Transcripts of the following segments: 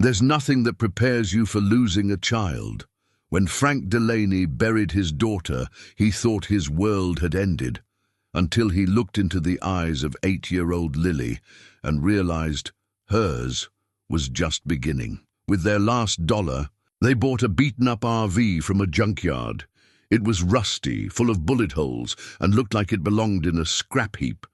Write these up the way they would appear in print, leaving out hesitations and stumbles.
There's nothing that prepares you for losing a child. When Frank Delaney buried his daughter, he thought his world had ended, until he looked into the eyes of 8-year-old Lily and realized hers was just beginning. With their last dollar, they bought a beaten-up RV from a junkyard. It was rusty, full of bullet holes, and looked like it belonged in a scrap heap.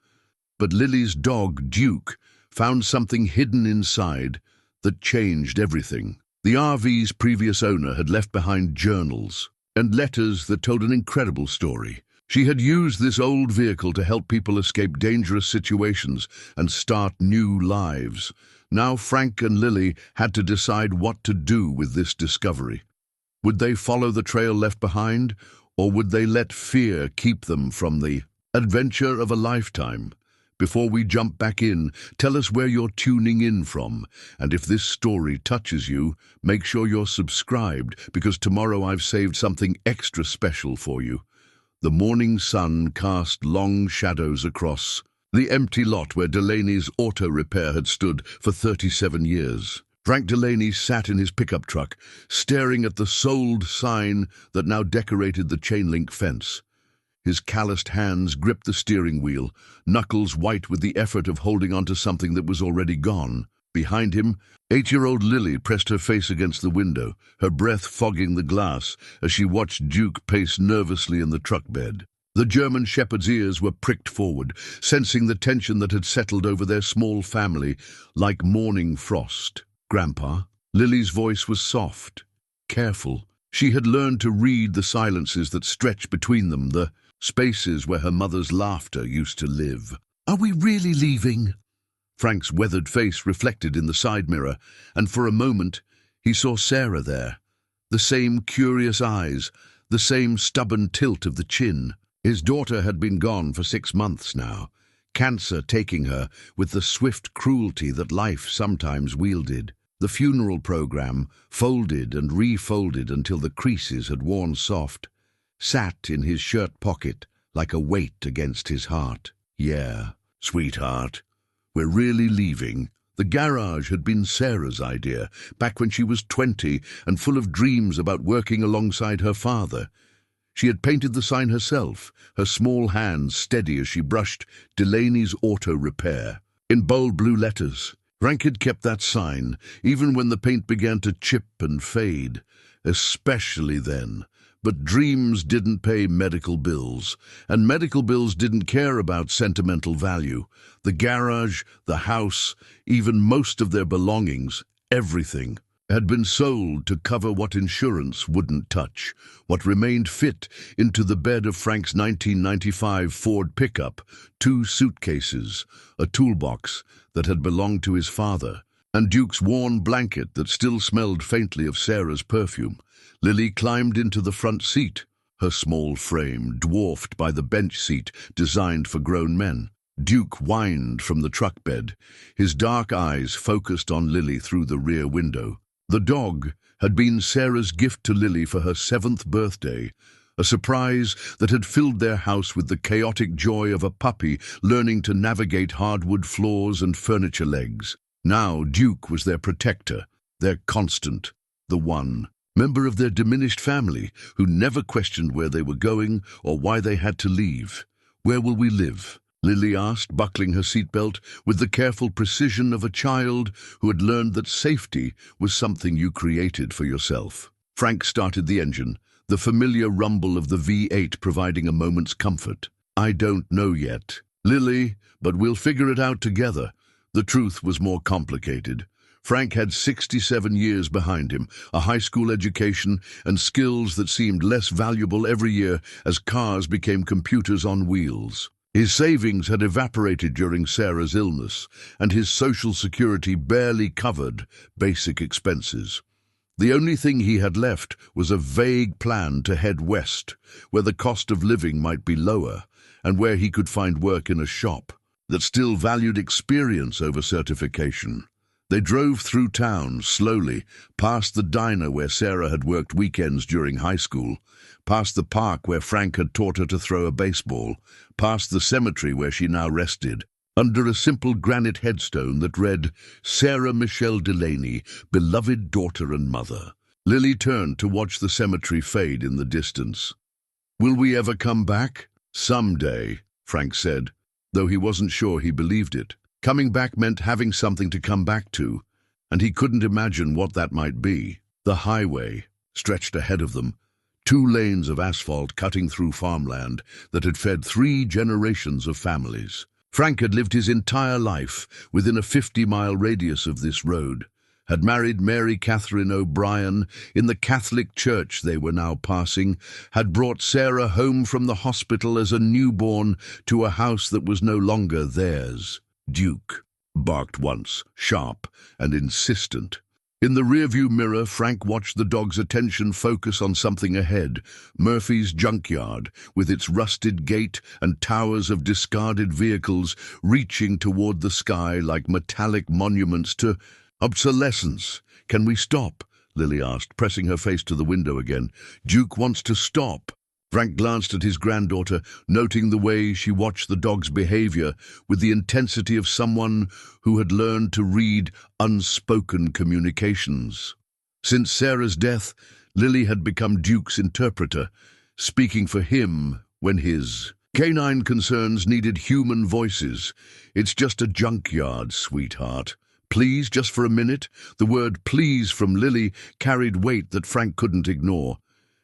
But Lily's dog, Duke, found something hidden inside that changed everything. The RV's previous owner had left behind journals and letters that told an incredible story. She had used this old vehicle to help people escape dangerous situations and start new lives. Now Frank and Lily had to decide what to do with this discovery. Would they follow the trail left behind, or would they let fear keep them from the adventure of a lifetime? Before we jump back in, tell us where you're tuning in from, and if this story touches you, make sure you're subscribed, because tomorrow I've saved something extra special for you. The morning sun cast long shadows across the empty lot where Delaney's auto repair had stood for 37 years. Frank Delaney sat in his pickup truck, staring at the sold sign that now decorated the chain-link fence. His calloused hands gripped the steering wheel, knuckles white with the effort of holding onto something that was already gone. Behind him, 8-year-old Lily pressed her face against the window, her breath fogging the glass as she watched Duke pace nervously in the truck bed. The German shepherd's ears were pricked forward, sensing the tension that had settled over their small family like morning frost. "Grandpa?" Lily's voice was soft, careful. She had learned to read the silences that stretched between them, the spaces where her mother's laughter used to live. "Are we really leaving?" Frank's weathered face reflected in the side mirror, and for a moment he saw Sarah there. The same curious eyes, the same stubborn tilt of the chin. His daughter had been gone for 6 months now, cancer taking her with the swift cruelty that life sometimes wielded. The funeral program, folded and refolded until the creases had worn soft, sat in his shirt pocket like a weight against his heart. "Yeah, sweetheart, we're really leaving." The garage had been Sarah's idea, back when she was 20 and full of dreams about working alongside her father. She had painted the sign herself, her small hands steady as she brushed Delaney's Auto Repair in bold blue letters. Frank had kept that sign, even when the paint began to chip and fade, especially then. But dreams didn't pay medical bills, and medical bills didn't care about sentimental value. The garage, the house, even most of their belongings, everything, had been sold to cover what insurance wouldn't touch, what remained fit into the bed of Frank's 1995 Ford pickup, 2 suitcases, a toolbox that had belonged to his father, and Duke's worn blanket that still smelled faintly of Sarah's perfume. Lily climbed into the front seat, her small frame dwarfed by the bench seat designed for grown men. Duke whined from the truck bed, his dark eyes focused on Lily through the rear window. The dog had been Sarah's gift to Lily for her 7th birthday, a surprise that had filled their house with the chaotic joy of a puppy learning to navigate hardwood floors and furniture legs. Now Duke was their protector, their constant, the one member of their diminished family who never questioned where they were going or why they had to leave. "Where will we live?" Lily asked, buckling her seatbelt with the careful precision of a child who had learned that safety was something you created for yourself. Frank started the engine, the familiar rumble of the V8 providing a moment's comfort. "I don't know yet, Lily, but we'll figure it out together." The truth was more complicated. Frank had 67 years behind him, a high school education, and skills that seemed less valuable every year as cars became computers on wheels. His savings had evaporated during Sarah's illness, and his social security barely covered basic expenses. The only thing he had left was a vague plan to head west, where the cost of living might be lower, and where he could find work in a shop that still valued experience over certification. They drove through town, slowly, past the diner where Sarah had worked weekends during high school, past the park where Frank had taught her to throw a baseball, past the cemetery where she now rested. under a simple granite headstone that read, Sarah Michelle Delaney, beloved daughter and mother. Lily turned to watch the cemetery fade in the distance. Will we ever come back? Someday, Frank said, though he wasn't sure he believed it. Coming back meant having something to come back to, and he couldn't imagine what that might be. The highway stretched ahead of them, 2 lanes of asphalt cutting through farmland that had fed 3 generations of families. Frank had lived his entire life within a 50-mile radius of this road, had married Mary Catherine O'Brien in the Catholic church they were now passing, had brought Sarah home from the hospital as a newborn to a house that was no longer theirs. Duke barked once, sharp and insistent. In the rearview mirror, Frank watched the dog's attention focus on something ahead, Murphy's junkyard, with its rusted gate and towers of discarded vehicles reaching toward the sky like metallic monuments to obsolescence. Can we stop? Lily asked, pressing her face to the window again. Duke wants to stop. Frank glanced at his granddaughter, noting the way she watched the dog's behavior with the intensity of someone who had learned to read unspoken communications. Since Sarah's death, Lily had become Duke's interpreter, speaking for him when his canine concerns needed human voices. It's just a junkyard, sweetheart. Please, just for a minute. The word please from Lily carried weight that Frank couldn't ignore.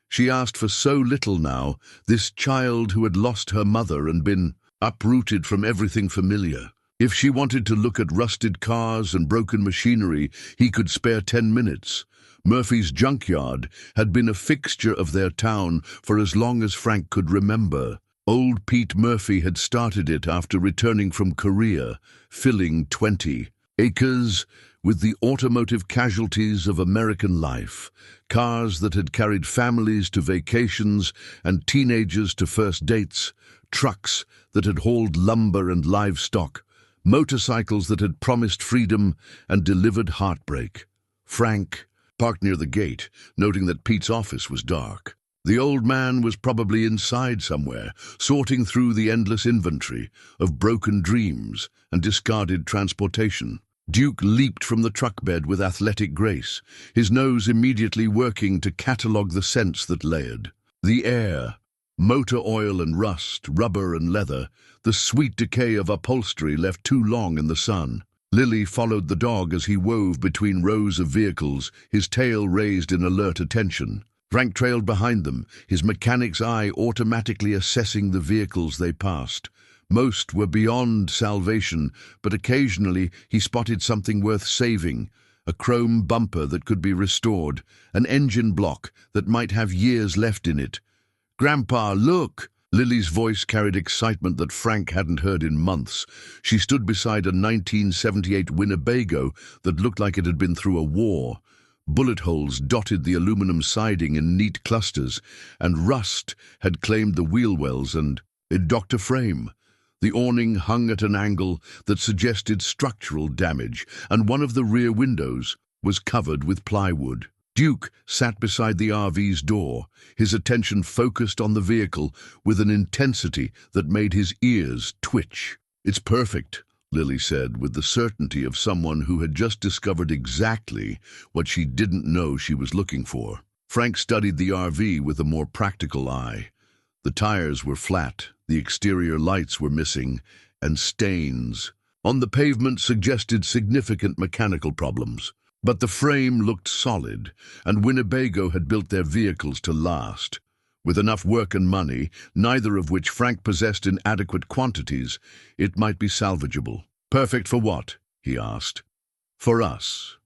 She asked for so little now, this child who had lost her mother and been uprooted from everything familiar. If she wanted to look at rusted cars and broken machinery, he could spare 10 minutes. Murphy's junkyard had been a fixture of their town for as long as Frank could remember. Old Pete Murphy had started it after returning from Korea, filling 20 acres with the automotive casualties of American life, cars that had carried families to vacations and teenagers to first dates, trucks that had hauled lumber and livestock, motorcycles that had promised freedom and delivered heartbreak. Frank parked near the gate, noting that Pete's office was dark. The old man was probably inside somewhere, sorting through the endless inventory of broken dreams and discarded transportation. Duke leaped from the truck bed with athletic grace, his nose immediately working to catalogue the scents that layered. The air, motor oil and rust, rubber and leather, the sweet decay of upholstery left too long in the sun. Lily followed the dog as he wove between rows of vehicles, his tail raised in alert attention. Frank trailed behind them, his mechanic's eye automatically assessing the vehicles they passed. Most were beyond salvation, but occasionally he spotted something worth saving, a chrome bumper that could be restored, an engine block that might have years left in it. "Grandpa, look!" Lily's voice carried excitement that Frank hadn't heard in months. She stood beside a 1978 Winnebago that looked like it had been through a war. Bullet holes dotted the aluminum siding in neat clusters, and rust had claimed the wheel wells and a Dr. Frame. The awning hung at an angle that suggested structural damage, and one of the rear windows was covered with plywood. Duke sat beside the RV's door, his attention focused on the vehicle with an intensity that made his ears twitch. "It's perfect," Lily said, with the certainty of someone who had just discovered exactly what she didn't know she was looking for. Frank studied the RV with a more practical eye. The tires were flat, the exterior lights were missing, and stains on the pavement suggested significant mechanical problems. But the frame looked solid, and Winnebago had built their vehicles to last. With enough work and money, neither of which Frank possessed in adequate quantities, it might be salvageable. "Perfect for what?" he asked. "For us.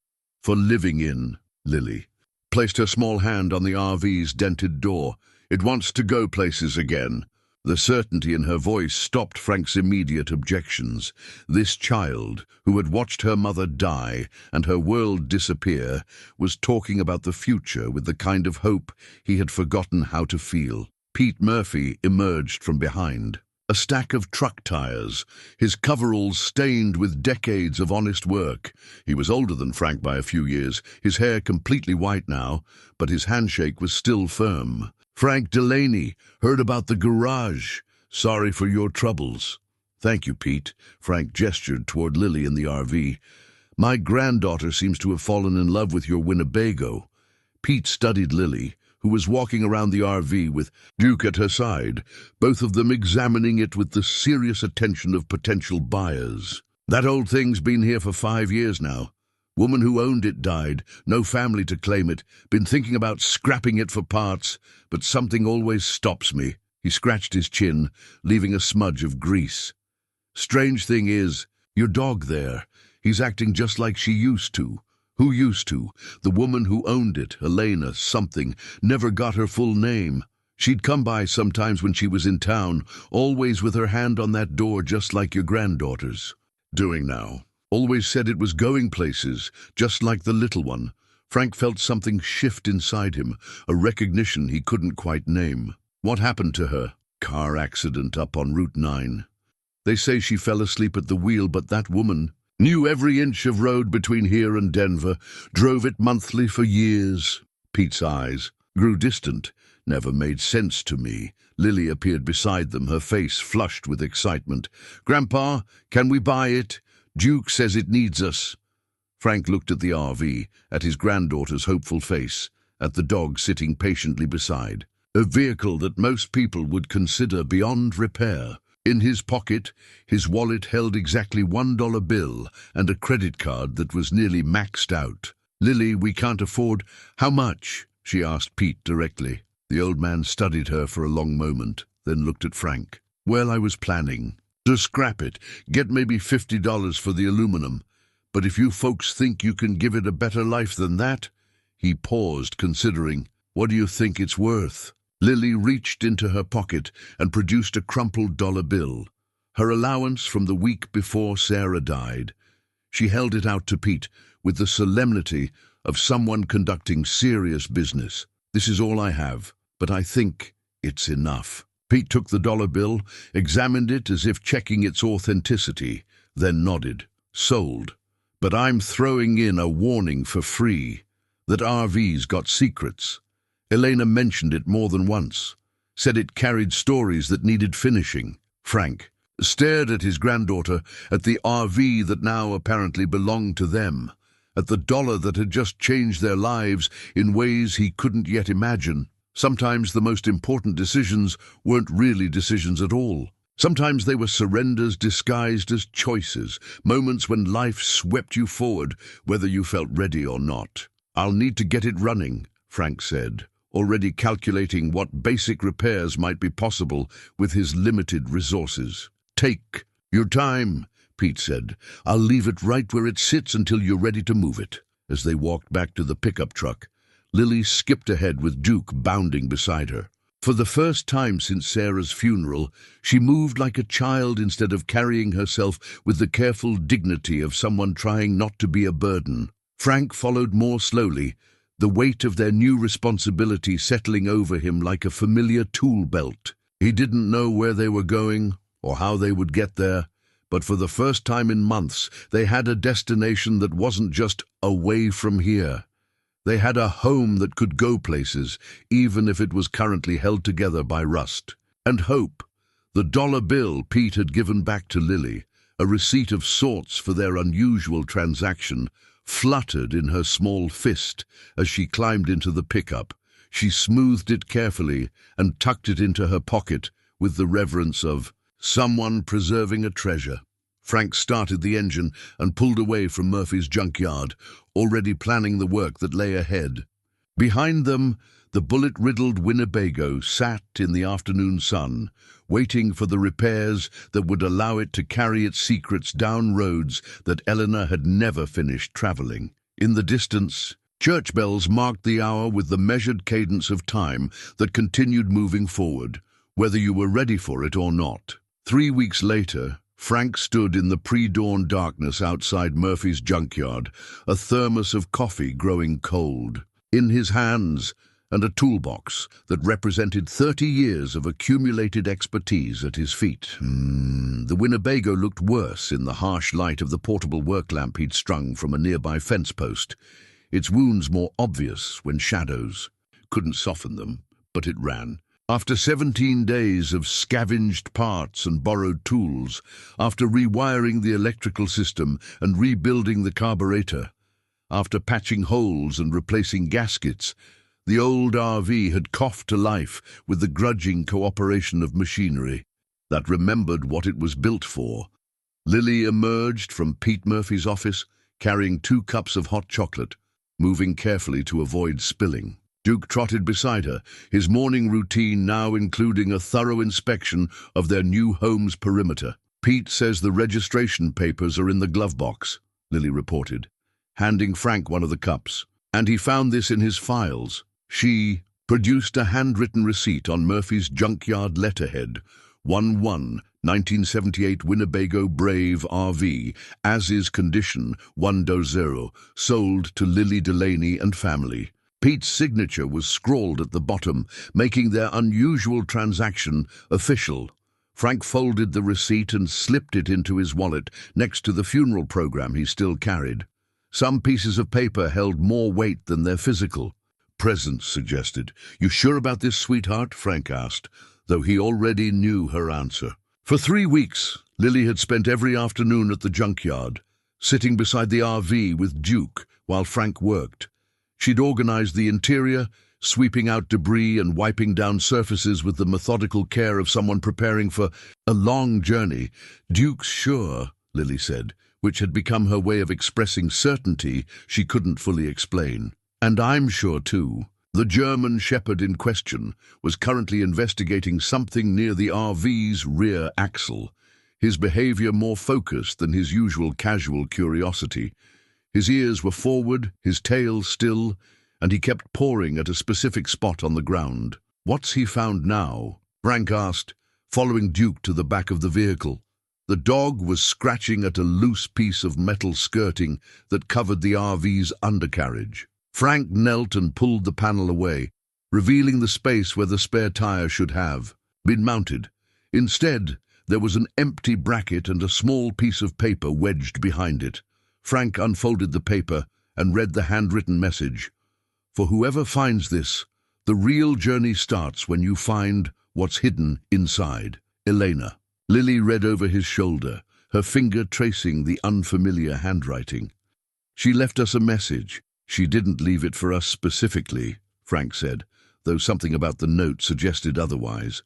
For living in," Lily placed her small hand on the RV's dented door. "It wants to go places again." The certainty in her voice stopped Frank's immediate objections. This child, who had watched her mother die and her world disappear, was talking about the future with the kind of hope he had forgotten how to feel. Pete Murphy emerged from behind. A stack of truck tires, his coveralls stained with decades of honest work. He was older than Frank by a few years, his hair completely white now, but his handshake was still firm. "Frank Delaney, heard about the garage. Sorry for your troubles." Thank you, Pete. Frank gestured toward Lily in the RV. My granddaughter seems to have fallen in love with your Winnebago. Pete studied Lily, who was walking around the RV with Duke at her side, both of them examining it with the serious attention of potential buyers. That old thing's been here for 5 years now. Woman who owned it died, no family to claim it, been thinking about scrapping it for parts, but something always stops me. He scratched his chin, leaving a smudge of grease. Strange thing is, your dog there, he's acting just like she used to. Who used to? The woman who owned it, Elena something, never got her full name. She'd come by sometimes when she was in town, always with her hand on that door just like your granddaughter's. Doing now. Always said it was going places, just like the little one. Frank felt something shift inside him, a recognition he couldn't quite name. What happened to her? Car accident up on Route 9. They say she fell asleep at the wheel, but that woman knew every inch of road between here and Denver, drove it monthly for years. Pete's eyes grew distant. Never made sense to me. Lily appeared beside them, her face flushed with excitement. Grandpa, can we buy it? Duke says it needs us. Frank looked at the RV, at his granddaughter's hopeful face, at the dog sitting patiently beside. A vehicle that most people would consider beyond repair. In his pocket, his wallet held exactly $1 bill and a credit card that was nearly maxed out. Lily, we can't afford. How much? She asked Pete directly. The old man studied her for a long moment, then looked at Frank. Well, I was planning to scrap it, get maybe $50 for the aluminum. But if you folks think you can give it a better life than that. He paused, considering. What do you think it's worth? Lily reached into her pocket and produced a crumpled dollar bill, her allowance from the week before Sarah died. She held it out to Pete with the solemnity of someone conducting serious business. This is all I have, but I think it's enough. Pete took the dollar bill, examined it as if checking its authenticity, then nodded. Sold. But I'm throwing in a warning for free that RV's got secrets. Elena mentioned it more than once, said it carried stories that needed finishing. Frank stared at his granddaughter, at the RV that now apparently belonged to them, at the dollar that had just changed their lives in ways he couldn't yet imagine. Sometimes the most important decisions weren't really decisions at all. Sometimes they were surrenders disguised as choices, moments when life swept you forward, whether you felt ready or not. I'll need to get it running, Frank said, already calculating what basic repairs might be possible with his limited resources. Take your time, Pete said. I'll leave it right where it sits until you're ready to move it. As they walked back to the pickup truck, Lily skipped ahead with Duke bounding beside her. For the first time since Sarah's funeral, she moved like a child instead of carrying herself with the careful dignity of someone trying not to be a burden. Frank followed more slowly, the weight of their new responsibility settling over him like a familiar tool belt. He didn't know where they were going or how they would get there, but for the first time in months, they had a destination that wasn't just away from here. They had a home that could go places, even if it was currently held together by rust. And hope. The dollar bill Pete had given back to Lily, a receipt of sorts for their unusual transaction, fluttered in her small fist as she climbed into the pickup. She smoothed it carefully and tucked it into her pocket with the reverence of someone preserving a treasure. Frank started the engine and pulled away from Murphy's junkyard, already planning the work that lay ahead. Behind them, the bullet-riddled Winnebago sat in the afternoon sun, waiting for the repairs that would allow it to carry its secrets down roads that Eleanor had never finished traveling. In the distance, church bells marked the hour with the measured cadence of time that continued moving forward, whether you were ready for it or not. 3 weeks later, Frank stood in the pre-dawn darkness outside Murphy's junkyard, a thermos of coffee growing cold. In his hands, and a toolbox that represented 30 years of accumulated expertise at his feet. The Winnebago looked worse in the harsh light of the portable work lamp he'd strung from a nearby fence post, its wounds more obvious when shadows couldn't soften them, but it ran. After 17 days of scavenged parts and borrowed tools, after rewiring the electrical system and rebuilding the carburetor, after patching holes and replacing gaskets, the old RV had coughed to life with the grudging cooperation of machinery that remembered what it was built for. Lily emerged from Pete Murphy's office, carrying 2 cups of hot chocolate, moving carefully to avoid spilling. Duke trotted beside her, his morning routine now including a thorough inspection of their new home's perimeter. "Pete says the registration papers are in the glove box," Lily reported, handing Frank one of the cups. "And he found this in his files." She produced a handwritten receipt on Murphy's junkyard letterhead, 1/1/1978 Winnebago Brave RV, as is condition 1.0, sold to Lily Delaney and family. Pete's signature was scrawled at the bottom, making their unusual transaction official. Frank folded the receipt and slipped it into his wallet next to the funeral program he still carried. Some pieces of paper held more weight than their physical presence suggested. "You sure about this, sweetheart?" Frank asked, though he already knew her answer. For 3 weeks, Lily had spent every afternoon at the junkyard, sitting beside the RV with Duke while Frank worked. She'd organized the interior, sweeping out debris and wiping down surfaces with the methodical care of someone preparing for a long journey. "Duke's sure," Lily said, which had become her way of expressing certainty she couldn't fully explain. "And I'm sure too." The German shepherd in question was currently investigating something near the RV's rear axle, his behavior more focused than his usual casual curiosity. His ears were forward, his tail still, and he kept pawing at a specific spot on the ground. "What's he found now?" Frank asked, following Duke to the back of the vehicle. The dog was scratching at a loose piece of metal skirting that covered the RV's undercarriage. Frank knelt and pulled the panel away, revealing the space where the spare tire should have been mounted. Instead, there was an empty bracket and a small piece of paper wedged behind it. Frank unfolded the paper and read the handwritten message. "For whoever finds this, the real journey starts when you find what's hidden inside. Elena." Lily read over his shoulder, her finger tracing the unfamiliar handwriting. "She left us a message. She didn't leave it for us specifically," Frank said, though something about the note suggested otherwise.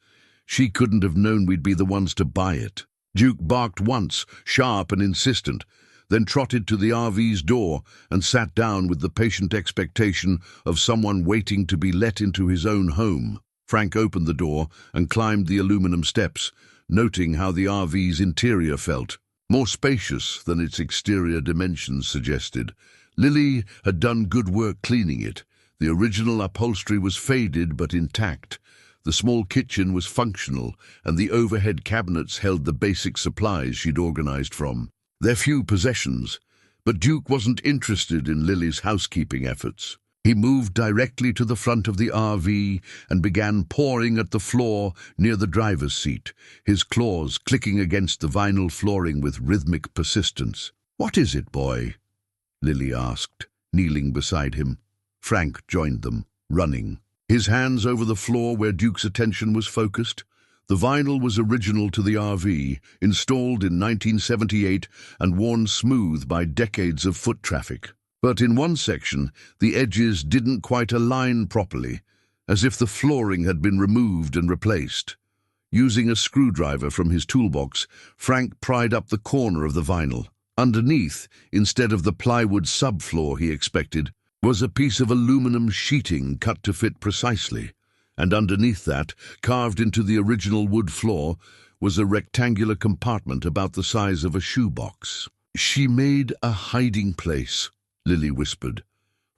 "She couldn't have known we'd be the ones to buy it." Duke barked once, sharp and insistent, then trotted to the RV's door and sat down with the patient expectation of someone waiting to be let into his own home. Frank opened the door and climbed the aluminum steps, noting how the RV's interior felt, more spacious than its exterior dimensions suggested. Lily had done good work cleaning it. The original upholstery was faded but intact. The small kitchen was functional, and the overhead cabinets held the basic supplies she'd organized from. Their few possessions, but Duke wasn't interested in Lily's housekeeping efforts. He moved directly to the front of the RV and began pawing at the floor near the driver's seat, his claws clicking against the vinyl flooring with rhythmic persistence. "What is it, boy?" Lily asked, kneeling beside him. Frank joined them, running, his hands over the floor where Duke's attention was focused. The vinyl was original to the RV, installed in 1978 and worn smooth by decades of foot traffic. But in one section, the edges didn't quite align properly, as if the flooring had been removed and replaced. Using a screwdriver from his toolbox, Frank pried up the corner of the vinyl. Underneath, instead of the plywood subfloor he expected, was a piece of aluminum sheeting cut to fit precisely, and underneath that, carved into the original wood floor, was a rectangular compartment about the size of a shoebox. "She made a hiding place," Lily whispered.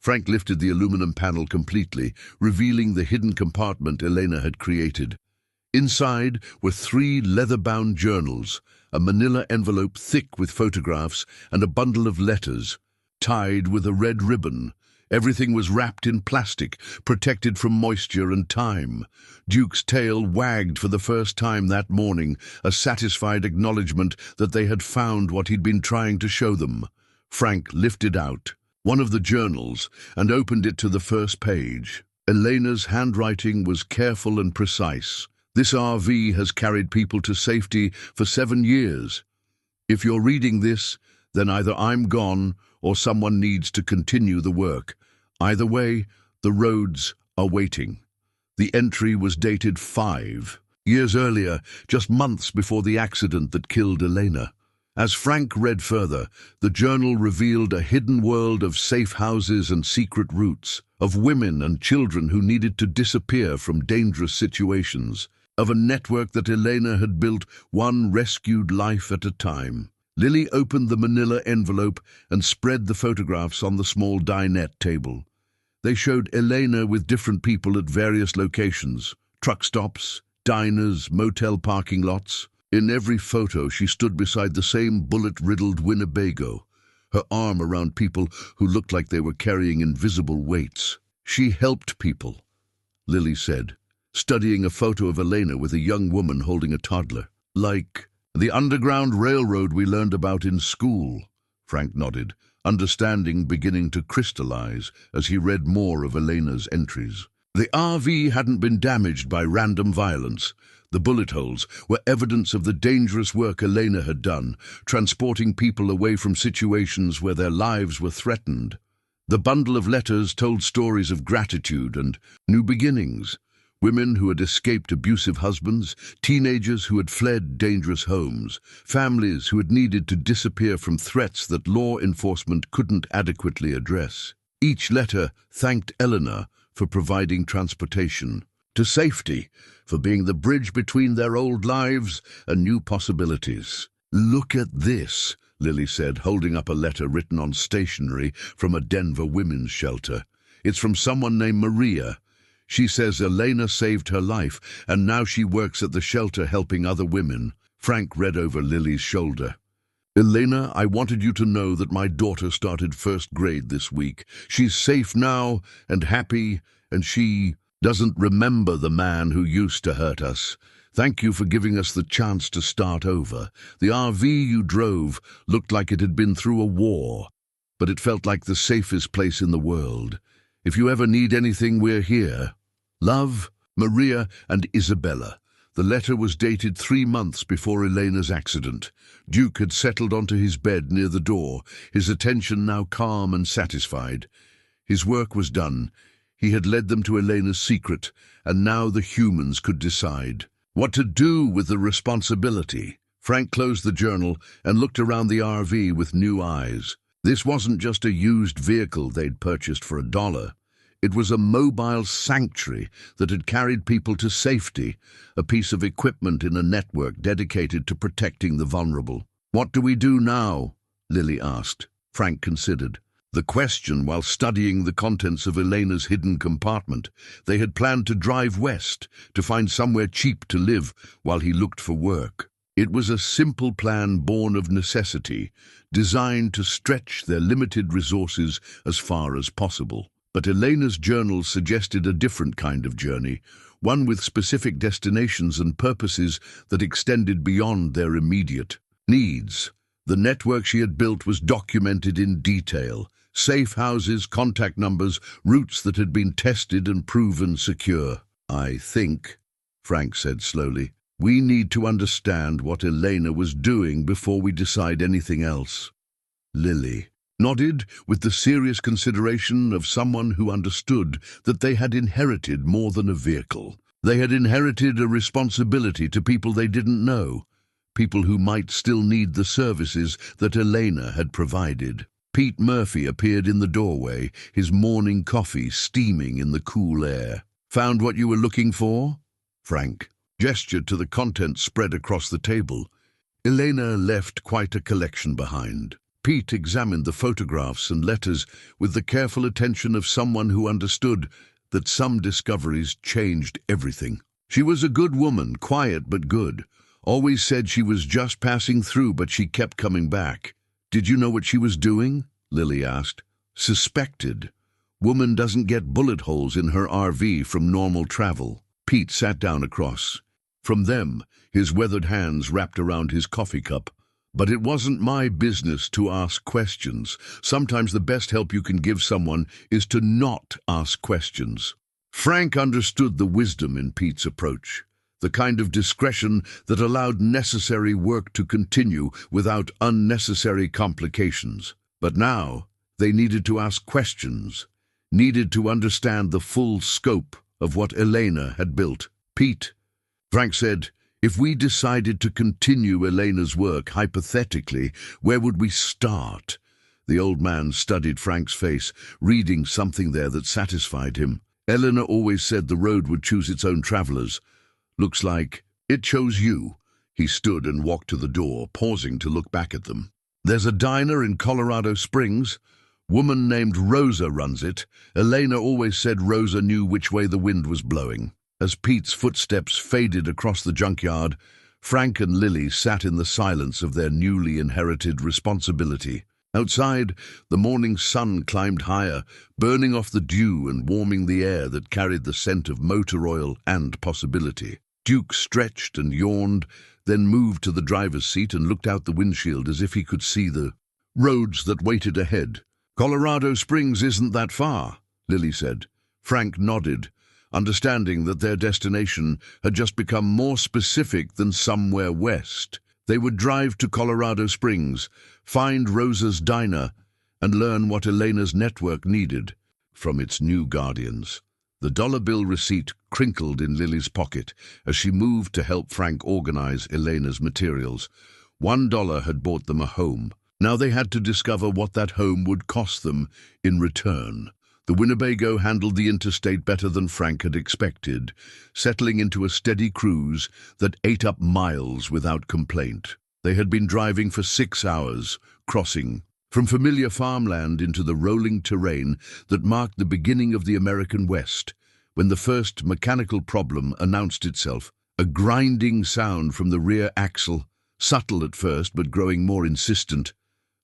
Frank lifted the aluminum panel completely, revealing the hidden compartment Elena had created. Inside were 3 leather-bound journals, a manila envelope thick with photographs, and a bundle of letters, tied with a red ribbon. Everything was wrapped in plastic, protected from moisture and time. Duke's tail wagged for the first time that morning, a satisfied acknowledgement that they had found what he'd been trying to show them. Frank lifted out one of the journals and opened it to the first page. Elena's handwriting was careful and precise. This RV has carried people to safety for 7 years. If you're reading this, then either I'm gone or someone needs to continue the work. Either way, the roads are waiting. The entry was dated 5 years earlier, just months before the accident that killed Elena. As Frank read further, the journal revealed a hidden world of safe houses and secret routes, of women and children who needed to disappear from dangerous situations, of a network that Elena had built, one rescued life at a time. Lily opened the manila envelope and spread the photographs on the small dinette table. They showed Elena with different people at various locations, truck stops, diners, motel parking lots. In every photo, she stood beside the same bullet-riddled Winnebago, her arm around people who looked like they were carrying invisible weights. She helped people, Lily said, studying a photo of Elena with a young woman holding a toddler. Like the Underground Railroad we learned about in school, Frank nodded, understanding beginning to crystallize as he read more of Elena's entries. The RV hadn't been damaged by random violence. The bullet holes were evidence of the dangerous work Elena had done, transporting people away from situations where their lives were threatened. The bundle of letters told stories of gratitude and new beginnings. Women who had escaped abusive husbands, teenagers who had fled dangerous homes, families who had needed to disappear from threats that law enforcement couldn't adequately address. Each letter thanked Elena for providing transportation to safety, for being the bridge between their old lives and new possibilities. "Look at this," Lily said, holding up a letter written on stationery from a Denver women's shelter. "It's from someone named Maria. She says Elena saved her life, and now she works at the shelter helping other women." Frank read over Lily's shoulder. "Elena, I wanted you to know that my daughter started first grade this week. She's safe now and happy, and she doesn't remember the man who used to hurt us. Thank you for giving us the chance to start over. The RV you drove looked like it had been through a war, but it felt like the safest place in the world. If you ever need anything, we're here. Love, Maria and Isabella." The letter was dated 3 months before Elena's accident. Duke had settled onto his bed near the door, his attention now calm and satisfied. His work was done. He had led them to Elena's secret, and now the humans could decide what to do with the responsibility. Frank closed the journal and looked around the RV with new eyes. This wasn't just a used vehicle they'd purchased for $1. It was a mobile sanctuary that had carried people to safety, a piece of equipment in a network dedicated to protecting the vulnerable. "What do we do now?" Lily asked. Frank considered the question while studying the contents of Elena's hidden compartment. They had planned to drive west, to find somewhere cheap to live while he looked for work. It was a simple plan born of necessity, designed to stretch their limited resources as far as possible. But Elena's journal suggested a different kind of journey, one with specific destinations and purposes that extended beyond their immediate needs. The network she had built was documented in detail: safe houses, contact numbers, routes that had been tested and proven secure. "I think," Frank said slowly, "we need to understand what Elena was doing before we decide anything else." Lily nodded with the serious consideration of someone who understood that they had inherited more than a vehicle. They had inherited a responsibility to people they didn't know, people who might still need the services that Elena had provided. Pete Murphy appeared in the doorway, his morning coffee steaming in the cool air. "Found what you were looking for?" Frank gestured to the contents spread across the table. Elena left quite a collection behind. Pete examined the photographs and letters with the careful attention of someone who understood that some discoveries changed everything. "She was a good woman, quiet but good. Always said she was just passing through, but she kept coming back." "Did you know what she was doing?" Lily asked. "Suspected. Woman doesn't get bullet holes in her RV from normal travel." Pete sat down across from them, his weathered hands wrapped around his coffee cup. "But it wasn't my business to ask questions. Sometimes the best help you can give someone is to not ask questions." Frank understood the wisdom in Pete's approach, the kind of discretion that allowed necessary work to continue without unnecessary complications. But now they needed to ask questions, needed to understand the full scope of what Elena had built. "Pete," Frank said, "if we decided to continue Elena's work, hypothetically, where would we start?" The old man studied Frank's face, reading something there that satisfied him. "Elena always said the road would choose its own travelers. Looks like it chose you." He stood and walked to the door, pausing to look back at them. "There's a diner in Colorado Springs. Woman named Rosa runs it. Elena always said Rosa knew which way the wind was blowing." As Pete's footsteps faded across the junkyard, Frank and Lily sat in the silence of their newly inherited responsibility. Outside, the morning sun climbed higher, burning off the dew and warming the air that carried the scent of motor oil and possibility. Duke stretched and yawned, then moved to the driver's seat and looked out the windshield as if he could see the roads that waited ahead. "Colorado Springs isn't that far," Lily said. Frank nodded, understanding that their destination had just become more specific than somewhere west. They would drive to Colorado Springs, find Rosa's diner, and learn what Elena's network needed from its new guardians. The dollar bill receipt crinkled in Lily's pocket as she moved to help Frank organize Elena's materials. $1 had bought them a home. Now they had to discover what that home would cost them in return. The Winnebago handled the interstate better than Frank had expected, settling into a steady cruise that ate up miles without complaint. They had been driving for 6 hours, crossing from familiar farmland into the rolling terrain that marked the beginning of the American West, when the first mechanical problem announced itself. A grinding sound from the rear axle, subtle at first but growing more insistent,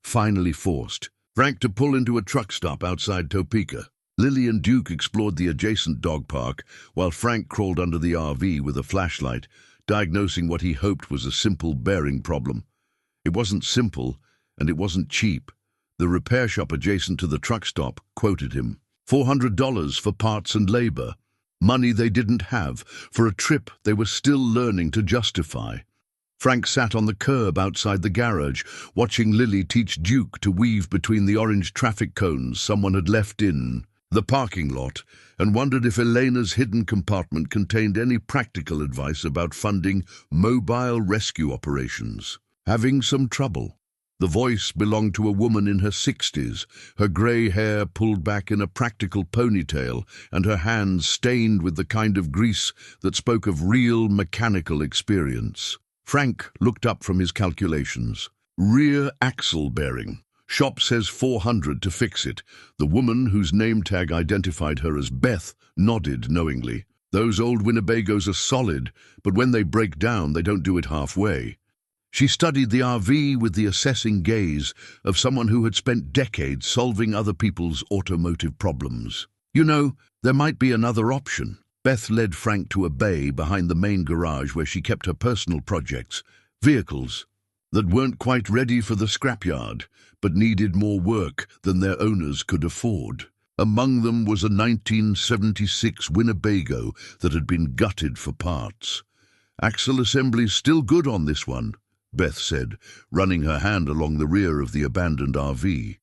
finally forced Frank to pull into a truck stop outside Topeka. Lily and Duke explored the adjacent dog park, while Frank crawled under the RV with a flashlight, diagnosing what he hoped was a simple bearing problem. It wasn't simple, and it wasn't cheap. The repair shop adjacent to the truck stop quoted him $400 for parts and labor, money they didn't have, for a trip they were still learning to justify. Frank sat on the curb outside the garage, watching Lily teach Duke to weave between the orange traffic cones someone had left in the parking lot, and wondered if Elena's hidden compartment contained any practical advice about funding mobile rescue operations. "Having some trouble." The voice belonged to a woman in her 60s, her grey hair pulled back in a practical ponytail, and her hands stained with the kind of grease that spoke of real mechanical experience. Frank looked up from his calculations. "Rear axle bearing. Shop says $400 to fix it." The woman, whose name tag identified her as Beth, nodded knowingly. "Those old Winnebagos are solid, but when they break down, they don't do it halfway." She studied the RV with the assessing gaze of someone who had spent decades solving other people's automotive problems. "You know, there might be another option." Beth led Frank to a bay behind the main garage where she kept her personal projects, vehicles that weren't quite ready for the scrapyard, but needed more work than their owners could afford. Among them was a 1976 Winnebago that had been gutted for parts. "Axle assembly's still good on this one," Beth said, running her hand along the rear of the abandoned RV.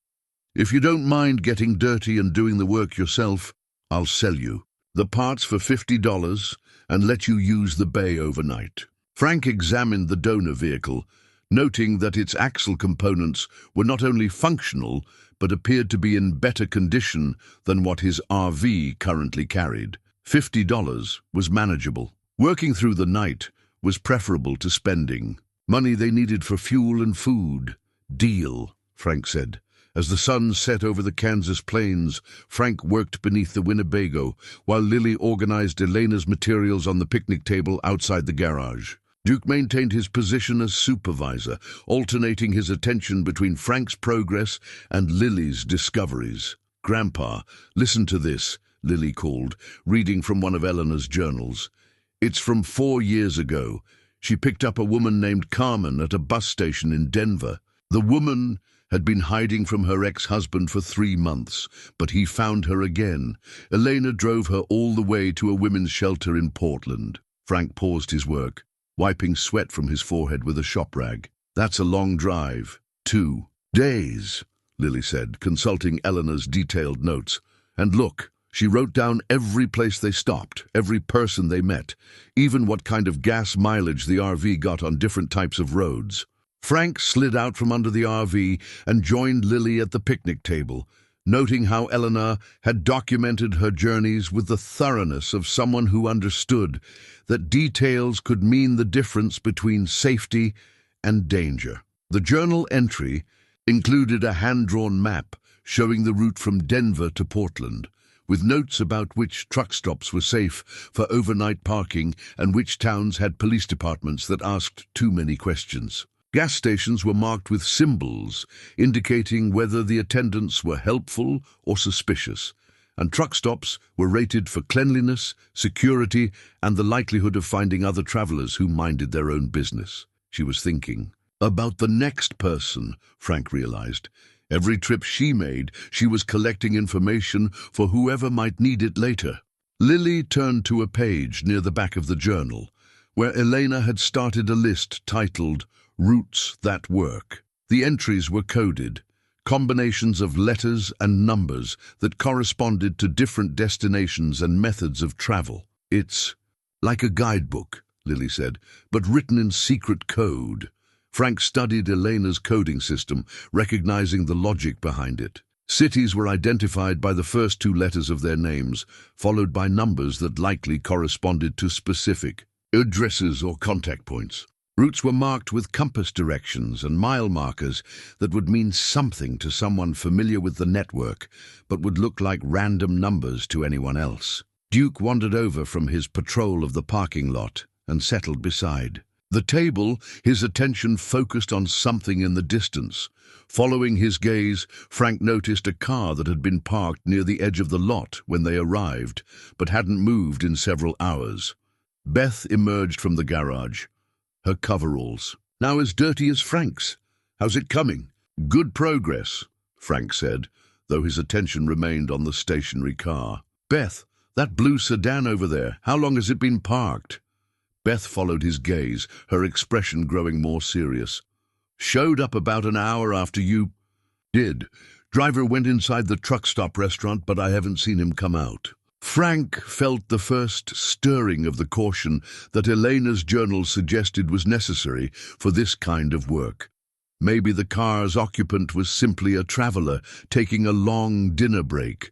"If you don't mind getting dirty and doing the work yourself, I'll sell you the parts for $50 and let you use the bay overnight." Frank examined the donor vehicle, noting that its axle components were not only functional, but appeared to be in better condition than what his RV currently carried. $50 was manageable. Working through the night was preferable to spending money they needed for fuel and food. "Deal," Frank said. As the sun set over the Kansas plains, Frank worked beneath the Winnebago, while Lily organized Elena's materials on the picnic table outside the garage. Duke maintained his position as supervisor, alternating his attention between Frank's progress and Lily's discoveries. "Grandpa, listen to this," Lily called, reading from one of Eleanor's journals. "It's from 4 years ago. She picked up a woman named Carmen at a bus station in Denver. The woman had been hiding from her ex-husband for 3 months, but he found her again. Elena drove her all the way to a women's shelter in Portland. Frank paused his work, wiping sweat from his forehead with a shop rag. "That's a long drive." 2 days, Lily said, consulting Eleanor's detailed notes. "And look," she wrote down every place they stopped, every person they met, even what kind of gas mileage the RV got on different types of roads. Frank slid out from under the RV and joined Lily at the picnic table, noting how Eleanor had documented her journeys with the thoroughness of someone who understood that details could mean the difference between safety and danger. The journal entry included a hand-drawn map showing the route from Denver to Portland, with notes about which truck stops were safe for overnight parking and which towns had police departments that asked too many questions. Gas stations were marked with symbols indicating whether the attendants were helpful or suspicious, and truck stops were rated for cleanliness, security, and the likelihood of finding other travelers who minded their own business. She was thinking about the next person, Frank realized. Every trip she made, she was collecting information for whoever might need it later. Lily turned to a page near the back of the journal, where Elena had started a list titled Routes That Work. The entries were coded, combinations of letters and numbers that corresponded to different destinations and methods of travel. "It's like a guidebook," Lily said, "but written in secret code." Frank studied Elena's coding system, recognizing the logic behind it. Cities were identified by the first 2 letters of their names, followed by numbers that likely corresponded to specific addresses or contact points. Routes were marked with compass directions and mile markers that would mean something to someone familiar with the network, but would look like random numbers to anyone else. Duke wandered over from his patrol of the parking lot and settled beside the table, his attention focused on something in the distance. Following his gaze, Frank noticed a car that had been parked near the edge of the lot when they arrived, but hadn't moved in several hours. Beth emerged from the garage, her coveralls now as dirty as Frank's. "How's it coming?" "Good progress," Frank said, though his attention remained on the stationary car. "Beth, that blue sedan over there, how long has it been parked?" Beth followed his gaze, her expression growing more serious. "Showed up about an hour after you did. Driver went inside the truck stop restaurant, but I haven't seen him come out." Frank felt the first stirring of the caution that Elena's journal suggested was necessary for this kind of work. Maybe the car's occupant was simply a traveler taking a long dinner break.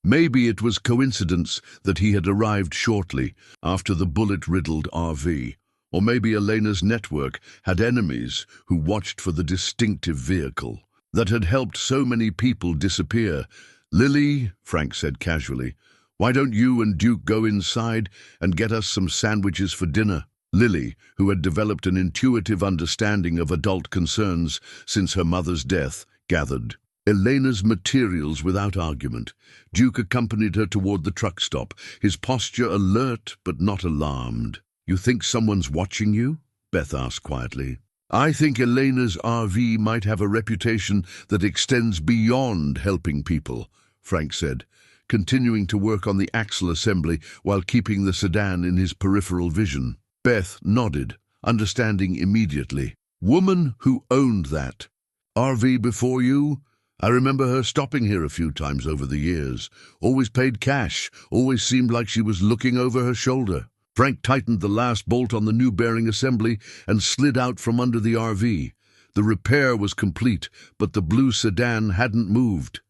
Maybe it was coincidence that he had arrived shortly after the bullet-riddled RV. Or maybe Elena's network had enemies who watched for the distinctive vehicle that had helped so many people disappear. "Lily," Frank said casually, "why don't you and Duke go inside and get us some sandwiches for dinner?" Lily, who had developed an intuitive understanding of adult concerns since her mother's death, gathered Elena's materials without argument. Duke accompanied her toward the truck stop, his posture alert but not alarmed. "You think someone's watching you?" Beth asked quietly. "I think Elena's RV might have a reputation that extends beyond helping people," Frank said, continuing to work on the axle assembly while keeping the sedan in his peripheral vision. Beth nodded, understanding immediately. "Woman who owned that RV before you? I remember her stopping here a few times over the years. Always paid cash, always seemed like she was looking over her shoulder." Frank tightened the last bolt on the new bearing assembly and slid out from under the RV. The repair was complete, but the blue sedan hadn't moved.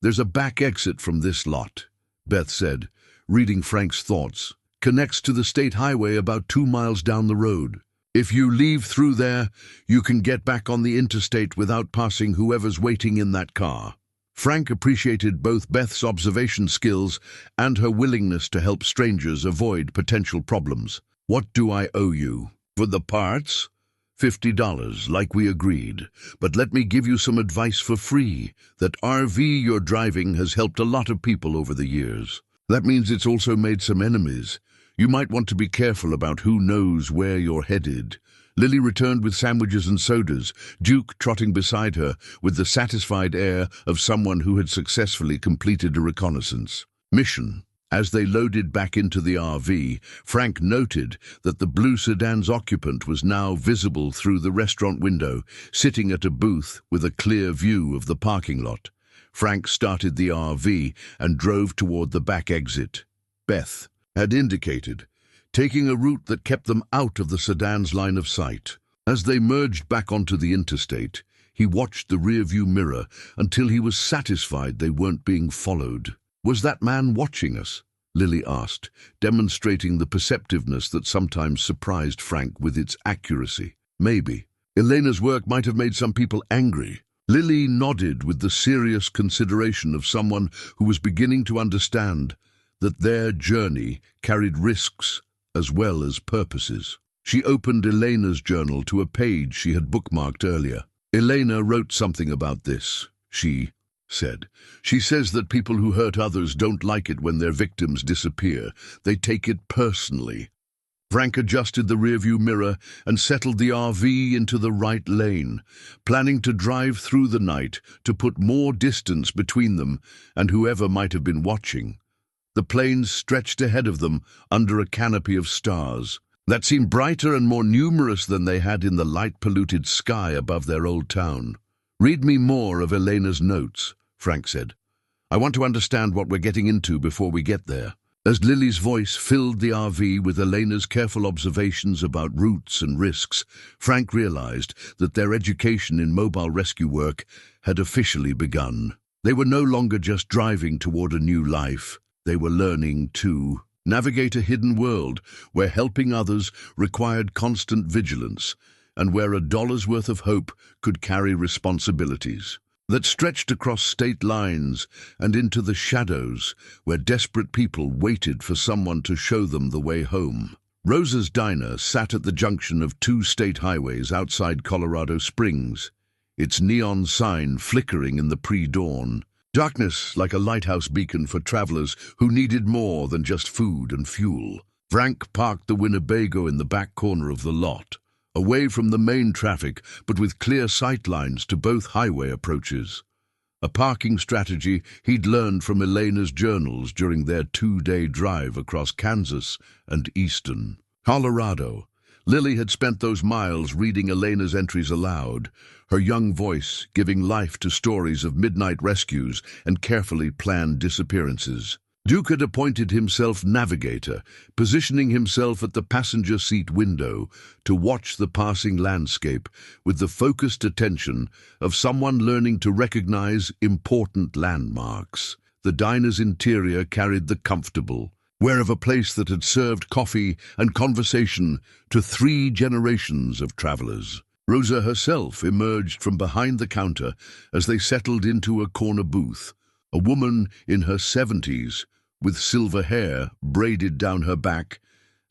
"There's a back exit from this lot," Beth said, reading Frank's thoughts. "Connects to the state highway about 2 miles down the road. If you leave through there, you can get back on the interstate without passing whoever's waiting in that car." Frank appreciated both Beth's observation skills and her willingness to help strangers avoid potential problems. "What do I owe you?" "For the parts? $50, like we agreed. But let me give you some advice for free. That RV you're driving has helped a lot of people over the years. That means it's also made some enemies. You might want to be careful about who knows where you're headed. Lily returned with sandwiches and sodas, Duke trotting beside her with the satisfied air of someone who had successfully completed a reconnaissance mission. As they loaded back into the RV, Frank noted that the blue sedan's occupant was now visible through the restaurant window, sitting at a booth with a clear view of the parking lot. Frank started the RV and drove toward the back exit. Beth had indicated, taking a route that kept them out of the sedan's line of sight. As they merged back onto the interstate, he watched the rearview mirror until he was satisfied they weren't being followed. "Was that man watching us?" Lily asked, demonstrating the perceptiveness that sometimes surprised Frank with its accuracy. "Maybe. Elena's work might have made some people angry." Lily nodded with the serious consideration of someone who was beginning to understand that their journey carried risks as well as purposes. She opened Elena's journal to a page she had bookmarked earlier. "Elena wrote something about this," she said. "She says that people who hurt others don't like it when their victims disappear. They take it personally." Frank adjusted the rearview mirror and settled the RV into the right lane, planning to drive through the night to put more distance between them and whoever might have been watching. The plains stretched ahead of them under a canopy of stars that seemed brighter and more numerous than they had in the light-polluted sky above their old town. "Read me more of Elena's notes," Frank said. "I want to understand what we're getting into before we get there." As Lily's voice filled the RV with Elena's careful observations about routes and risks, Frank realized that their education in mobile rescue work had officially begun. They were no longer just driving toward a new life. They were learning to navigate a hidden world where helping others required constant vigilance and where a dollar's worth of hope could carry responsibilities that stretched across state lines and into the shadows where desperate people waited for someone to show them the way home. Rosa's diner sat at the junction of two state highways outside Colorado Springs, its neon sign flickering in the pre-dawn. Darkness like a lighthouse beacon for travelers who needed more than just food and fuel. Frank parked the Winnebago in the back corner of the lot, away from the main traffic, but with clear sight lines to both highway approaches. A parking strategy he'd learned from Elena's journals during their 2-day drive across Kansas and eastern Colorado. Lily had spent those miles reading Elena's entries aloud, her young voice giving life to stories of midnight rescues and carefully planned disappearances. Duke had appointed himself navigator, positioning himself at the passenger seat window to watch the passing landscape with the focused attention of someone learning to recognize important landmarks. The diner's interior carried the comfortable air of a place that had served coffee and conversation to 3 generations of travelers. Rosa herself emerged from behind the counter as they settled into a corner booth, a woman in her 70s, with silver hair braided down her back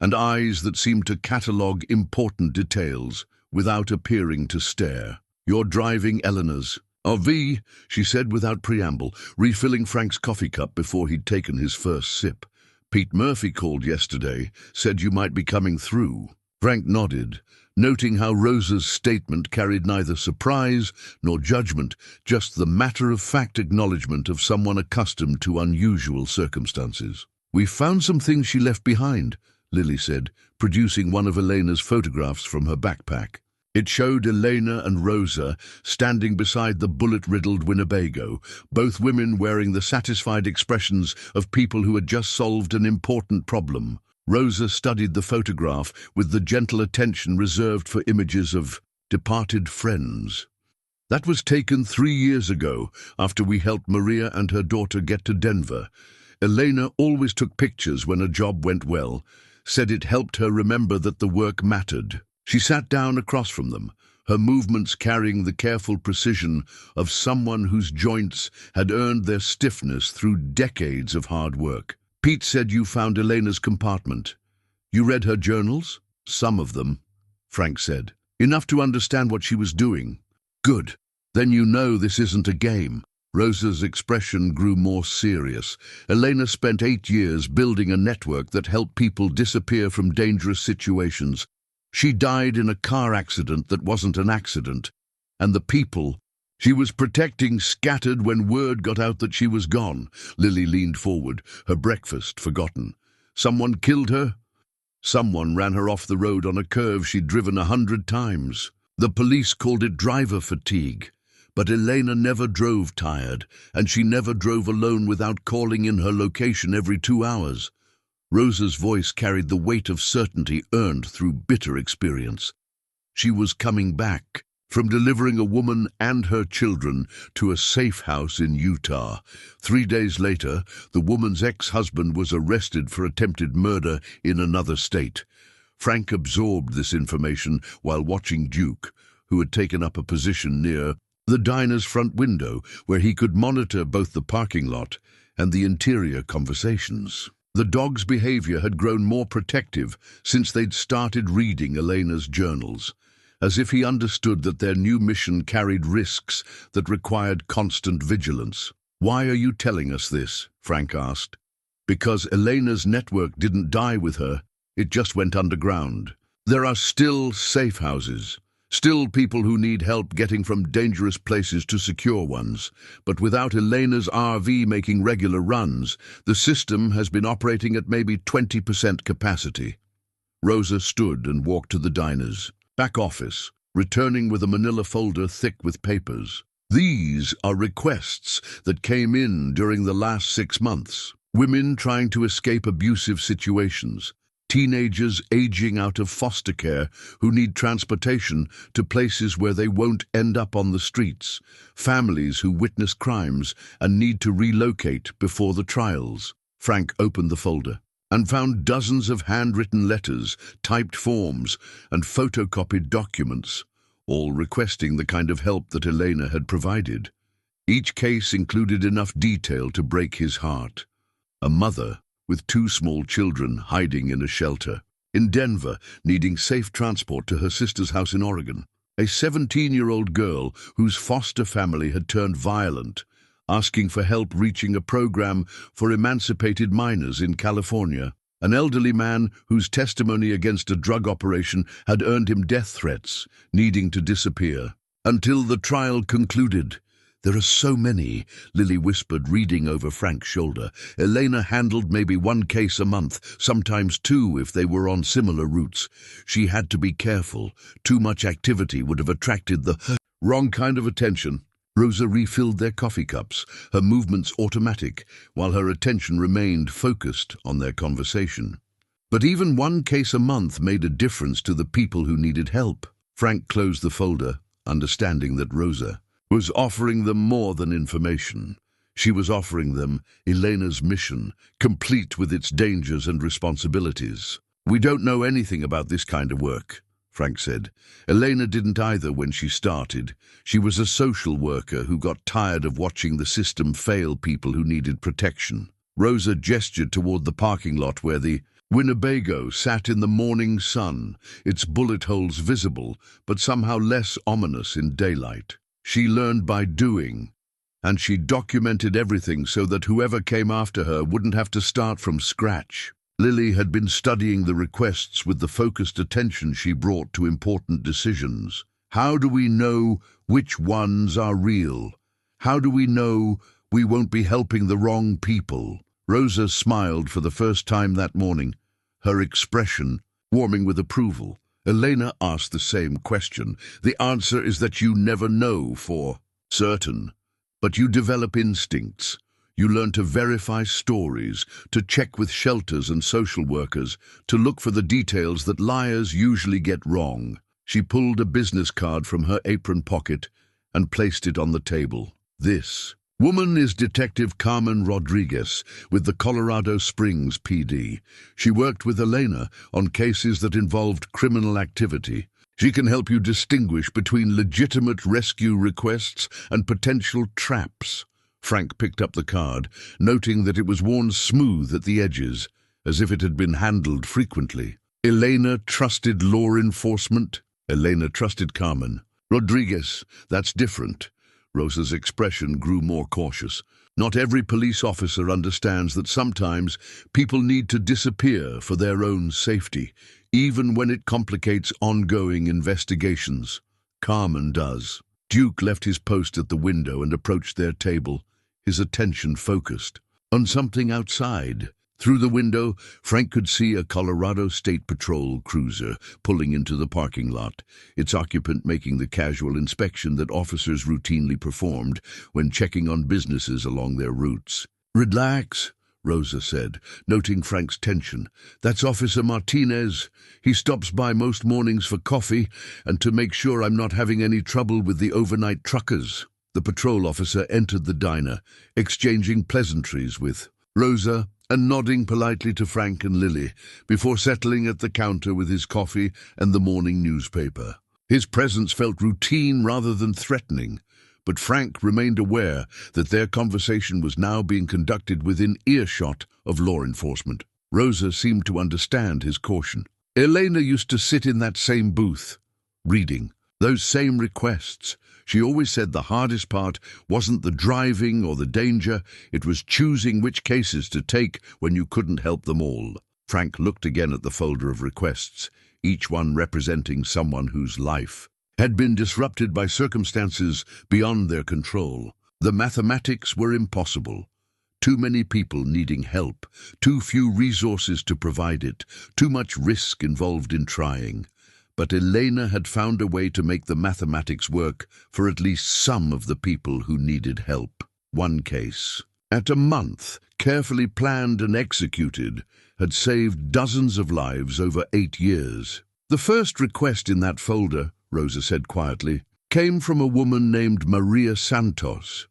and eyes that seemed to catalogue important details without appearing to stare. "You're driving Eleanor's RV," she said without preamble, refilling Frank's coffee cup before he'd taken his first sip. "Pete Murphy called yesterday, said you might be coming through." Frank nodded, noting how Rosa's statement carried neither surprise nor judgment, just the matter-of-fact acknowledgement of someone accustomed to unusual circumstances. "We found some things she left behind," Lily said, producing one of Elena's photographs from her backpack. It showed Elena and Rosa standing beside the bullet-riddled Winnebago, both women wearing the satisfied expressions of people who had just solved an important problem. Rosa studied the photograph with the gentle attention reserved for images of departed friends. "That was taken 3 years ago, after we helped Maria and her daughter get to Denver. Elena always took pictures when a job went well, said it helped her remember that the work mattered." She sat down across from them, her movements carrying the careful precision of someone whose joints had earned their stiffness through decades of hard work. "Pete said you found Elena's compartment. You read her journals?" "Some of them," Frank said. "Enough to understand what she was doing." "Good. Then you know this isn't a game." Rosa's expression grew more serious. Elena spent 8 years building a network that helped people disappear from dangerous situations. She died in a car accident that wasn't an accident, and the people she was protecting scattered when word got out that she was gone. Lily leaned forward, her breakfast forgotten. Someone killed her? Someone ran her off the road on a curve she'd driven 100 times. The police called it driver fatigue. But Elena never drove tired, and she never drove alone without calling in her location every 2 hours. Rosa's voice carried the weight of certainty earned through bitter experience. She was coming back, from delivering a woman and her children to a safe house in Utah. 3 days later, the woman's ex-husband was arrested for attempted murder in another state. Frank absorbed this information while watching Duke, who had taken up a position near the diner's front window, where he could monitor both the parking lot and the interior conversations. The dog's behavior had grown more protective since they'd started reading Elena's journals, as if he understood that their new mission carried risks that required constant vigilance. "Why are you telling us this?" Frank asked. "Because Elena's network didn't die with her, it just went underground. There are still safe houses, still people who need help getting from dangerous places to secure ones. But without Elena's RV making regular runs, the system has been operating at maybe 20% capacity." Rosa stood and walked to the diner's back office, returning with a manila folder thick with papers. "These are requests that came in during the last 6 months. Women trying to escape abusive situations, teenagers aging out of foster care who need transportation to places where they won't end up on the streets, families who witness crimes and need to relocate before the trials." Frank opened the folder and found dozens of handwritten letters, typed forms, and photocopied documents, all requesting the kind of help that Elena had provided. Each case included enough detail to break his heart. A mother with 2 small children hiding in a shelter in Denver, needing safe transport to her sister's house in Oregon. A 17-year-old girl whose foster family had turned violent, asking for help reaching a program for emancipated minors in California. An elderly man whose testimony against a drug operation had earned him death threats, needing to disappear. Until the trial concluded. "There are so many," Lily whispered, reading over Frank's shoulder. Elena handled maybe 1 case a month, sometimes 2 if they were on similar routes. She had to be careful. Too much activity would have attracted the wrong kind of attention. Rosa refilled their coffee cups, her movements automatic, while her attention remained focused on their conversation. But even 1 case a month made a difference to the people who needed help. Frank closed the folder, understanding that Rosa was offering them more than information. She was offering them Elena's mission, complete with its dangers and responsibilities. "We don't know anything about this kind of work," Frank said. Elena didn't either when she started. She was a social worker who got tired of watching the system fail people who needed protection. Rosa gestured toward the parking lot where the Winnebago sat in the morning sun, its bullet holes visible, but somehow less ominous in daylight. She learned by doing, and she documented everything so that whoever came after her wouldn't have to start from scratch. Lily had been studying the requests with the focused attention she brought to important decisions. How do we know which ones are real? How do we know we won't be helping the wrong people? Rosa smiled for the first time that morning, her expression warming with approval. Elena asked the same question. "The answer is that you never know for certain, but you develop instincts. You learn to verify stories, to check with shelters and social workers, to look for the details that liars usually get wrong." She pulled a business card from her apron pocket and placed it on the table. "This woman is Detective Carmen Rodriguez with the Colorado Springs PD. She worked with Elena on cases that involved criminal activity. She can help you distinguish between legitimate rescue requests and potential traps." Frank picked up the card, noting that it was worn smooth at the edges, as if it had been handled frequently. Elena trusted law enforcement. Elena trusted Carmen. "Rodriguez, that's different." Rosa's expression grew more cautious. "Not every police officer understands that sometimes people need to disappear for their own safety, even when it complicates ongoing investigations. Carmen does. Duke left his post at the window and approached their table, his attention focused on something outside. Through the window, Frank could see a Colorado State Patrol cruiser pulling into the parking lot, its occupant making the casual inspection that officers routinely performed when checking on businesses along their routes. "Relax," Rosa said, noting Frank's tension. "That's Officer Martinez. He stops by most mornings for coffee and to make sure I'm not having any trouble with the overnight truckers." The patrol officer entered the diner, exchanging pleasantries with Rosa and nodding politely to Frank and Lily before settling at the counter with his coffee and the morning newspaper. His presence felt routine rather than threatening, but Frank remained aware that their conversation was now being conducted within earshot of law enforcement. Rosa seemed to understand his caution. Elena used to sit in that same booth, reading those same requests. She always said the hardest part wasn't the driving or the danger, it was choosing which cases to take when you couldn't help them all. Frank looked again at the folder of requests, each one representing someone whose life had been disrupted by circumstances beyond their control. The mathematics were impossible. Too many people needing help, too few resources to provide it, too much risk involved in trying. But Elena had found a way to make the mathematics work for at least some of the people who needed help. One case, at a month, carefully planned and executed, had saved dozens of lives over 8 years. "The first request in that folder," Rosa said quietly, "came from a woman named Maria Santos.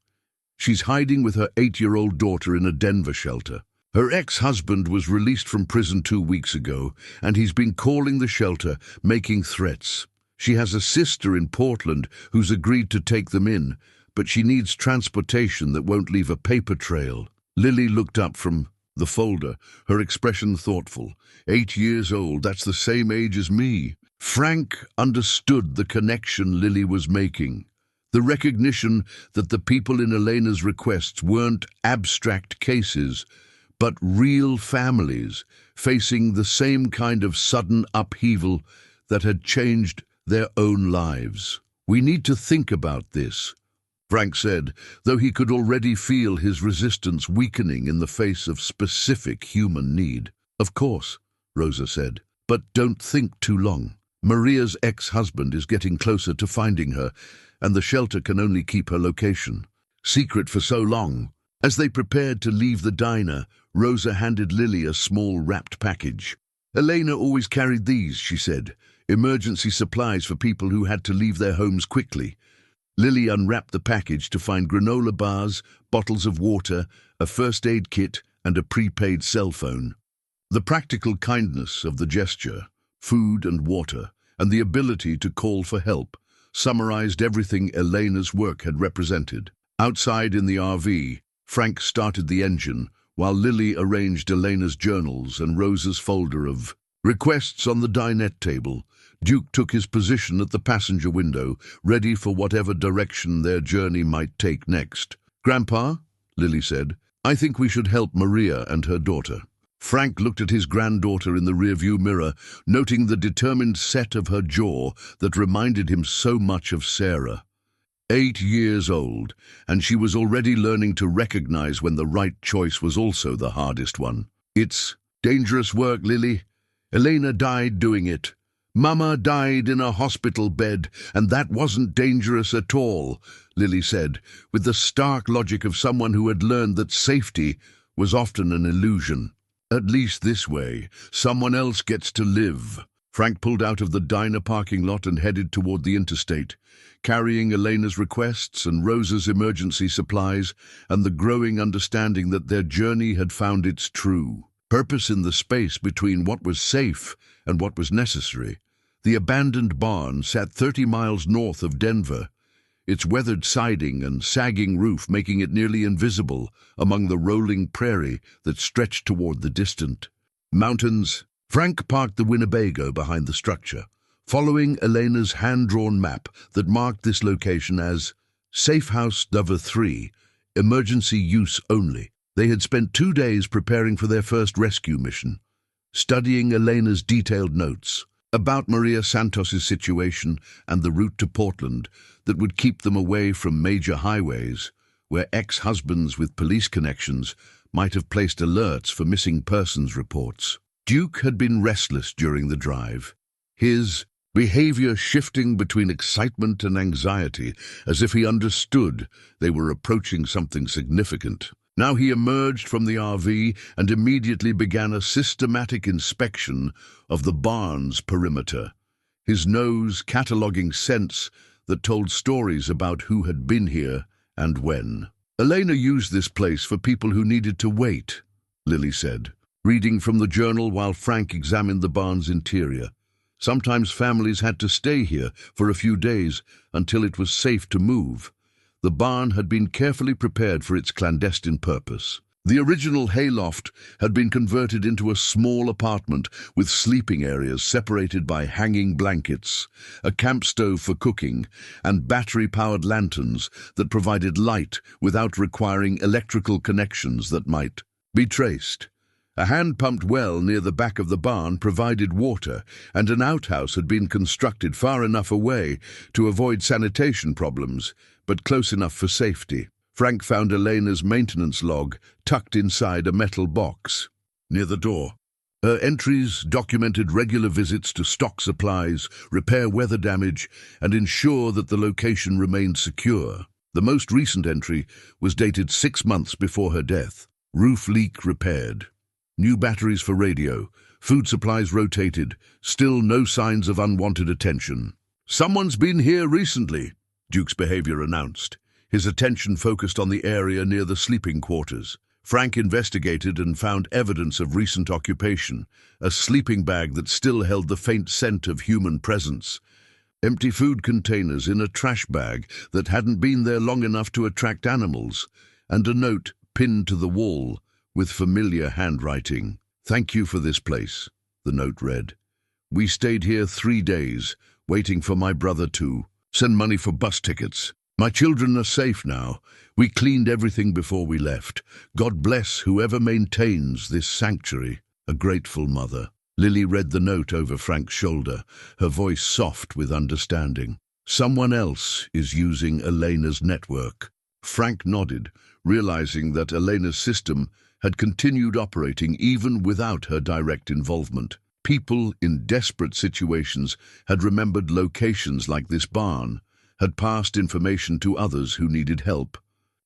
She's hiding with her 8-year-old daughter in a Denver shelter. Her ex-husband was released from prison 2 weeks ago, and he's been calling the shelter, making threats. She has a sister in Portland who's agreed to take them in, but she needs transportation that won't leave a paper trail." Lily looked up from the folder, her expression thoughtful. 8 years old, that's the same age as me. Frank understood the connection Lily was making. The recognition that the people in Elena's requests weren't abstract cases, but real families facing the same kind of sudden upheaval that had changed their own lives. "We need to think about this," Frank said, though he could already feel his resistance weakening in the face of specific human need. "Of course," Rosa said, "but don't think too long. Maria's ex-husband is getting closer to finding her, and the shelter can only keep her location secret for so long." As they prepared to leave the diner, Rosa handed Lily a small wrapped package. "Elena always carried these," she said, "emergency supplies for people who had to leave their homes quickly." Lily unwrapped the package to find granola bars, bottles of water, a first aid kit, and a prepaid cell phone. The practical kindness of the gesture, food and water, and the ability to call for help, summarized everything Elena's work had represented. Outside in the RV, Frank started the engine, while Lily arranged Elena's journals and Rosa's folder of requests on the dinette table. Duke took his position at the passenger window, ready for whatever direction their journey might take next. "Grandpa," Lily said, "I think we should help Maria and her daughter." Frank looked at his granddaughter in the rearview mirror, noting the determined set of her jaw that reminded him so much of Sarah. 8 years old, and she was already learning to recognize when the right choice was also the hardest one. "It's dangerous work, Lily. Elena died doing it. Mama died in a hospital bed, and that wasn't dangerous at all," Lily said, with the stark logic of someone who had learned that safety was often an illusion. "At least this way, someone else gets to live." Frank pulled out of the diner parking lot and headed toward the interstate, carrying Elena's requests and Rosa's emergency supplies, and the growing understanding that their journey had found its true purpose in the space between what was safe and what was necessary. The abandoned barn sat 30 miles north of Denver, its weathered siding and sagging roof making it nearly invisible among the rolling prairie that stretched toward the distant mountains. Frank parked the Winnebago behind the structure, following Elena's hand-drawn map that marked this location as Safe House Dover 3, emergency use only. They had spent 2 days preparing for their first rescue mission. studying Elena's detailed notes about Maria Santos's situation and the route to Portland that would keep them away from major highways, where ex-husbands with police connections might have placed alerts for missing persons reports. Duke had been restless during the drive, his behavior shifting between excitement and anxiety, as if he understood they were approaching something significant. Now he emerged from the RV and immediately began a systematic inspection of the barn's perimeter, his nose cataloging scents that told stories about who had been here and when. Elena used this place for people who needed to wait, Lily said, reading from the journal while Frank examined the barn's interior. Sometimes families had to stay here for a few days until it was safe to move. The barn had been carefully prepared for its clandestine purpose. The original hayloft had been converted into a small apartment with sleeping areas separated by hanging blankets, a camp stove for cooking, and battery-powered lanterns that provided light without requiring electrical connections that might be traced. A hand-pumped well near the back of the barn provided water, and an outhouse had been constructed far enough away to avoid sanitation problems, but close enough for safety. Frank found Elena's maintenance log tucked inside a metal box near the door. Her entries documented regular visits to stock supplies, repair weather damage, and ensure that the location remained secure. The most recent entry was dated 6 months before her death. Roof leak repaired. New batteries for radio. Food supplies rotated. Still no signs of unwanted attention. "Someone's been here recently," Duke's behavior announced. His attention focused on the area near the sleeping quarters. Frank investigated and found evidence of recent occupation, a sleeping bag that still held the faint scent of human presence, empty food containers in a trash bag that hadn't been there long enough to attract animals, and a note pinned to the wall with familiar handwriting. "Thank you for this place," the note read. "We stayed here 3 days, waiting for my brother to send money for bus tickets. My children are safe now. We cleaned everything before we left. God bless whoever maintains this sanctuary. A grateful mother." Lily read the note over Frank's shoulder, her voice soft with understanding. "Someone else is using Elena's network." Frank nodded, realizing that Elena's system had continued operating even without her direct involvement. People in desperate situations had remembered locations like this barn, had passed information to others who needed help,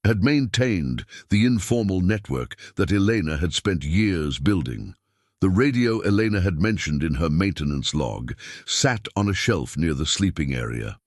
had maintained the informal network that Elena had spent years building. The radio Elena had mentioned in her maintenance log sat on a shelf near the sleeping area,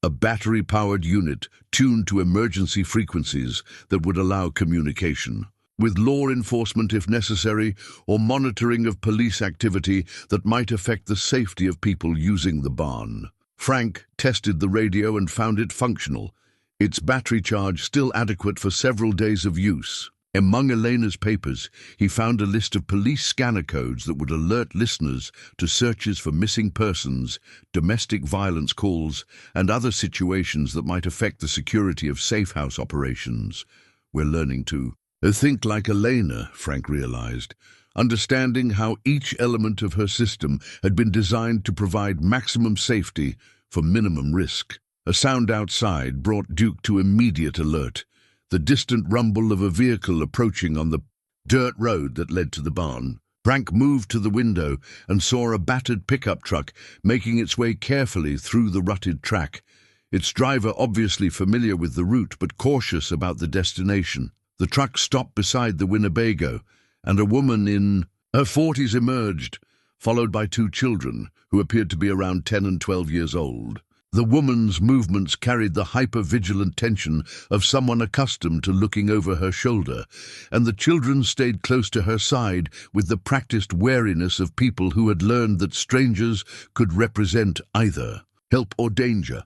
a battery-powered unit tuned to emergency frequencies that would allow communication with law enforcement if necessary, or monitoring of police activity that might affect the safety of people using the barn. Frank tested the radio and found it functional, its battery charge still adequate for several days of use. Among Elena's papers, he found a list of police scanner codes that would alert listeners to searches for missing persons, domestic violence calls, and other situations that might affect the security of safe house operations. "We're learning to think like Elena," Frank realized, understanding how each element of her system had been designed to provide maximum safety for minimum risk. A sound outside brought Duke to immediate alert, the distant rumble of a vehicle approaching on the dirt road that led to the barn. Frank moved to the window and saw a battered pickup truck making its way carefully through the rutted track, its driver obviously familiar with the route but cautious about the destination. The truck stopped beside the Winnebago, and a woman in her 40s emerged, followed by 2 children who appeared to be around 10 and 12 years old. The woman's movements carried the hyper-vigilant tension of someone accustomed to looking over her shoulder, and the children stayed close to her side with the practiced wariness of people who had learned that strangers could represent either help or danger.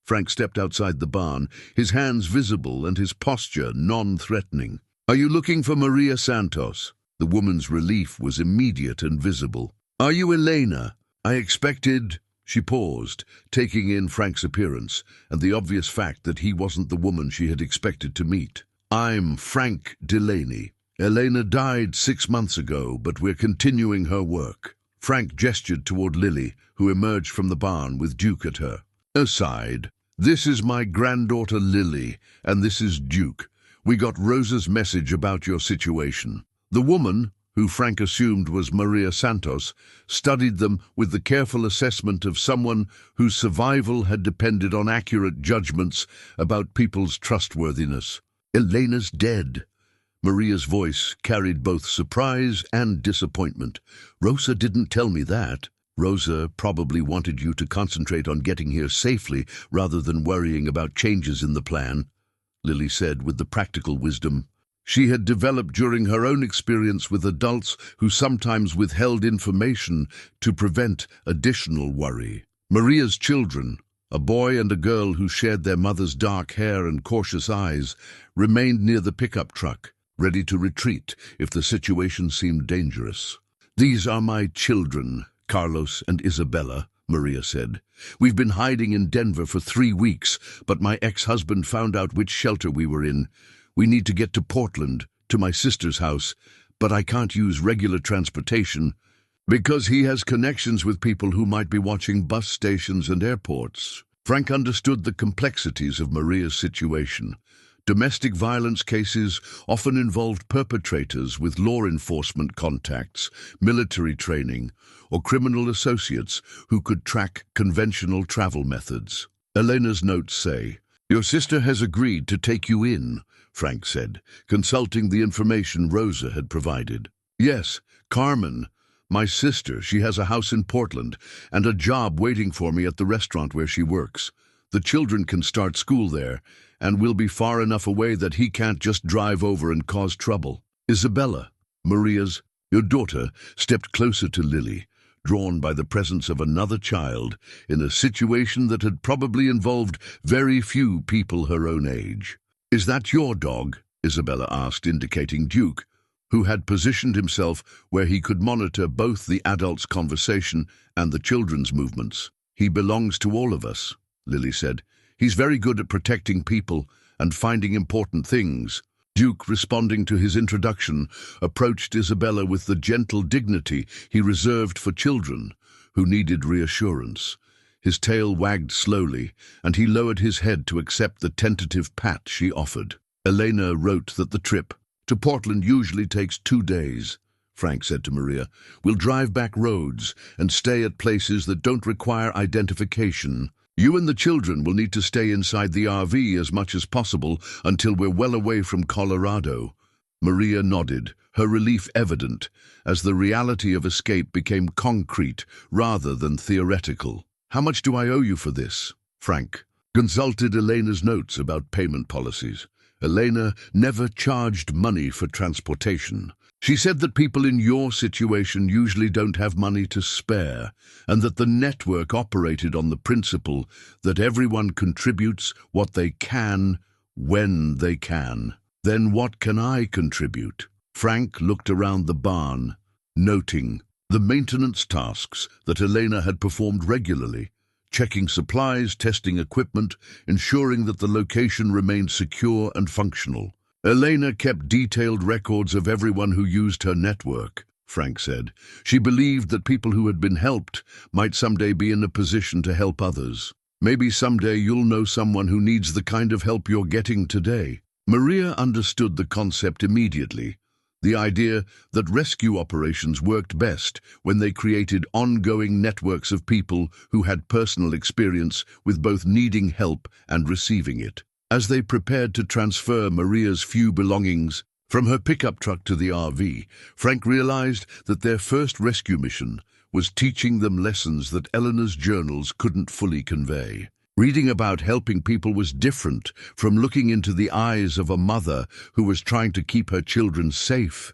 Frank stepped outside the barn, his hands visible and his posture non-threatening. "Are you looking for Maria Santos?" The woman's relief was immediate and visible. "Are you Elena? I expected—" She paused, taking in Frank's appearance and the obvious fact that he wasn't the woman she had expected to meet. "I'm Frank Delaney." Elena died 6 months ago, but we're continuing her work. Frank gestured toward Lily, who emerged from the barn with Duke at her. Aside, this is my granddaughter Lily, and this is Duke. We got Rosa's message about your situation. The woman, who Frank assumed was Maria Santos, studied them with the careful assessment of someone whose survival had depended on accurate judgments about people's trustworthiness. Elena's dead. Maria's voice carried both surprise and disappointment. Rosa didn't tell me that. Rosa probably wanted you to concentrate on getting here safely rather than worrying about changes in the plan, Lily said with the practical wisdom she had developed during her own experience with adults who sometimes withheld information to prevent additional worry. Maria's children, a boy and a girl who shared their mother's dark hair and cautious eyes, remained near the pickup truck, ready to retreat if the situation seemed dangerous. These are my children, Carlos and Isabella, Maria said. We've been hiding in Denver for 3 weeks, but my ex-husband found out which shelter we were in. We need to get to Portland, to my sister's house, but I can't use regular transportation because he has connections with people who might be watching bus stations and airports. Frank understood the complexities of Maria's situation. Domestic violence cases often involved perpetrators with law enforcement contacts, military training, or criminal associates who could track conventional travel methods. Elena's notes say, "Your sister has agreed to take you in," Frank said, consulting the information Rosa had provided. "Yes, Carmen, my sister, she has a house in Portland and a job waiting for me at the restaurant where she works. The children can start school there, and we'll be far enough away that he can't just drive over and cause trouble." Isabella, your daughter, stepped closer to Lily, drawn by the presence of another child in a situation that had probably involved very few people her own age. "Is that your dog?" Isabella asked, indicating Duke, who had positioned himself where he could monitor both the adults' conversation and the children's movements. "He belongs to all of us," Lily said. "He's very good at protecting people and finding important things." Duke, responding to his introduction, approached Isabella with the gentle dignity he reserved for children who needed reassurance. His tail wagged slowly, and he lowered his head to accept the tentative pat she offered. Elena wrote that the trip to Portland usually takes 2 days, Frank said to Maria. "We'll drive back roads and stay at places that don't require identification. You and the children will need to stay inside the RV as much as possible until we're well away from Colorado." Maria nodded, her relief evident, as the reality of escape became concrete rather than theoretical. "How much do I owe you for this?" Frank consulted Elena's notes about payment policies. Elena never charged money for transportation. She said that people in your situation usually don't have money to spare, and that the network operated on the principle that everyone contributes what they can when they can. "Then what can I contribute?" Frank looked around the barn, noting the maintenance tasks that Elena had performed regularly, checking supplies, testing equipment, ensuring that the location remained secure and functional. Elena kept detailed records of everyone who used her network, Frank said. She believed that people who had been helped might someday be in a position to help others. "Maybe someday you'll know someone who needs the kind of help you're getting today." Maria understood the concept immediately. The idea that rescue operations worked best when they created ongoing networks of people who had personal experience with both needing help and receiving it. As they prepared to transfer Maria's few belongings from her pickup truck to the RV, Frank realized that their first rescue mission was teaching them lessons that Eleanor's journals couldn't fully convey. Reading about helping people was different from looking into the eyes of a mother who was trying to keep her children safe,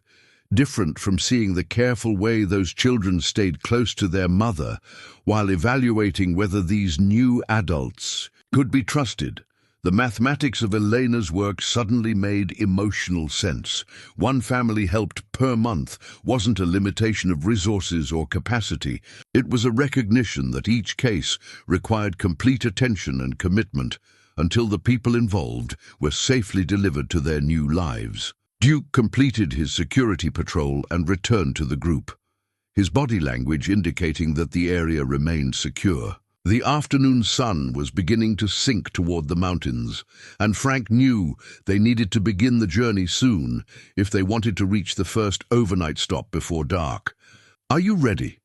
different from seeing the careful way those children stayed close to their mother while evaluating whether these new adults could be trusted. The mathematics of Elena's work suddenly made emotional sense. One family helped per month wasn't a limitation of resources or capacity. It was a recognition that each case required complete attention and commitment until the people involved were safely delivered to their new lives. Duke completed his security patrol and returned to the group, his body language indicating that the area remained secure. The afternoon sun was beginning to sink toward the mountains, and Frank knew they needed to begin the journey soon if they wanted to reach the first overnight stop before dark. "Are you ready?"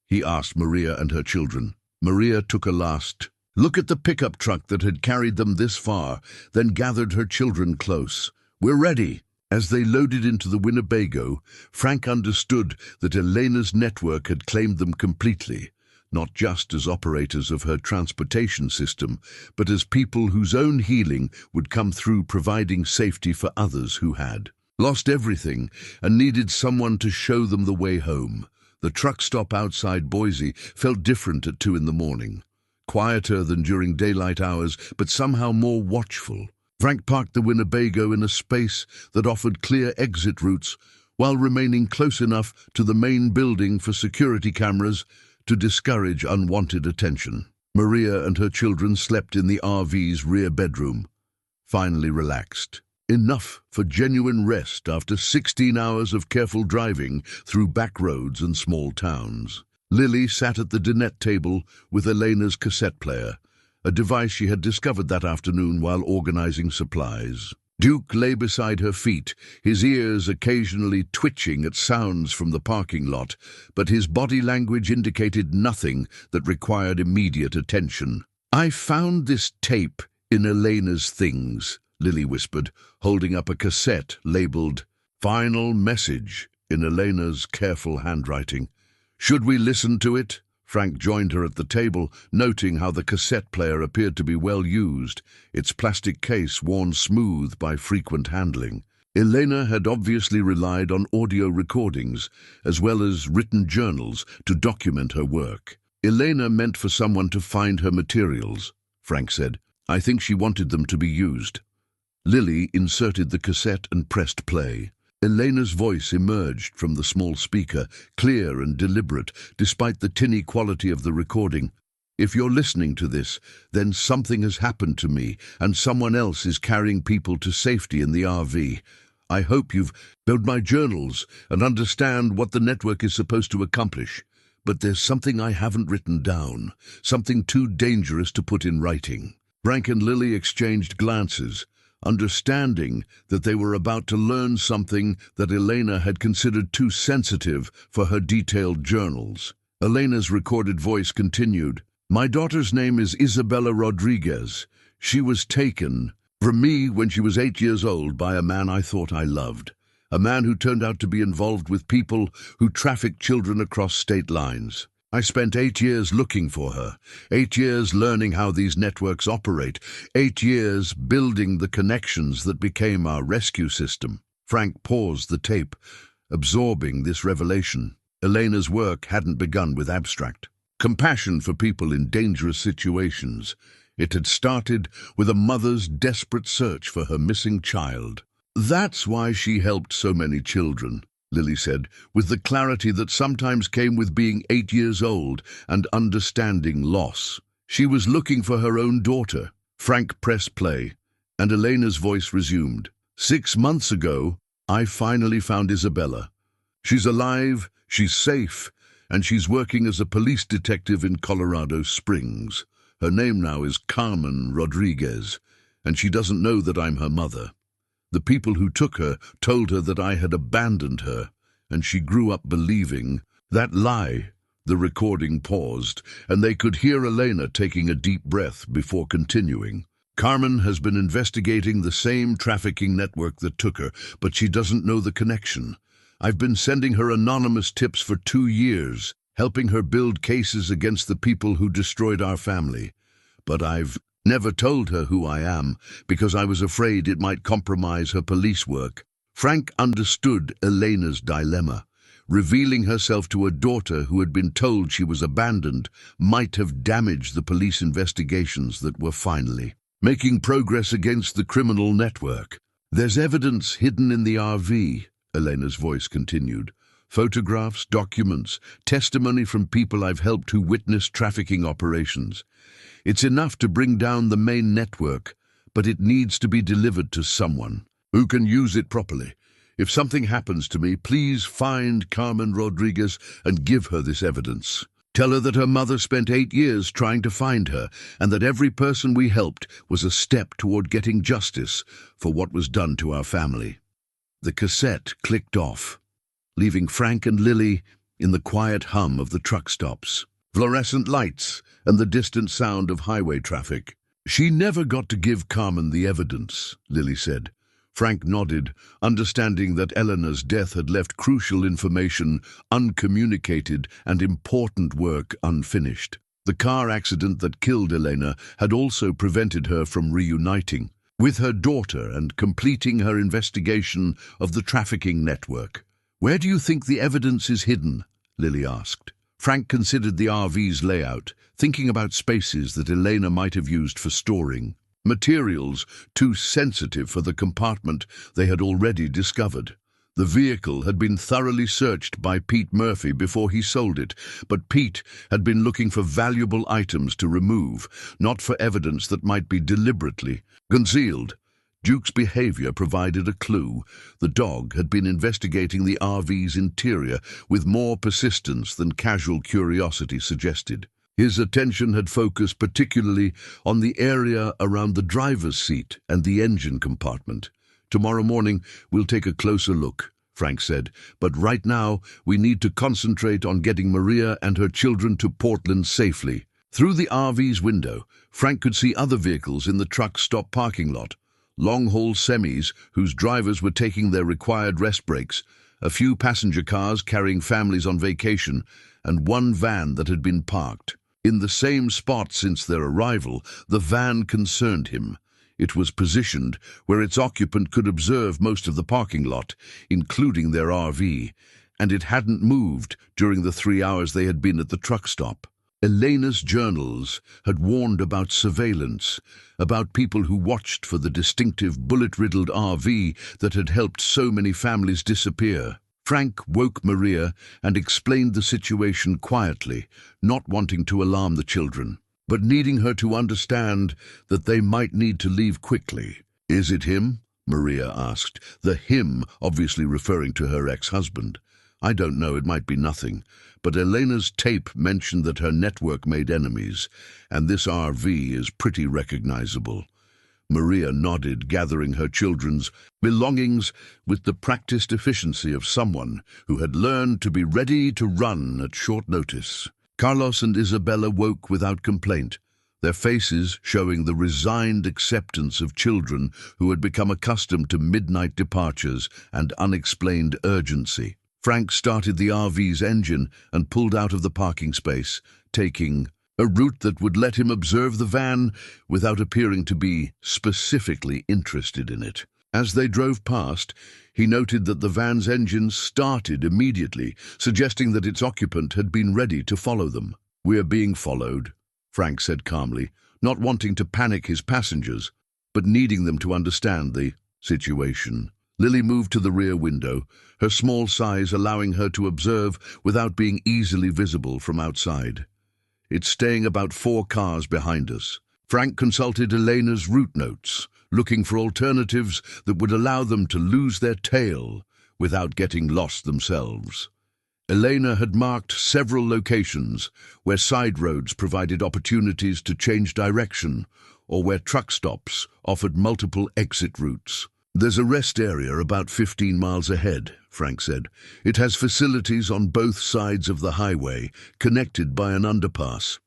he asked Maria and her children. Maria took a last look at the pickup truck that had carried them this far, then gathered her children close. "We're ready." As they loaded into the Winnebago, Frank understood that Elena's network had claimed them completely, not just as operators of her transportation system, but as people whose own healing would come through providing safety for others who had lost everything and needed someone to show them the way home. The truck stop outside Boise felt different at 2 in the morning, quieter than during daylight hours, but somehow more watchful. Frank parked the Winnebago in a space that offered clear exit routes while remaining close enough to the main building for security cameras to discourage unwanted attention. Maria and her children slept in the RV's rear bedroom, finally relaxed. Enough for genuine rest after 16 hours of careful driving through back roads and small towns. Lily sat at the dinette table with Elena's cassette player, a device she had discovered that afternoon while organizing supplies. Duke lay beside her feet, his ears occasionally twitching at sounds from the parking lot, but his body language indicated nothing that required immediate attention. "I found this tape in Elena's things," Lily whispered, holding up a cassette labeled "Final Message" in Elena's careful handwriting. "Should we listen to it?" Frank joined her at the table, noting how the cassette player appeared to be well used, its plastic case worn smooth by frequent handling. Elena had obviously relied on audio recordings, as well as written journals, to document her work. "Elena meant for someone to find her materials," Frank said. "I think she wanted them to be used." Lily inserted the cassette and pressed play. Elena's voice emerged from the small speaker, clear and deliberate, despite the tinny quality of the recording. "If you're listening to this, then something has happened to me, and someone else is carrying people to safety in the RV. I hope you've read my journals and understand what the network is supposed to accomplish. But there's something I haven't written down, something too dangerous to put in writing." Frank and Lily exchanged glances, understanding that they were about to learn something that Elena had considered too sensitive for her detailed journals. Elena's recorded voice continued, "My daughter's name is Isabella Rodriguez. She was taken from me when she was 8 years old by a man I thought I loved, a man who turned out to be involved with people who trafficked children across state lines. I spent 8 years looking for her, 8 years learning how these networks operate, 8 years building the connections that became our rescue system." Frank paused the tape, absorbing this revelation. Elena's work hadn't begun with abstract compassion for people in dangerous situations. It had started with a mother's desperate search for her missing child. "That's why she helped so many children," Lily said, with the clarity that sometimes came with being 8 years old and understanding loss. "She was looking for her own daughter." Frank pressed play, and Elena's voice resumed. "6 months ago, I finally found Isabella. She's alive, she's safe, and she's working as a police detective in Colorado Springs. Her name now is Carmen Rodriguez, and she doesn't know that I'm her mother. The people who took her told her that I had abandoned her, and she grew up believing that lie." The recording paused, and they could hear Elena taking a deep breath before continuing. "Carmen has been investigating the same trafficking network that took her, but she doesn't know the connection. I've been sending her anonymous tips for 2 years, helping her build cases against the people who destroyed our family. But I've never told her who I am, because I was afraid it might compromise her police work." Frank understood Elena's dilemma. Revealing herself to a daughter who had been told she was abandoned might have damaged the police investigations that were finally making progress against the criminal network. "There's evidence hidden in the RV," Elena's voice continued. "Photographs, documents, testimony from people I've helped who witnessed trafficking operations. It's enough to bring down the main network, but it needs to be delivered to someone who can use it properly. If something happens to me, please find Carmen Rodriguez and give her this evidence. Tell her that her mother spent 8 years trying to find her, and that every person we helped was a step toward getting justice for what was done to our family." The cassette clicked off, leaving Frank and Lily in the quiet hum of the truck stops, fluorescent lights, and the distant sound of highway traffic. "She never got to give Carmen the evidence," Lily said. Frank nodded, understanding that Eleanor's death had left crucial information uncommunicated and important work unfinished. The car accident that killed Elena had also prevented her from reuniting with her daughter and completing her investigation of the trafficking network. "Where do you think the evidence is hidden?" Lily asked. Frank considered the RV's layout, thinking about spaces that Elena might have used for storing materials too sensitive for the compartment they had already discovered. The vehicle had been thoroughly searched by Pete Murphy before he sold it, but Pete had been looking for valuable items to remove, not for evidence that might be deliberately concealed. Duke's behavior provided a clue. The dog had been investigating the RV's interior with more persistence than casual curiosity suggested. His attention had focused particularly on the area around the driver's seat and the engine compartment. "Tomorrow morning we'll take a closer look," Frank said, "but right now we need to concentrate on getting Maria and her children to Portland safely." Through the RV's window, Frank could see other vehicles in the truck stop parking lot. Long-haul semis whose drivers were taking their required rest breaks, a few passenger cars carrying families on vacation, and one van that had been parked in the same spot since their arrival. The van concerned him. It was positioned where its occupant could observe most of the parking lot, including their RV, and it hadn't moved during the 3 hours they had been at the truck stop. Elena's journals had warned about surveillance, about people who watched for the distinctive bullet-riddled RV that had helped so many families disappear. Frank woke Maria and explained the situation quietly, not wanting to alarm the children, but needing her to understand that they might need to leave quickly. "Is it him?" Maria asked, the him obviously referring to her ex-husband. "I don't know, it might be nothing, but Elena's tape mentioned that her network made enemies, and this RV is pretty recognizable." Maria nodded, gathering her children's belongings with the practiced efficiency of someone who had learned to be ready to run at short notice. Carlos and Isabella woke without complaint, their faces showing the resigned acceptance of children who had become accustomed to midnight departures and unexplained urgency. Frank started the RV's engine and pulled out of the parking space, taking a route that would let him observe the van without appearing to be specifically interested in it. As they drove past, he noted that the van's engine started immediately, suggesting that its occupant had been ready to follow them. "We're being followed," Frank said calmly, not wanting to panic his passengers, but needing them to understand the situation. Lily moved to the rear window, her small size allowing her to observe without being easily visible from outside. "It's staying about 4 cars behind us." Frank consulted Elena's route notes, looking for alternatives that would allow them to lose their tail without getting lost themselves. Elena had marked several locations where side roads provided opportunities to change direction or where truck stops offered multiple exit routes. "There's a rest area about 15 miles ahead," Frank said. "It has facilities on both sides of the highway, connected by an underpass.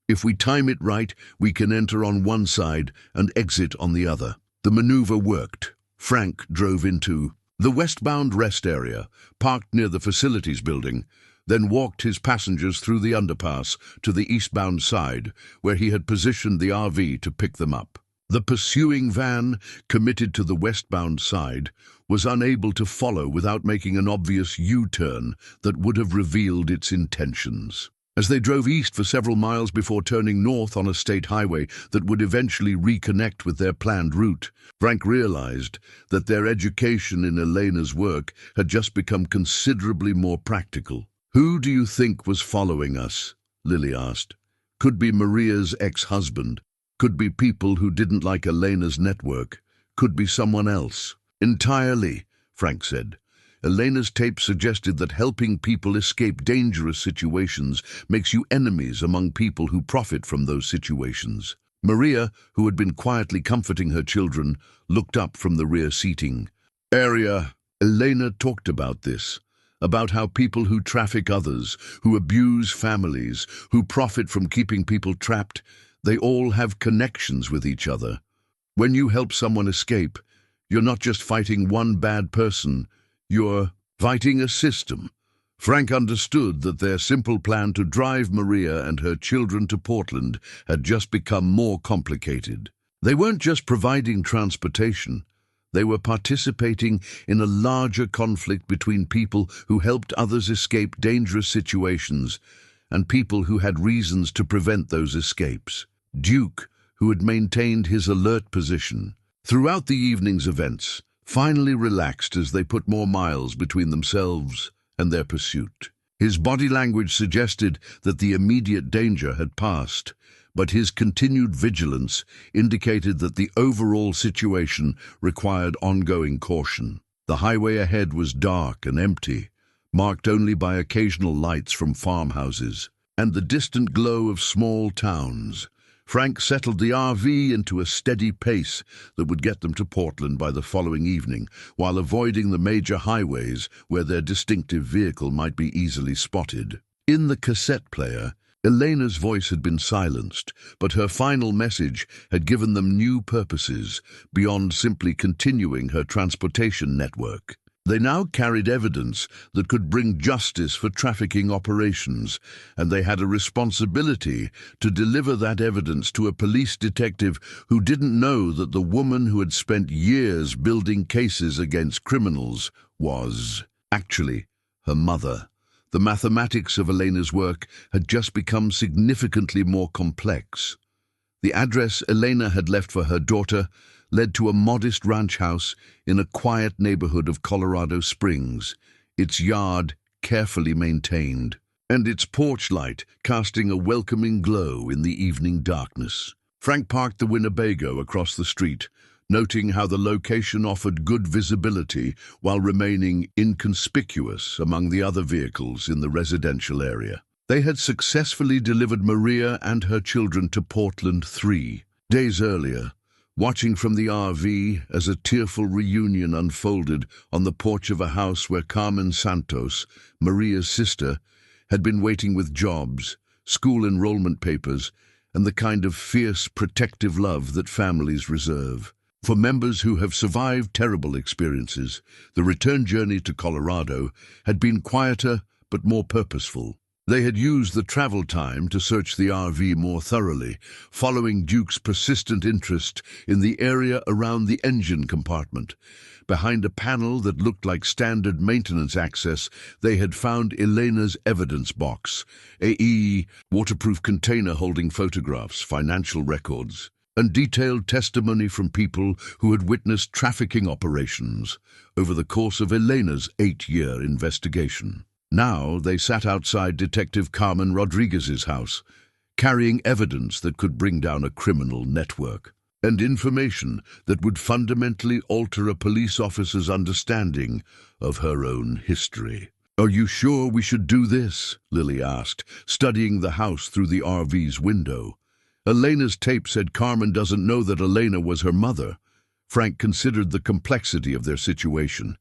If we time it right, we can enter on one side and exit on the other." The maneuver worked. Frank drove into the westbound rest area, parked near the facilities building, then walked his passengers through the underpass to the eastbound side, where he had positioned the RV to pick them up. The pursuing van, committed to the westbound side, was unable to follow without making an obvious U-turn that would have revealed its intentions. As they drove east for several miles before turning north on a state highway that would eventually reconnect with their planned route, Frank realized that their education in Elena's work had just become considerably more practical. "Who do you think was following us?" Lily asked. "Could be Maria's ex-husband. Could be people who didn't like Elena's network. Could be someone else." "Entirely," Frank said. Elena's tape suggested that helping people escape dangerous situations makes you enemies among people who profit from those situations. Maria, who had been quietly comforting her children, looked up from the rear seating area. Elena talked about this, about how people who traffic others, who abuse families, who profit from keeping people trapped, they all have connections with each other. When you help someone escape, you're not just fighting one bad person, you're fighting a system. Frank understood that their simple plan to drive Maria and her children to Portland had just become more complicated. They weren't just providing transportation. They were participating in a larger conflict between people who helped others escape dangerous situations and people who had reasons to prevent those escapes. Duke, who had maintained his alert position throughout the evening's events, finally relaxed as they put more miles between themselves and their pursuit. His body language suggested that the immediate danger had passed, but his continued vigilance indicated that the overall situation required ongoing caution. The highway ahead was dark and empty, marked only by occasional lights from farmhouses and the distant glow of small towns. Frank settled the RV into a steady pace that would get them to Portland by the following evening, while avoiding the major highways where their distinctive vehicle might be easily spotted. In the cassette player, Elena's voice had been silenced, but her final message had given them new purposes beyond simply continuing her transportation network. They now carried evidence that could bring justice for trafficking operations, and they had a responsibility to deliver that evidence to a police detective who didn't know that the woman who had spent years building cases against criminals was, actually, her mother. The mathematics of Elena's work had just become significantly more complex. The address Elena had left for her daughter led to a modest ranch house in a quiet neighborhood of Colorado Springs, its yard carefully maintained, and its porch light casting a welcoming glow in the evening darkness. Frank parked the Winnebago across the street, noting how the location offered good visibility while remaining inconspicuous among the other vehicles in the residential area. They had successfully delivered Maria and her children to Portland 3 days earlier, watching from the RV as a tearful reunion unfolded on the porch of a house where Carmen Santos, Maria's sister, had been waiting with jobs, school enrollment papers, and the kind of fierce, protective love that families reserve. For members who have survived terrible experiences, the return journey to Colorado had been quieter but more purposeful. They had used the travel time to search the RV more thoroughly, following Duke's persistent interest in the area around the engine compartment. Behind a panel that looked like standard maintenance access, they had found Elena's evidence box, a waterproof container holding photographs, financial records, and detailed testimony from people who had witnessed trafficking operations over the course of Elena's 8-year investigation. Now they sat outside Detective Carmen Rodriguez's house, carrying evidence that could bring down a criminal network, and information that would fundamentally alter a police officer's understanding of her own history. "Are you sure we should do this?" Lily asked, studying the house through the RV's window. Elena's tape said Carmen doesn't know that Elena was her mother. Frank considered the complexity of their situation.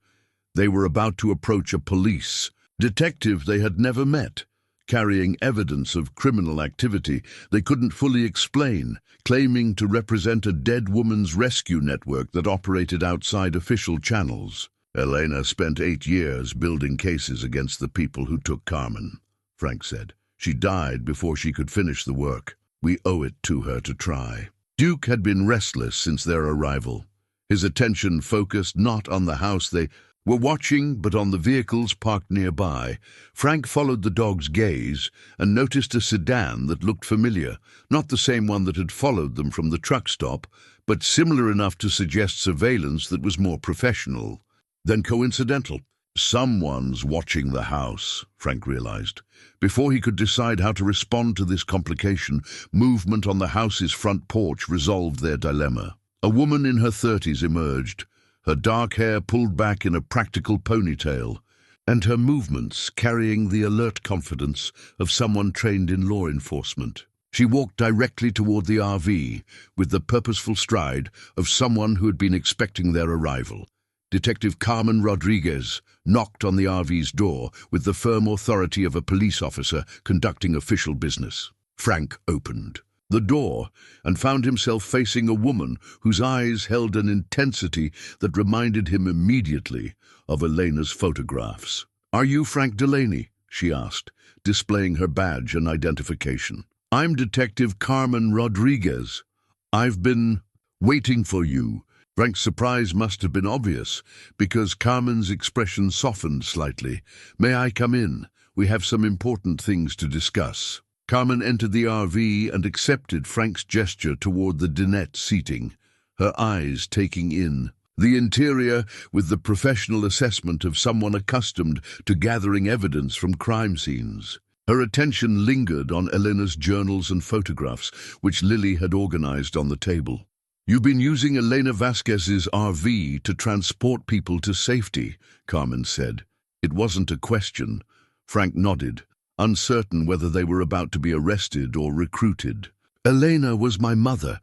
They were about to approach a police detective they had never met, carrying evidence of criminal activity they couldn't fully explain, claiming to represent a dead woman's rescue network that operated outside official channels. "Elena spent 8 years building cases against the people who took Carmen," Frank said. "She died before she could finish the work. We owe it to her to try." Duke had been restless since their arrival, his attention focused not on the house they were watching, but on the vehicles parked nearby. Frank followed the dog's gaze and noticed a sedan that looked familiar, not the same one that had followed them from the truck stop, but similar enough to suggest surveillance that was more professional than coincidental. Someone's watching the house, Frank realized. Before he could decide how to respond to this complication, movement on the house's front porch resolved their dilemma. A woman in her 30s emerged, her dark hair pulled back in a practical ponytail, and her movements carrying the alert confidence of someone trained in law enforcement. She walked directly toward the RV with the purposeful stride of someone who had been expecting their arrival. Detective Carmen Rodriguez knocked on the RV's door with the firm authority of a police officer conducting official business. Frank opened the door and found himself facing a woman whose eyes held an intensity that reminded him immediately of Elena's photographs. "Are you Frank Delaney?" she asked, displaying her badge and identification. "I'm Detective Carmen Rodriguez. I've been waiting for you." Frank's surprise must have been obvious, because Carmen's expression softened slightly. "May I come in? We have some important things to discuss." Carmen entered the RV and accepted Frank's gesture toward the dinette seating, her eyes taking in the interior with the professional assessment of someone accustomed to gathering evidence from crime scenes. Her attention lingered on Elena's journals and photographs, which Lily had organized on the table. "You've been using Elena Vasquez's RV to transport people to safety," Carmen said. It wasn't a question. Frank nodded, uncertain whether they were about to be arrested or recruited. "Elena was my mother."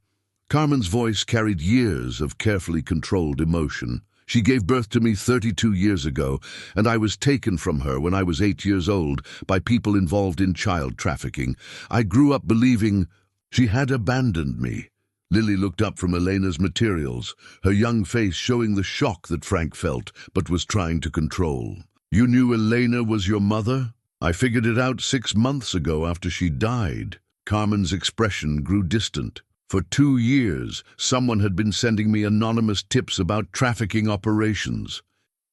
Carmen's voice carried years of carefully controlled emotion. "She gave birth to me 32 years ago, and I was taken from her when I was 8 years old by people involved in child trafficking. I grew up believing she had abandoned me." Lily looked up from Elena's materials, her young face showing the shock that Frank felt, but was trying to control. "You knew Elena was your mother?" "I figured it out 6 months ago after she died." Carmen's expression grew distant. "For 2 years, someone had been sending me anonymous tips about trafficking operations.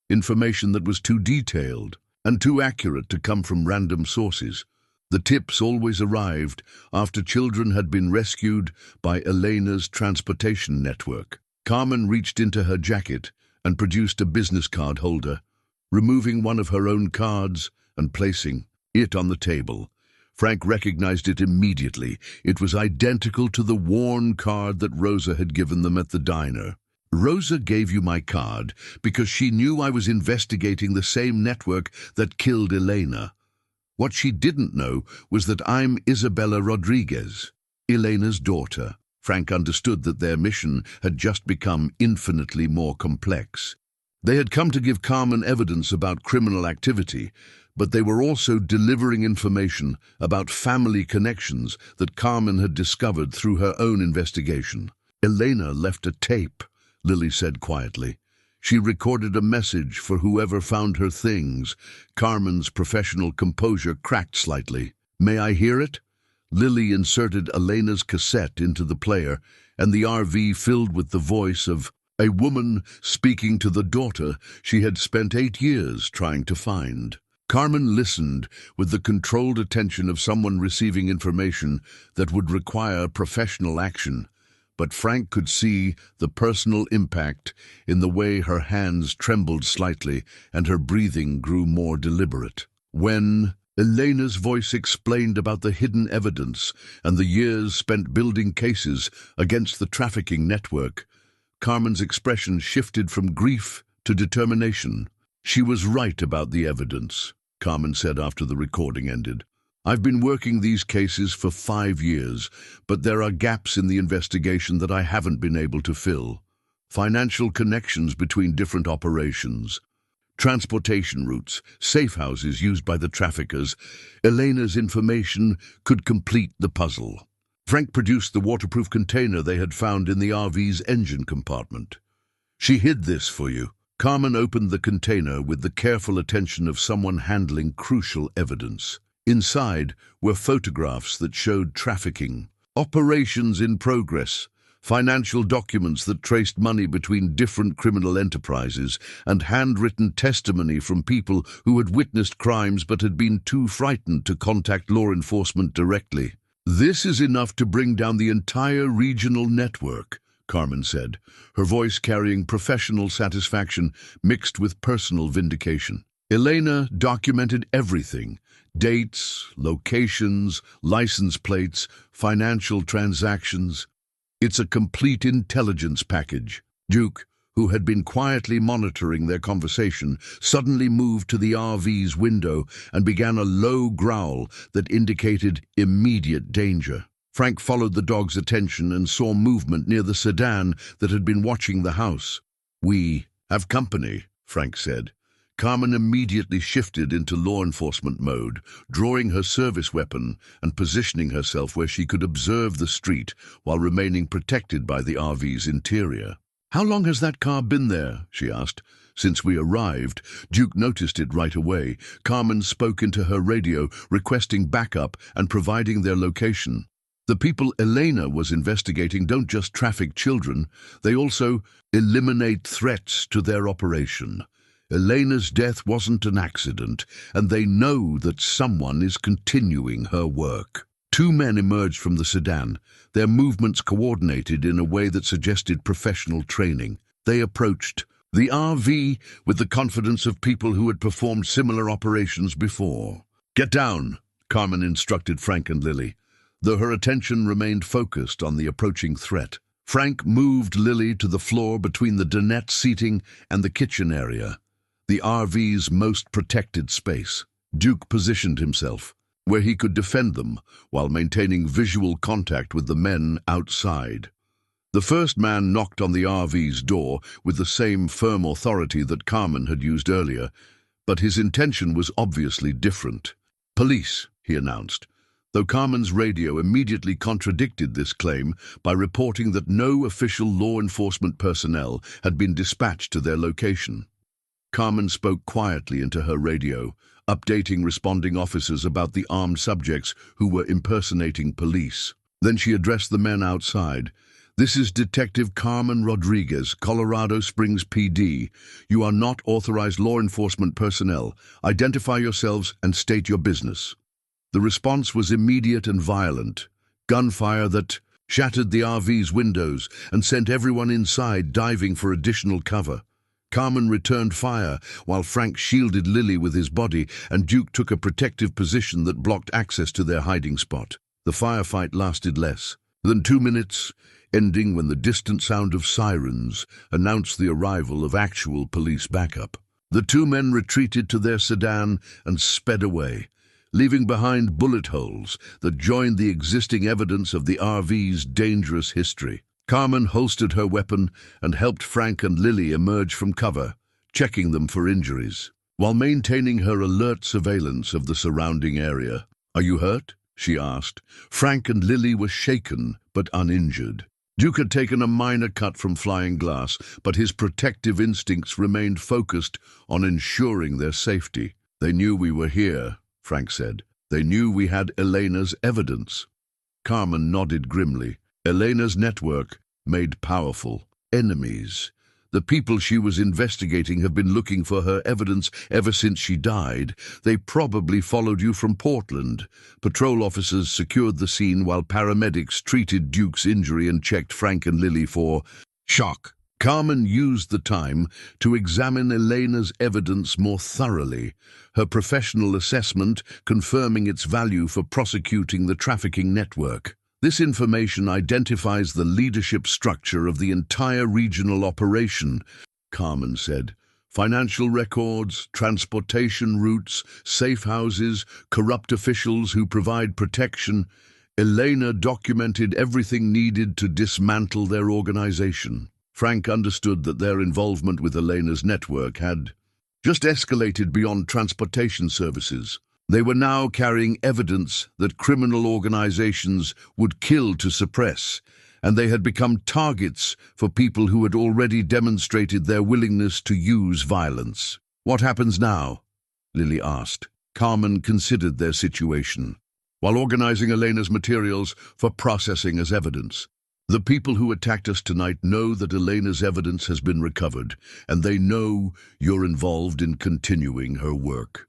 Information that was too detailed and too accurate to come from random sources. The tips always arrived after children had been rescued by Elena's transportation network." Carmen reached into her jacket and produced a business card holder, removing one of her own cards and placing it on the table. Frank recognized it immediately. It was identical to the worn card that Rosa had given them at the diner. "Rosa gave you my card because she knew I was investigating the same network that killed Elena. What she didn't know was that I'm Isabella Rodriguez, Elena's daughter." Frank understood that their mission had just become infinitely more complex. They had come to give Carmen evidence about criminal activity, but they were also delivering information about family connections that Carmen had discovered through her own investigation. "Elena left a tape," Lily said quietly. "She recorded a message for whoever found her things." Carmen's professional composure cracked slightly. "May I hear it?" Lily inserted Elena's cassette into the player, and the RV filled with the voice of a woman speaking to the daughter she had spent 8 years trying to find. Carmen listened with the controlled attention of someone receiving information that would require professional action. But Frank could see the personal impact in the way her hands trembled slightly and her breathing grew more deliberate. When Elena's voice explained about the hidden evidence and the years spent building cases against the trafficking network, Carmen's expression shifted from grief to determination. "She was right about the evidence," Carmen said after the recording ended. "I've been working these cases for 5 years, but there are gaps in the investigation that I haven't been able to fill. Financial connections between different operations, transportation routes, safe houses used by the traffickers. Elena's information could complete the puzzle." Frank produced the waterproof container they had found in the RV's engine compartment. "She hid this for you." Carmen opened the container with the careful attention of someone handling crucial evidence. Inside were photographs that showed trafficking, operations in progress, financial documents that traced money between different criminal enterprises, and handwritten testimony from people who had witnessed crimes but had been too frightened to contact law enforcement directly. "This is enough to bring down the entire regional network," Carmen said, her voice carrying professional satisfaction mixed with personal vindication. "Elena documented everything: dates, locations, license plates, financial transactions. It's a complete intelligence package." "Duke, who had been quietly monitoring their conversation, suddenly moved to the RV's window and began a low growl that indicated immediate danger. Frank followed the dog's attention and saw movement near the sedan that had been watching the house. "We have company," Frank said. Carmen immediately shifted into law enforcement mode, drawing her service weapon and positioning herself where she could observe the street while remaining protected by the RV's interior. "How long has that car been there?" she asked. "Since we arrived." Duke noticed it right away. Carmen spoke into her radio, requesting backup and providing their location. "The people Elena was investigating don't just traffic children, they also eliminate threats to their operation. Elena's death wasn't an accident, and they know that someone is continuing her work." Two men emerged from the sedan, their movements coordinated in a way that suggested professional training. They approached the RV with the confidence of people who had performed similar operations before. "Get down," Carmen instructed Frank and Lily, though her attention remained focused on the approaching threat. Frank moved Lily to the floor between the dinette seating and the kitchen area, the RV's most protected space. Duke positioned himself where he could defend them while maintaining visual contact with the men outside. The first man knocked on the RV's door with the same firm authority that Carmen had used earlier, but his intention was obviously different. "Police," he announced, though Carmen's radio immediately contradicted this claim by reporting that no official law enforcement personnel had been dispatched to their location. Carmen spoke quietly into her radio, updating responding officers about the armed subjects who were impersonating police. Then she addressed the men outside. "This is Detective Carmen Rodriguez, Colorado Springs PD. You are not authorized law enforcement personnel. Identify yourselves and state your business." The response was immediate and violent. Gunfire that shattered the RV's windows and sent everyone inside diving for additional cover. Carmen returned fire while Frank shielded Lily with his body, and Duke took a protective position that blocked access to their hiding spot. The firefight lasted less than 2 minutes, ending when the distant sound of sirens announced the arrival of actual police backup. The two men retreated to their sedan and sped away, leaving behind bullet holes that joined the existing evidence of the RV's dangerous history. Carmen holstered her weapon and helped Frank and Lily emerge from cover, checking them for injuries, while maintaining her alert surveillance of the surrounding area. "Are you hurt?" she asked. Frank and Lily were shaken but uninjured. Duke had taken a minor cut from flying glass, but his protective instincts remained focused on ensuring their safety. "They knew we were here," Frank said. "They knew we had Elena's evidence." Carmen nodded grimly. Elena's network made powerful enemies. The people she was investigating have been looking for her evidence ever since she died. They probably followed you from Portland. Patrol officers secured the scene while paramedics treated Duke's injury and checked Frank and Lily for shock. Carmen used the time to examine Elena's evidence more thoroughly, her professional assessment confirming its value for prosecuting the trafficking network. This information identifies the leadership structure of the entire regional operation, Carmen said. Financial records, transportation routes, safe houses, corrupt officials who provide protection. Elena documented everything needed to dismantle their organization. Frank understood that their involvement with Elena's network had just escalated beyond transportation services. They were now carrying evidence that criminal organizations would kill to suppress, and they had become targets for people who had already demonstrated their willingness to use violence. "What happens now?" Lily asked. Carmen considered their situation, while organizing Elena's materials for processing as evidence. "The people who attacked us tonight know that Elena's evidence has been recovered, and they know you're involved in continuing her work.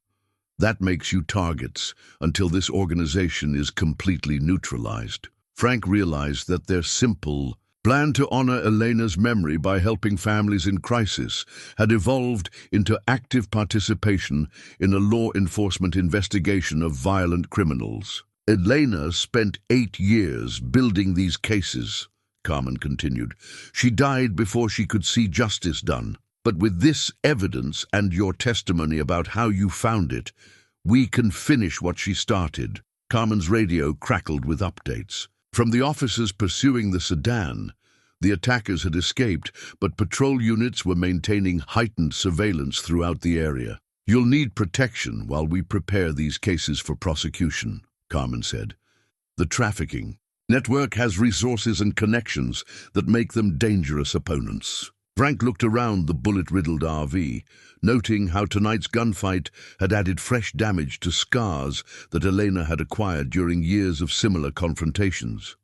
That makes you targets until this organization is completely neutralized." Frank realized that their simple plan to honor Elena's memory by helping families in crisis had evolved into active participation in a law enforcement investigation of violent criminals. Elena spent 8 years building these cases, Carmen continued. She died before she could see justice done. But with this evidence and your testimony about how you found it, we can finish what she started. Carmen's radio crackled with updates. From the officers pursuing the sedan, the attackers had escaped, but patrol units were maintaining heightened surveillance throughout the area. You'll need protection while we prepare these cases for prosecution, Carmen said. The trafficking network has resources and connections that make them dangerous opponents. Frank looked around the bullet-riddled RV, noting how tonight's gunfight had added fresh damage to scars that Elena had acquired during years of similar confrontations.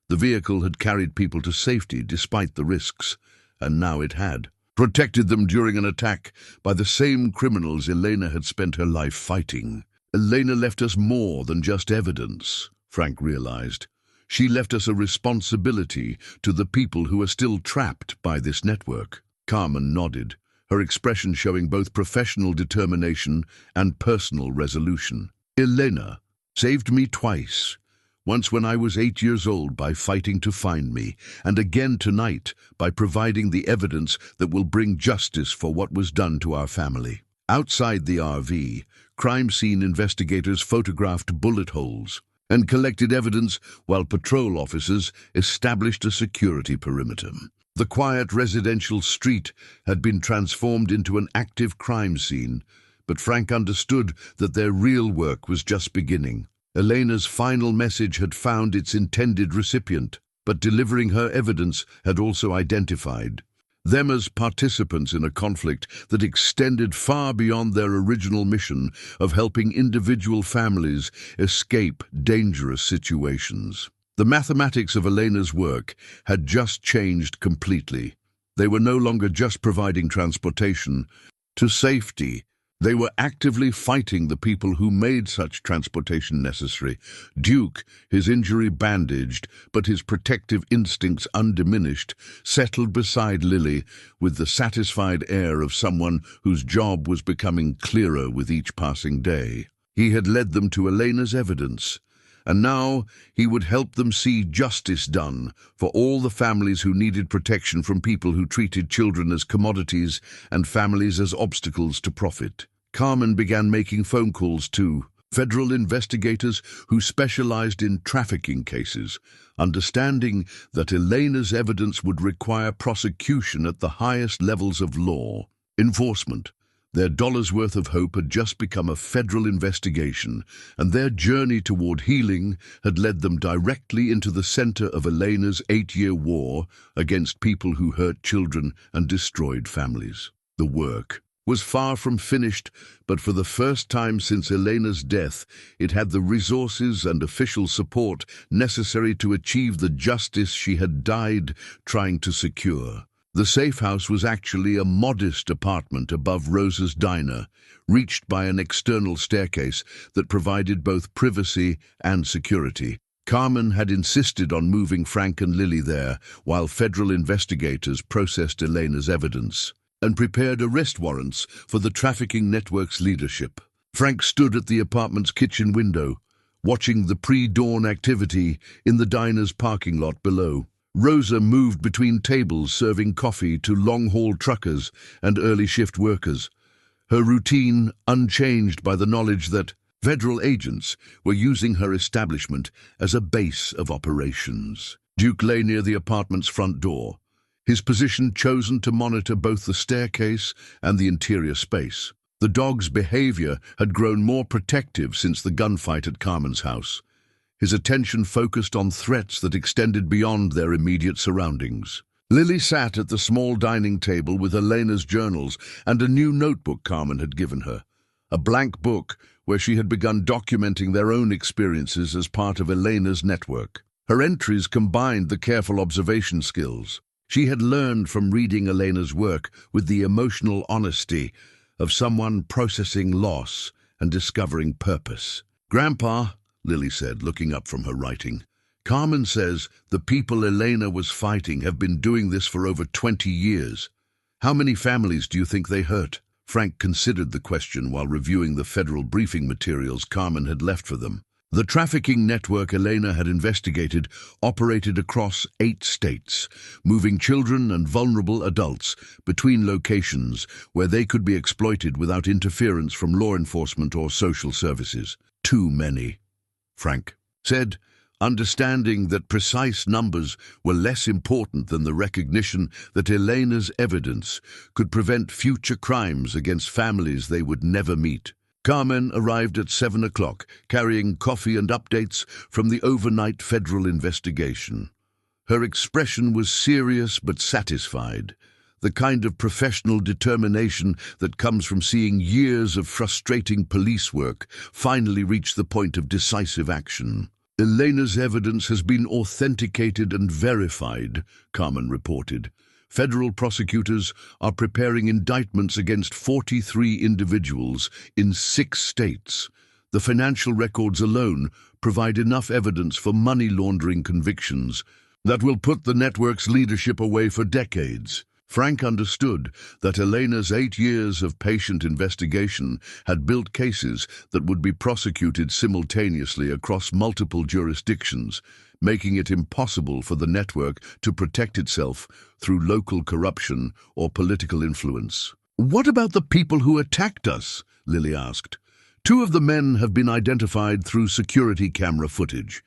The vehicle had carried people to safety despite the risks, and now it had protected them during an attack by the same criminals Elena had spent her life fighting. Elena left us more than just evidence, Frank realized. She left us a responsibility to the people who are still trapped by this network. Carmen nodded, her expression showing both professional determination and personal resolution. Elena saved me twice. Once when I was 8 years old by fighting to find me, and again tonight by providing the evidence that will bring justice for what was done to our family. Outside the RV, crime scene investigators photographed bullet holes and collected evidence while patrol officers established a security perimeter. The quiet residential street had been transformed into an active crime scene, but Frank understood that their real work was just beginning. Elena's final message had found its intended recipient, but delivering her evidence had also identified them as participants in a conflict that extended far beyond their original mission of helping individual families escape dangerous situations. The mathematics of Elena's work had just changed completely. They were no longer just providing transportation to safety. They were actively fighting the people who made such transportation necessary. Duke, his injury bandaged, but his protective instincts undiminished, settled beside Lily with the satisfied air of someone whose job was becoming clearer with each passing day. He had led them to Elena's evidence, and now he would help them see justice done for all the families who needed protection from people who treated children as commodities and families as obstacles to profit. Carmen began making phone calls to federal investigators who specialized in trafficking cases, understanding that Elena's evidence would require prosecution at the highest levels of law enforcement. Their dollar's worth of hope had just become a federal investigation, and their journey toward healing had led them directly into the center of Elena's 8-year war against people who hurt children and destroyed families. The work was far from finished, but for the first time since Elena's death, it had the resources and official support necessary to achieve the justice she had died trying to secure. The safe house was actually a modest apartment above Rosa's diner, reached by an external staircase that provided both privacy and security. Carmen had insisted on moving Frank and Lily there while federal investigators processed Elena's evidence and prepared arrest warrants for the trafficking network's leadership. Frank stood at the apartment's kitchen window, watching the pre-dawn activity in the diner's parking lot below. Rosa moved between tables serving coffee to long-haul truckers and early shift workers, her routine unchanged by the knowledge that federal agents were using her establishment as a base of operations. Duke lay near the apartment's front door, his position chosen to monitor both the staircase and the interior space. The dog's behavior had grown more protective since the gunfight at Carmen's house, his attention focused on threats that extended beyond their immediate surroundings. Lily sat at the small dining table with Elena's journals and a new notebook Carmen had given her, a blank book where she had begun documenting their own experiences as part of Elena's network. Her entries combined the careful observation skills she had learned from reading Elena's work with the emotional honesty of someone processing loss and discovering purpose. "Grandpa," Lily said, looking up from her writing, "Carmen says the people Elena was fighting have been doing this for over 20 years. How many families do you think they hurt?" Frank considered the question while reviewing the federal briefing materials Carmen had left for them. The trafficking network Elena had investigated operated across 8 states, moving children and vulnerable adults between locations where they could be exploited without interference from law enforcement or social services. Too many, Frank said, understanding that precise numbers were less important than the recognition that Elena's evidence could prevent future crimes against families they would never meet. Carmen arrived at 7 o'clock, carrying coffee and updates from the overnight federal investigation. Her expression was serious but satisfied, the kind of professional determination that comes from seeing years of frustrating police work finally reach the point of decisive action. Elena's evidence has been authenticated and verified, Carmen reported. Federal prosecutors are preparing indictments against 43 individuals in 6 states. The financial records alone provide enough evidence for money laundering convictions that will put the network's leadership away for decades. Frank understood that Elena's 8 years of patient investigation had built cases that would be prosecuted simultaneously across multiple jurisdictions, making it impossible for the network to protect itself through local corruption or political influence. "What about the people who attacked us?" Lily asked. 2 of the men have been identified through security camera footage.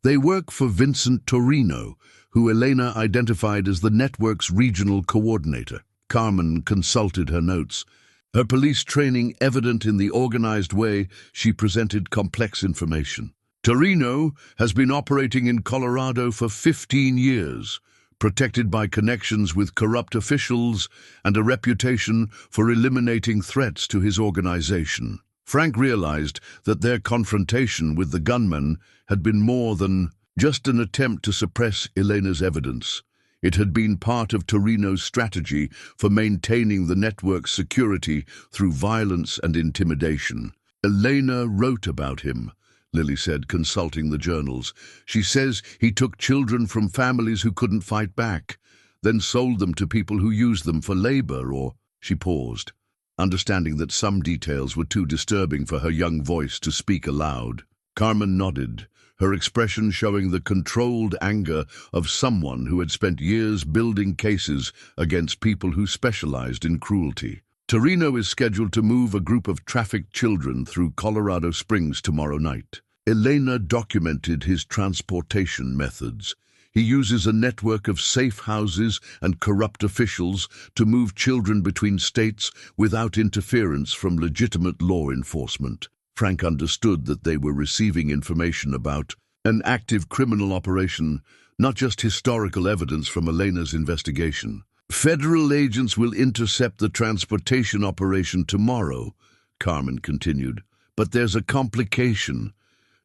They work for Vincent Torino, who Elena identified as the network's regional coordinator. Carmen consulted her notes, her police training evident in the organized way she presented complex information. Torino has been operating in Colorado for 15 years, protected by connections with corrupt officials and a reputation for eliminating threats to his organization. Frank realized that their confrontation with the gunmen had been more than just an attempt to suppress Elena's evidence. It had been part of Torino's strategy for maintaining the network's security through violence and intimidation. Elena wrote about him, Lily said, consulting the journals. She says he took children from families who couldn't fight back, then sold them to people who used them for labor or... She paused, understanding that some details were too disturbing for her young voice to speak aloud. Carmen nodded, her expression showing the controlled anger of someone who had spent years building cases against people who specialized in cruelty. Torino is scheduled to move a group of trafficked children through Colorado Springs tomorrow night. Elena documented his transportation methods. He uses a network of safe houses and corrupt officials to move children between states without interference from legitimate law enforcement. Frank understood that they were receiving information about an active criminal operation, not just historical evidence from Elena's investigation. "Federal agents will intercept the transportation operation tomorrow," Carmen continued. "But there's a complication.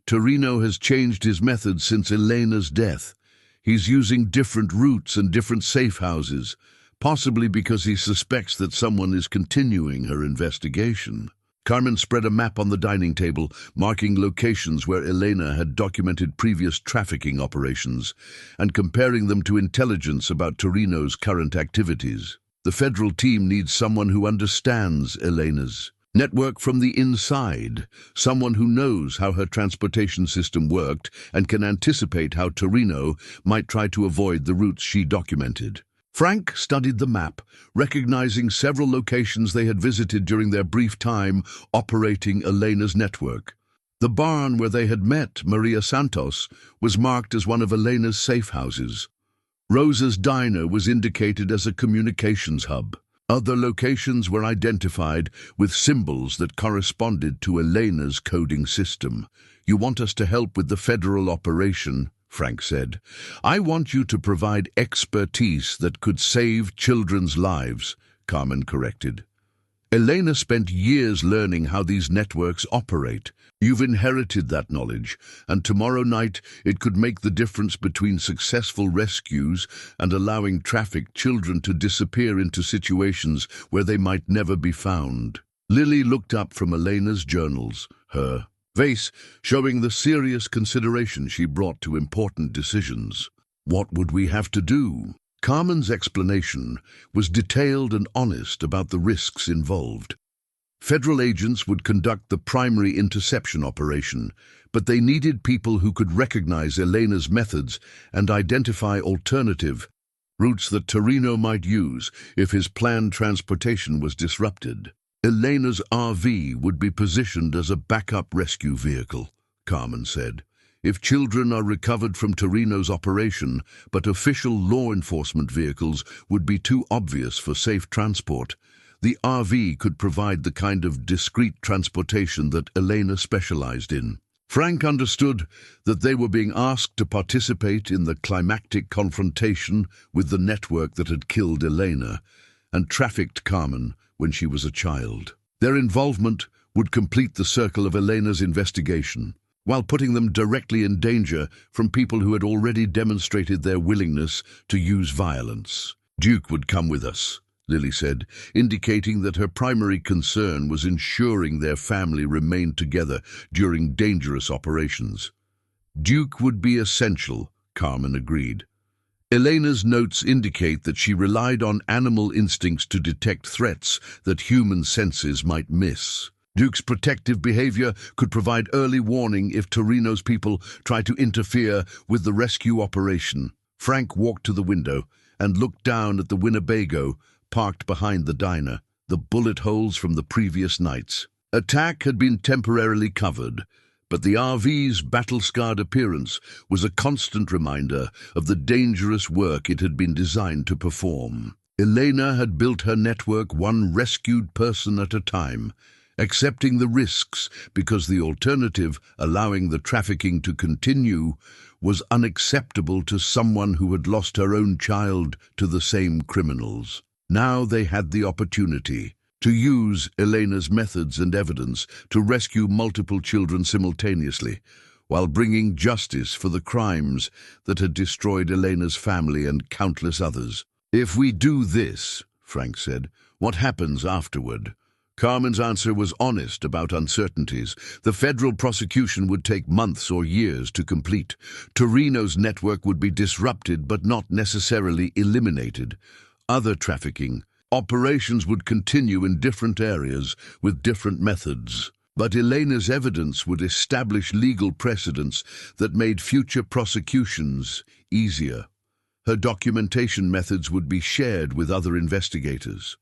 Torino has changed his methods since Elena's death. He's using different routes and different safe houses, possibly because he suspects that someone is continuing her investigation." Carmen spread a map on the dining table, marking locations where Elena had documented previous trafficking operations and comparing them to intelligence about Torino's current activities. The federal team needs someone who understands Elena's network from the inside, someone who knows how her transportation system worked and can anticipate how Torino might try to avoid the routes she documented. Frank studied the map, recognizing several locations they had visited during their brief time operating Elena's network. The barn where they had met Maria Santos was marked as one of Elena's safe houses. Rosa's diner was indicated as a communications hub. Other locations were identified with symbols that corresponded to Elena's coding system. "You want us to help with the federal operation," Frank said. "I want you to provide expertise that could save children's lives," Carmen corrected. "Elena spent years learning how these networks operate. You've inherited that knowledge, and tomorrow night it could make the difference between successful rescues and allowing trafficked children to disappear into situations where they might never be found." Lily looked up from Elena's journals, her face showing the serious consideration she brought to important decisions. "What would we have to do?" Carmen's explanation was detailed and honest about the risks involved. Federal agents would conduct the primary interception operation, but they needed people who could recognize Elena's methods and identify alternative routes that Torino might use if his planned transportation was disrupted. Elena's RV would be positioned as a backup rescue vehicle, Carmen said. If children are recovered from Torino's operation, but official law enforcement vehicles would be too obvious for safe transport, the RV could provide the kind of discreet transportation that Elena specialized in. Frank understood that they were being asked to participate in the climactic confrontation with the network that had killed Elena and trafficked Carmen when she was a child. Their involvement would complete the circle of Elena's investigation, while putting them directly in danger from people who had already demonstrated their willingness to use violence. "Duke would come with us," Lily said, indicating that her primary concern was ensuring their family remained together during dangerous operations. "Duke would be essential," Carmen agreed. Elena's notes indicate that she relied on animal instincts to detect threats that human senses might miss. Duke's protective behavior could provide early warning if Torino's people tried to interfere with the rescue operation. Frank walked to the window and looked down at the Winnebago parked behind the diner, the bullet holes from the previous nights. Attack had been temporarily covered, but the RV's battle-scarred appearance was a constant reminder of the dangerous work it had been designed to perform. Elena had built her network one rescued person at a time, accepting the risks because the alternative, allowing the trafficking to continue, was unacceptable to someone who had lost her own child to the same criminals. Now they had the opportunity to use Elena's methods and evidence to rescue multiple children simultaneously, while bringing justice for the crimes that had destroyed Elena's family and countless others. "If we do this," Frank said, "what happens afterward?" Carmen's answer was honest about uncertainties. The federal prosecution would take months or years to complete. Torino's network would be disrupted but not necessarily eliminated. Other trafficking operations would continue in different areas with different methods. But Elena's evidence would establish legal precedents that made future prosecutions easier. Her documentation methods would be shared with other investigators.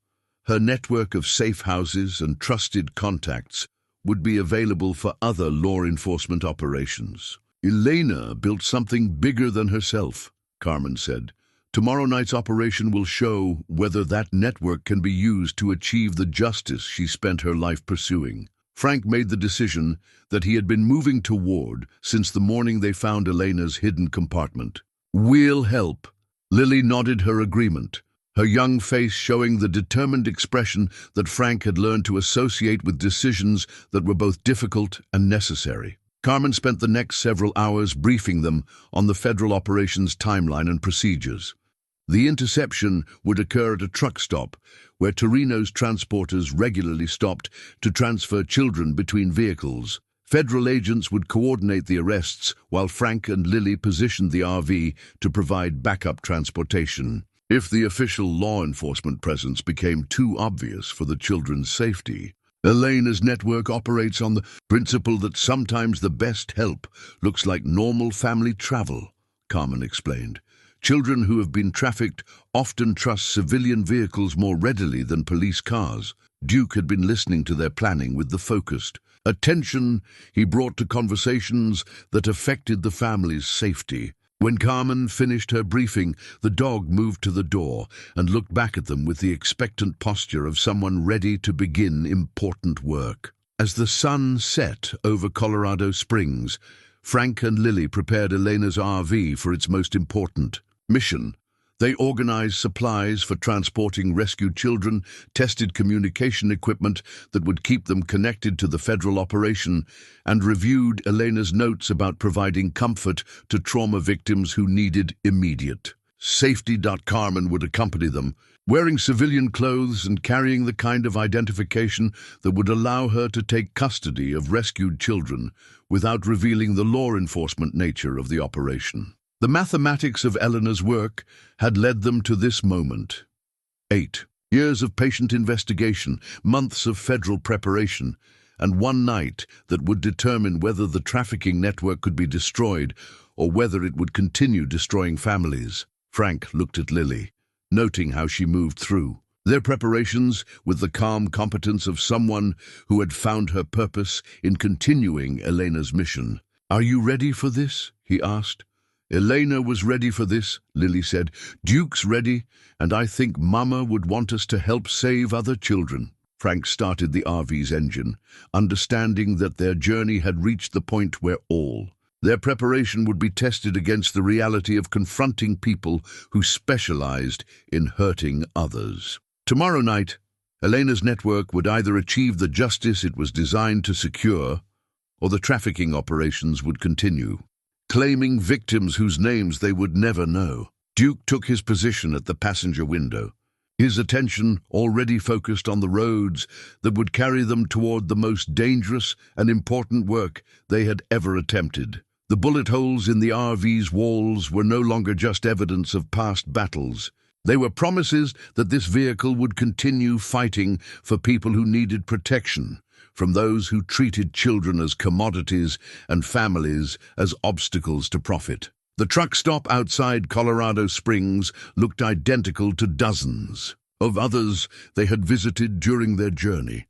Her network of safe houses and trusted contacts would be available for other law enforcement operations. "Elena built something bigger than herself," Carmen said. "Tomorrow night's operation will show whether that network can be used to achieve the justice she spent her life pursuing." Frank made the decision that he had been moving toward since the morning they found Elena's hidden compartment. "We'll help." Lily nodded her agreement, her young face showing the determined expression that Frank had learned to associate with decisions that were both difficult and necessary. Carmen spent the next several hours briefing them on the federal operations timeline and procedures. The interception would occur at a truck stop, where Torino's transporters regularly stopped to transfer children between vehicles. Federal agents would coordinate the arrests, while Frank and Lily positioned the RV to provide backup transportation. If the official law enforcement presence became too obvious for the children's safety, Elena's network operates on the principle that sometimes the best help looks like normal family travel, Carmen explained. Children who have been trafficked often trust civilian vehicles more readily than police cars. Duke had been listening to their planning with the focused attention he brought to conversations that affected the family's safety. When Carmen finished her briefing, the dog moved to the door and looked back at them with the expectant posture of someone ready to begin important work. As the sun set over Colorado Springs, Frank and Lily prepared Elena's RV for its most important mission. They organized supplies for transporting rescued children, tested communication equipment that would keep them connected to the federal operation, and reviewed Elena's notes about providing comfort to trauma victims who needed immediate safety. Carmen would accompany them, wearing civilian clothes and carrying the kind of identification that would allow her to take custody of rescued children without revealing the law enforcement nature of the operation. The mathematics of Elena's work had led them to this moment. 8. Years of patient investigation, months of federal preparation, and one night that would determine whether the trafficking network could be destroyed or whether it would continue destroying families. Frank looked at Lily, noting how she moved through their preparations with the calm competence of someone who had found her purpose in continuing Elena's mission. "Are you ready for this?" he asked. "Elena was ready for this," Lily said. "Duke's ready, and I think Mama would want us to help save other children." Frank started the RV's engine, understanding that their journey had reached the point where all their preparation would be tested against the reality of confronting people who specialized in hurting others. Tomorrow night, Elena's network would either achieve the justice it was designed to secure, or the trafficking operations would continue, claiming victims whose names they would never know. Duke took his position at the passenger window, his attention already focused on the roads that would carry them toward the most dangerous and important work they had ever attempted. The bullet holes in the RV's walls were no longer just evidence of past battles. They were promises that this vehicle would continue fighting for people who needed protection, from those who treated children as commodities and families as obstacles to profit. The truck stop outside Colorado Springs looked identical to dozens of others they had visited during their journey.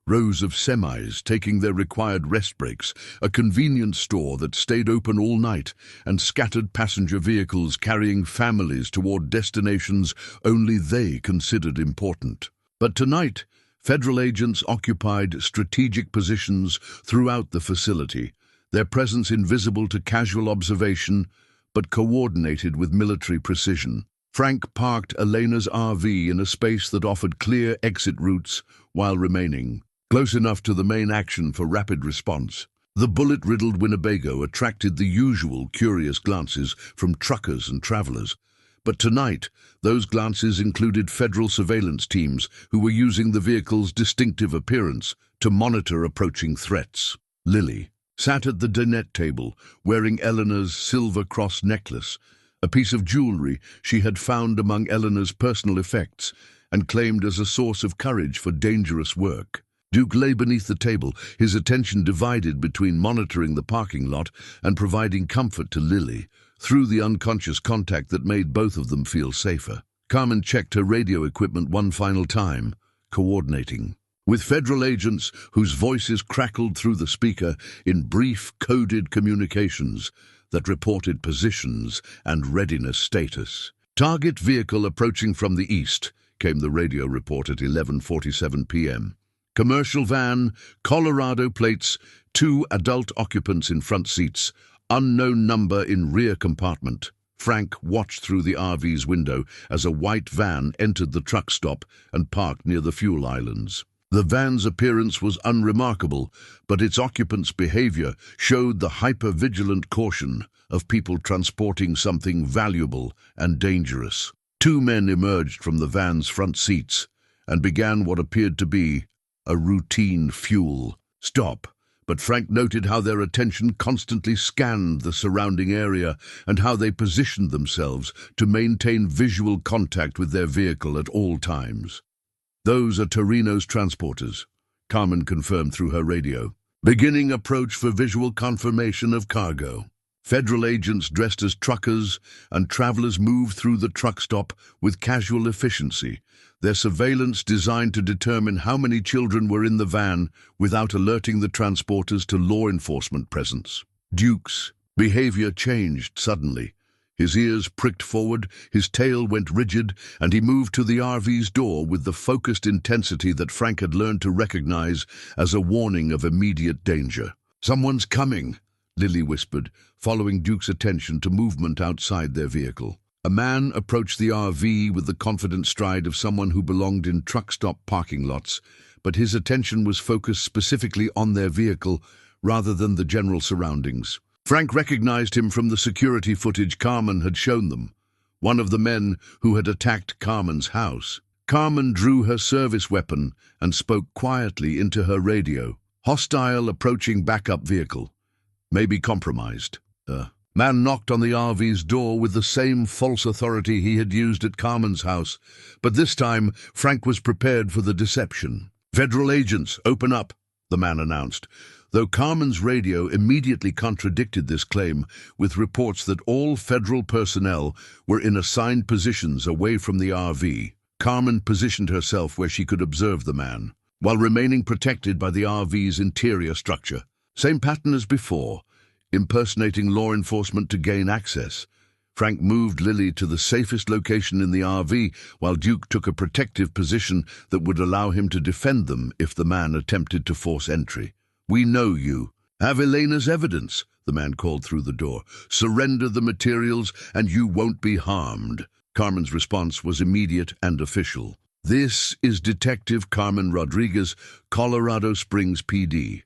Rows of semis taking their required rest breaks, a convenience store that stayed open all night, and scattered passenger vehicles carrying families toward destinations only they considered important. But tonight, federal agents occupied strategic positions throughout the facility, their presence invisible to casual observation, but coordinated with military precision. Frank parked Elena's RV in a space that offered clear exit routes while remaining close enough to the main action for rapid response. The bullet-riddled Winnebago attracted the usual curious glances from truckers and travelers, but tonight those glances included federal surveillance teams who were using the vehicle's distinctive appearance to monitor approaching threats. Lily sat at the dinette table, wearing Eleanor's silver cross necklace, a piece of jewelry she had found among Eleanor's personal effects and claimed as a source of courage for dangerous work. Duke lay beneath the table, his attention divided between monitoring the parking lot and providing comfort to Lily through the unconscious contact that made both of them feel safer. Carmen checked her radio equipment one final time, coordinating with federal agents whose voices crackled through the speaker in brief, coded communications that reported positions and readiness status. "Target vehicle approaching from the east," came the radio report at 11:47 p.m. "Commercial van, Colorado plates, 2 adult occupants in front seats, unknown number in rear compartment." Frank watched through the RV's window as a white van entered the truck stop and parked near the fuel islands. The van's appearance was unremarkable, but its occupants' behavior showed the hyper-vigilant caution of people transporting something valuable and dangerous. 2 men emerged from the van's front seats and began what appeared to be a routine fuel stop, but Frank noted how their attention constantly scanned the surrounding area and how they positioned themselves to maintain visual contact with their vehicle at all times. "Those are Torino's transporters," Carmen confirmed through her radio. "Beginning approach for visual confirmation of cargo." Federal agents dressed as truckers and travelers moved through the truck stop with casual efficiency, their surveillance designed to determine how many children were in the van without alerting the transporters to law enforcement presence. Duke's behavior changed suddenly. His ears pricked forward, his tail went rigid, and he moved to the RV's door with the focused intensity that Frank had learned to recognize as a warning of immediate danger. "Someone's coming," Lily whispered, following Duke's attention to movement outside their vehicle. A man approached the RV with the confident stride of someone who belonged in truck stop parking lots, but his attention was focused specifically on their vehicle rather than the general surroundings. Frank recognized him from the security footage Carmen had shown them, one of the men who had attacked Carmen's house. Carmen drew her service weapon and spoke quietly into her radio. "Hostile approaching backup vehicle. May be compromised." Man knocked on the RV's door with the same false authority he had used at Carmen's house, but this time Frank was prepared for the deception. "Federal agents, open up," the man announced, though Carmen's radio immediately contradicted this claim with reports that all federal personnel were in assigned positions away from the RV. Carmen positioned herself where she could observe the man, while remaining protected by the RV's interior structure. Same pattern as before, impersonating law enforcement to gain access. Frank moved Lily to the safest location in the RV, while Duke took a protective position that would allow him to defend them if the man attempted to force entry. "We know you. Have Elena's evidence," the man called through the door. "Surrender the materials and you won't be harmed." Carmen's response was immediate and official. "This is Detective Carmen Rodriguez, Colorado Springs PD.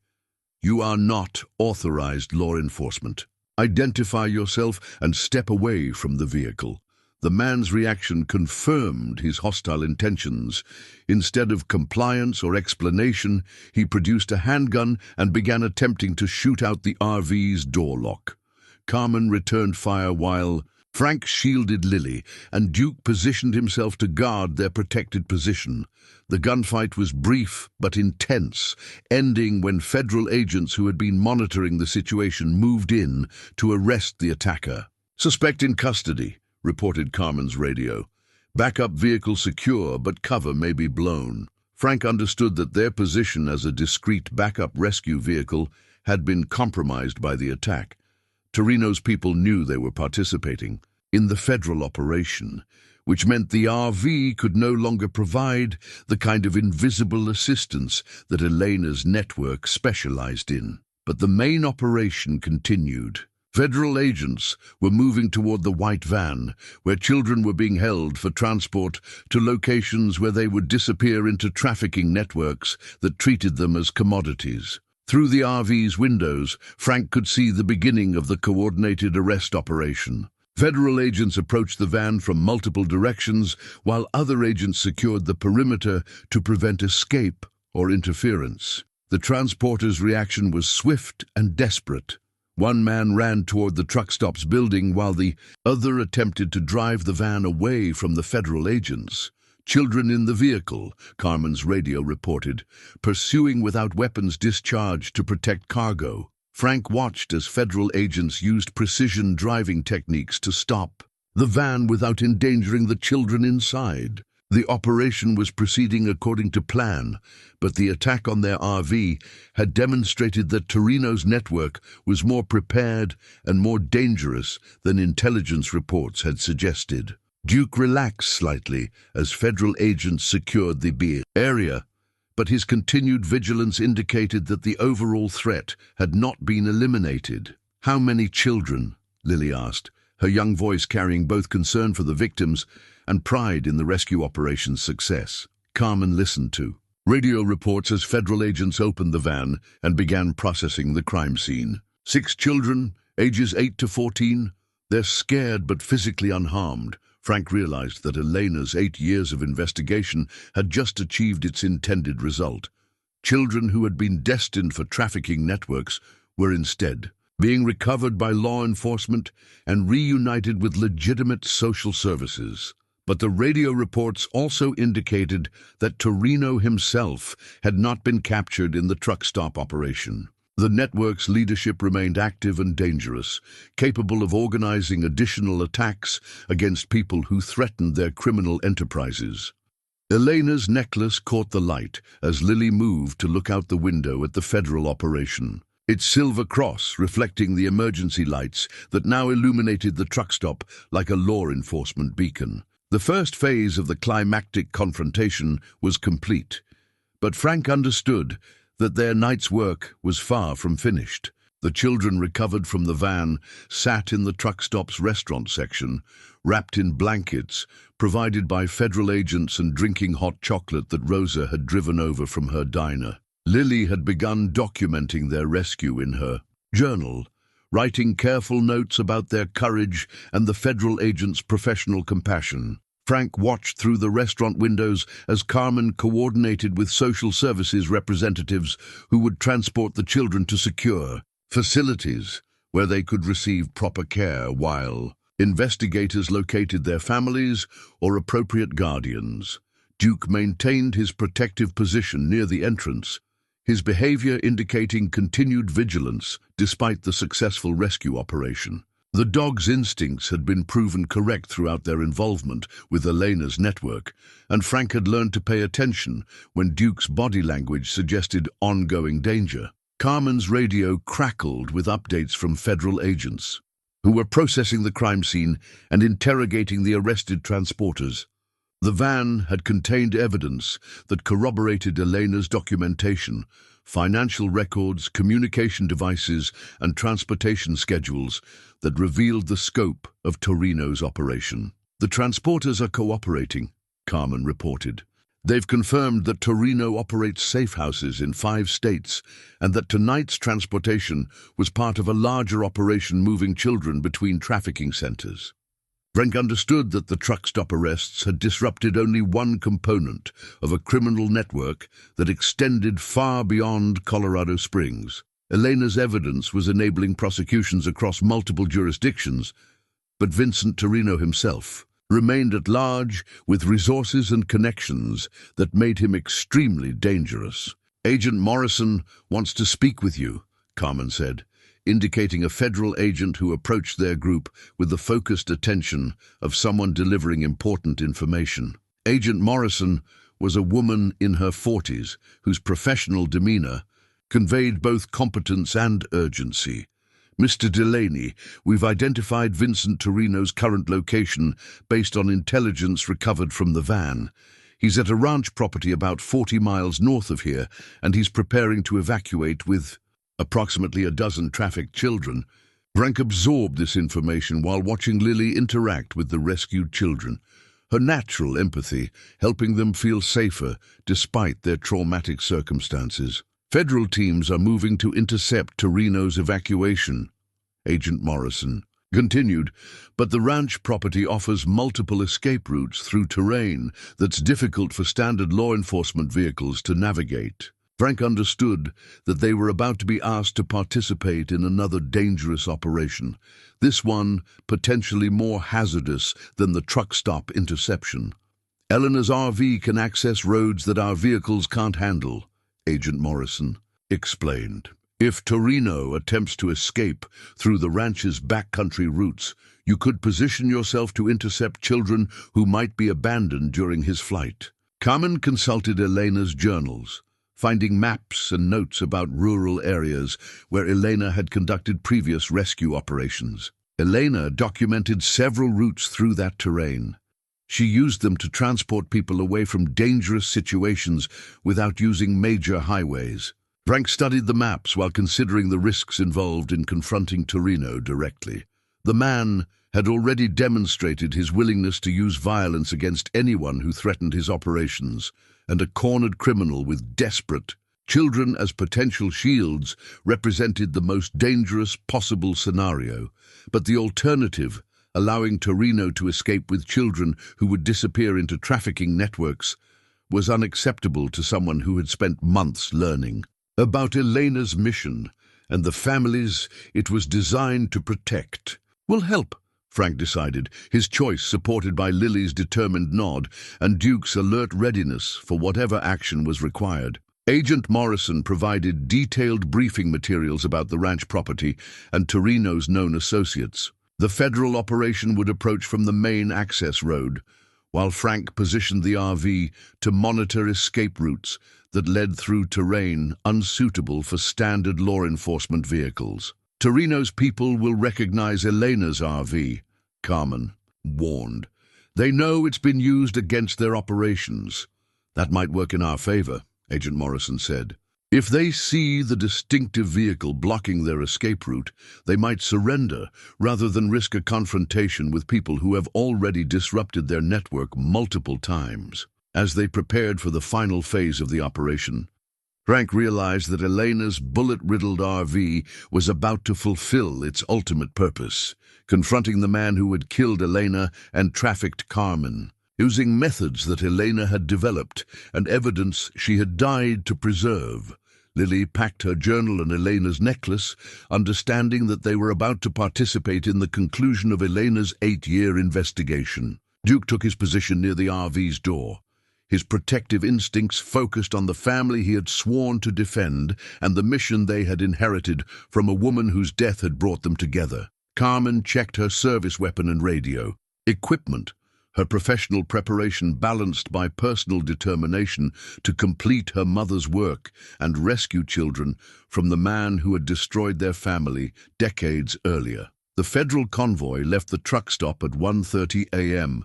You are not authorized law enforcement. Identify yourself and step away from the vehicle." The man's reaction confirmed his hostile intentions. Instead of compliance or explanation, he produced a handgun and began attempting to shoot out the RV's door lock. Carmen returned fire while Frank shielded Lily, and Duke positioned himself to guard their protected position. The gunfight was brief but intense, ending when federal agents who had been monitoring the situation moved in to arrest the attacker. "Suspect in custody," reported Carmen's radio. "Backup vehicle secure, but cover may be blown." Frank understood that their position as a discreet backup rescue vehicle had been compromised by the attack. Torino's people knew they were participating in the federal operation, which meant the RV could no longer provide the kind of invisible assistance that Elena's network specialized in. But the main operation continued. Federal agents were moving toward the white van, where children were being held for transport to locations where they would disappear into trafficking networks that treated them as commodities. Through the RV's windows, Frank could see the beginning of the coordinated arrest operation. Federal agents approached the van from multiple directions, while other agents secured the perimeter to prevent escape or interference. The transporter's reaction was swift and desperate. One man ran toward the truck stop's building while the other attempted to drive the van away from the federal agents. "Children in the vehicle," Carmen's radio reported, "pursuing without weapons discharged to protect cargo." Frank watched as federal agents used precision driving techniques to stop the van without endangering the children inside. The operation was proceeding according to plan, but the attack on their RV had demonstrated that Torino's network was more prepared and more dangerous than intelligence reports had suggested. Duke relaxed slightly as federal agents secured the area, but his continued vigilance indicated that the overall threat had not been eliminated. "How many children?" Lily asked, her young voice carrying both concern for the victims and pride in the rescue operation's success. Carmen listened to radio reports as federal agents opened the van and began processing the crime scene. 6 children, ages 8 to 14. They're scared but physically unharmed. Frank realized that Elena's 8 years of investigation had just achieved its intended result. Children who had been destined for trafficking networks were instead being recovered by law enforcement and reunited with legitimate social services. But the radio reports also indicated that Torino himself had not been captured in the truck stop operation. The network's leadership remained active and dangerous, capable of organizing additional attacks against people who threatened their criminal enterprises. Elena's necklace caught the light as Lily moved to look out the window at the federal operation, its silver cross reflecting the emergency lights that now illuminated the truck stop like a law enforcement beacon. The first phase of the climactic confrontation was complete, but Frank understood that their night's work was far from finished. The children recovered from the van sat in the truck stop's restaurant section, wrapped in blankets provided by federal agents and drinking hot chocolate that Rosa had driven over from her diner. Lily had begun documenting their rescue in her journal, writing careful notes about their courage and the federal agents' professional compassion. Frank watched through the restaurant windows as Carmen coordinated with social services representatives who would transport the children to secure facilities where they could receive proper care while investigators located their families or appropriate guardians. Duke maintained his protective position near the entrance, his behavior indicating continued vigilance despite the successful rescue operation. The dog's instincts had been proven correct throughout their involvement with Elena's network, and Frank had learned to pay attention when Duke's body language suggested ongoing danger. Carmen's radio crackled with updates from federal agents, who were processing the crime scene and interrogating the arrested transporters. The van had contained evidence that corroborated Elena's documentation, financial records, communication devices, and transportation schedules that revealed the scope of Torino's operation. "The transporters are cooperating," Carmen reported. "They've confirmed that Torino operates safe houses in 5 states and that tonight's transportation was part of a larger operation moving children between trafficking centers." Frank understood that the truck stop arrests had disrupted only one component of a criminal network that extended far beyond Colorado Springs. Elena's evidence was enabling prosecutions across multiple jurisdictions, but Vincent Torino himself remained at large with resources and connections that made him extremely dangerous. "Agent Morrison wants to speak with you," Carmen said, indicating a federal agent who approached their group with the focused attention of someone delivering important information. Agent Morrison was a woman in her 40s whose professional demeanor conveyed both competence and urgency. "Mr. Delaney, we've identified Vincent Torino's current location based on intelligence recovered from the van. He's at a ranch property about 40 miles north of here, and he's preparing to evacuate with approximately a dozen trafficked children." Frank absorbed this information while watching Lily interact with the rescued children, her natural empathy helping them feel safer despite their traumatic circumstances. "Federal teams are moving to intercept Torino's evacuation," Agent Morrison continued, "but the ranch property offers multiple escape routes through terrain that's difficult for standard law enforcement vehicles to navigate." Frank understood that they were about to be asked to participate in another dangerous operation, this one potentially more hazardous than the truck stop interception. "Elena's RV can access roads that our vehicles can't handle," Agent Morrison explained. "If Torino attempts to escape through the ranch's backcountry routes, you could position yourself to intercept children who might be abandoned during his flight." Carmen consulted Elena's journals, finding maps and notes about rural areas where Elena had conducted previous rescue operations. Elena documented several routes through that terrain. She used them to transport people away from dangerous situations without using major highways. Frank studied the maps while considering the risks involved in confronting Torino directly. The man had already demonstrated his willingness to use violence against anyone who threatened his operations, and a cornered criminal with desperate children as potential shields represented the most dangerous possible scenario. But the alternative, allowing Torino to escape with children who would disappear into trafficking networks, was unacceptable to someone who had spent months learning about Elena's mission and the families it was designed to protect. "Will help," Frank decided, his choice supported by Lily's determined nod and Duke's alert readiness for whatever action was required. Agent Morrison provided detailed briefing materials about the ranch property and Torino's known associates. The federal operation would approach from the main access road, while Frank positioned the RV to monitor escape routes that led through terrain unsuitable for standard law enforcement vehicles. "Torino's people will recognize Elena's RV," Carmen warned. "They know it's been used against their operations." "That might work in our favor," Agent Morrison said. "If they see the distinctive vehicle blocking their escape route, they might surrender rather than risk a confrontation with people who have already disrupted their network multiple times." As they prepared for the final phase of the operation, Frank realized that Elena's bullet-riddled RV was about to fulfill its ultimate purpose, confronting the man who had killed Elena and trafficked Carmen. Using methods that Elena had developed and evidence she had died to preserve, Lily packed her journal and Elena's necklace, understanding that they were about to participate in the conclusion of Elena's 8-year investigation. Duke took his position near the RV's door. His protective instincts focused on the family he had sworn to defend and the mission they had inherited from a woman whose death had brought them together. Carmen checked her service weapon and radio. Equipment, her professional preparation balanced by personal determination to complete her mother's work and rescue children from the man who had destroyed their family decades earlier. The federal convoy left the truck stop at 1:30 a.m.,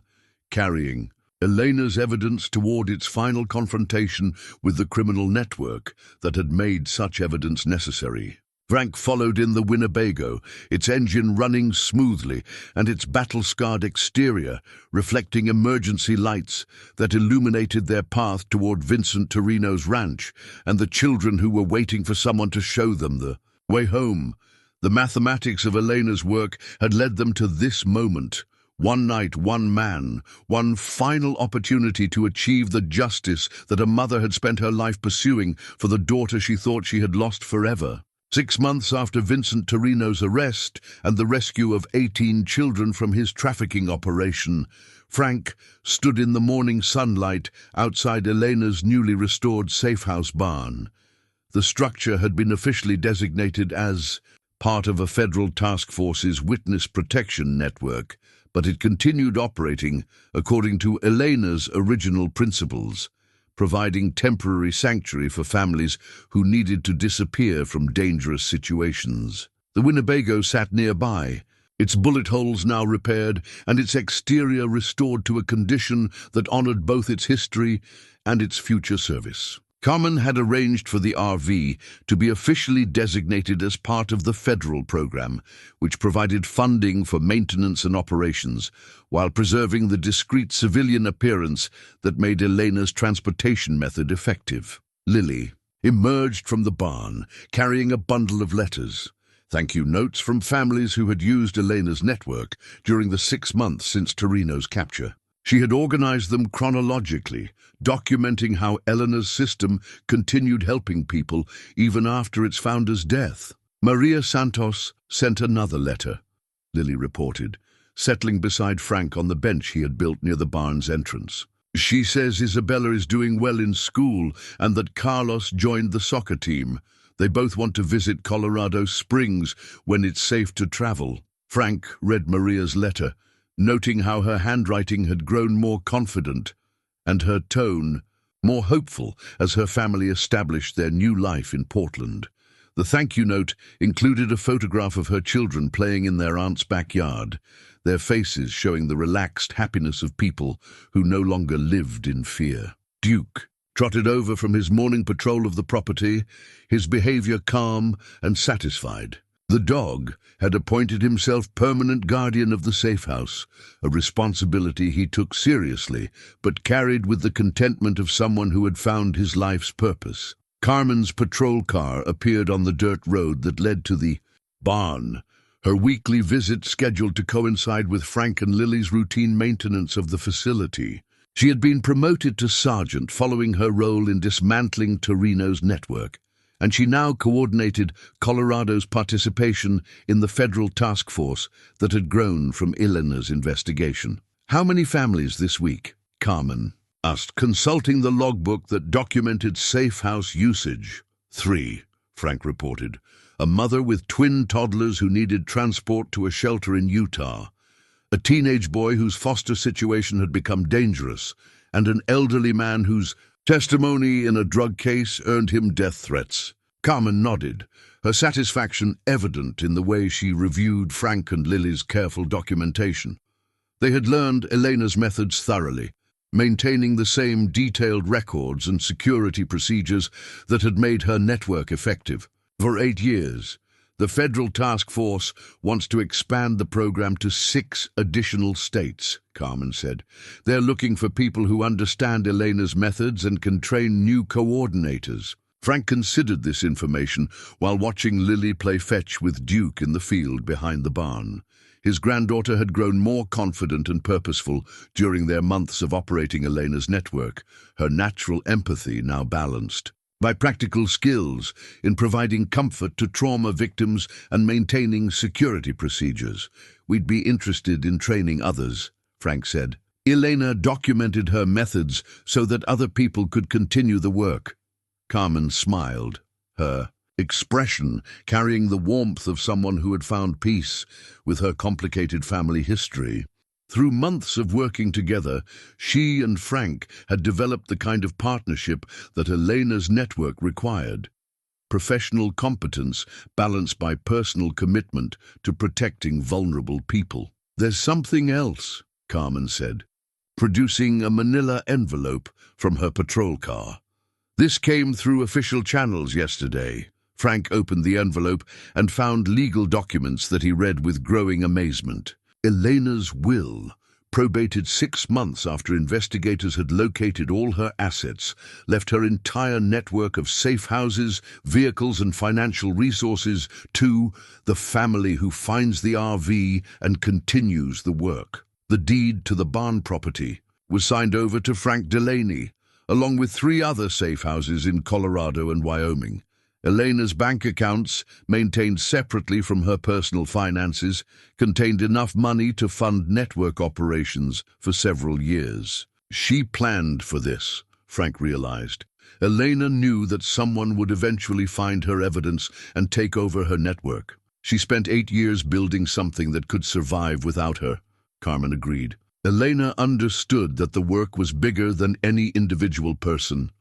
carrying Elena's evidence toward its final confrontation with the criminal network that had made such evidence necessary. Frank followed in the Winnebago, its engine running smoothly and its battle-scarred exterior reflecting emergency lights that illuminated their path toward Vincent Torino's ranch and the children who were waiting for someone to show them the way home. The mathematics of Elena's work had led them to this moment. One night, one man, one final opportunity to achieve the justice that a mother had spent her life pursuing for the daughter she thought she had lost forever. 6 months after Vincent Torino's arrest and the rescue of 18 children from his trafficking operation, Frank stood in the morning sunlight outside Elena's newly restored safe-house barn. The structure had been officially designated as part of a federal task force's witness protection network, but it continued operating according to Elena's original principles, providing temporary sanctuary for families who needed to disappear from dangerous situations. The Winnebago sat nearby, its bullet holes now repaired and its exterior restored to a condition that honored both its history and its future service. Carmen had arranged for the RV to be officially designated as part of the federal program, which provided funding for maintenance and operations, while preserving the discreet civilian appearance that made Elena's transportation method effective. Lily emerged from the barn, carrying a bundle of letters. Thank you notes from families who had used Elena's network during the 6 months since Torino's capture. She had organized them chronologically, documenting how Elena's system continued helping people even after its founder's death. Maria Santos sent another letter, Lily reported, settling beside Frank on the bench he had built near the barn's entrance. She says Isabella is doing well in school and that Carlos joined the soccer team. They both want to visit Colorado Springs when it's safe to travel. Frank read Maria's letter, noting how her handwriting had grown more confident and her tone more hopeful as her family established their new life in Portland. The thank you note included a photograph of her children playing in their aunt's backyard, their faces showing the relaxed happiness of people who no longer lived in fear. Duke trotted over from his morning patrol of the property, his behavior calm and satisfied. The dog had appointed himself permanent guardian of the safe house, a responsibility he took seriously, but carried with the contentment of someone who had found his life's purpose. Carmen's patrol car appeared on the dirt road that led to the barn, her weekly visit scheduled to coincide with Frank and Lily's routine maintenance of the facility. She had been promoted to sergeant following her role in dismantling Torino's network, and she now coordinated Colorado's participation in the federal task force that had grown from Elena's investigation. How many families this week? Carmen asked, consulting the logbook that documented safe house usage. 3, Frank reported. A mother with twin toddlers who needed transport to a shelter in Utah, a teenage boy whose foster situation had become dangerous, and an elderly man whose testimony in a drug case earned him death threats. Carmen nodded, her satisfaction evident in the way she reviewed Frank and Lily's careful documentation. They had learned Elena's methods thoroughly, maintaining the same detailed records and security procedures that had made her network effective. For 8 years, the federal task force wants to expand the program to 6 additional states, Carmen said. They're looking for people who understand Elena's methods and can train new coordinators. Frank considered this information while watching Lily play fetch with Duke in the field behind the barn. His granddaughter had grown more confident and purposeful during their months of operating Elena's network, her natural empathy now balanced. by practical skills in providing comfort to trauma victims and maintaining security procedures. We'd be interested in training others, Frank said. Elena documented her methods so that other people could continue the work. Carmen smiled, her expression carrying the warmth of someone who had found peace with her complicated family history. Through months of working together, she and Frank had developed the kind of partnership that Elena's network required. Professional competence balanced by personal commitment to protecting vulnerable people. "There's something else," Carmen said, producing a manila envelope from her patrol car. "This came through official channels yesterday." Frank opened the envelope and found legal documents that he read with growing amazement. Elena's will, probated 6 months after investigators had located all her assets, left her entire network of safe houses, vehicles and financial resources to the family who finds the RV and continues the work. The deed to the barn property was signed over to Frank Delaney, along with 3 other safe houses in Colorado and Wyoming. Elena's bank accounts, maintained separately from her personal finances, contained enough money to fund network operations for several years. She planned for this, Frank realized. Elena knew that someone would eventually find her evidence and take over her network. She spent 8 years building something that could survive without her, Carmen agreed. Elena understood that the work was bigger than any individual person.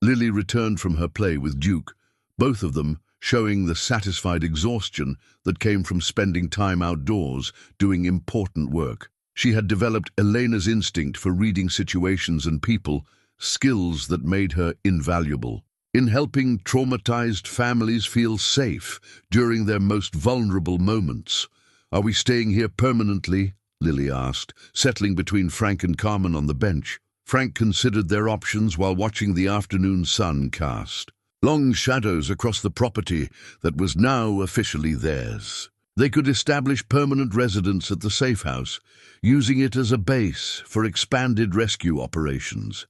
Lily returned from her play with Duke, both of them showing the satisfied exhaustion that came from spending time outdoors doing important work. She had developed Elena's instinct for reading situations and people, skills that made her invaluable. In helping traumatized families feel safe during their most vulnerable moments. "Are we staying here permanently?" Lily asked, settling between Frank and Carmen on the bench. Frank considered their options while watching the afternoon sun cast long shadows across the property that was now officially theirs. They could establish permanent residence at the safe house, using it as a base for expanded rescue operations.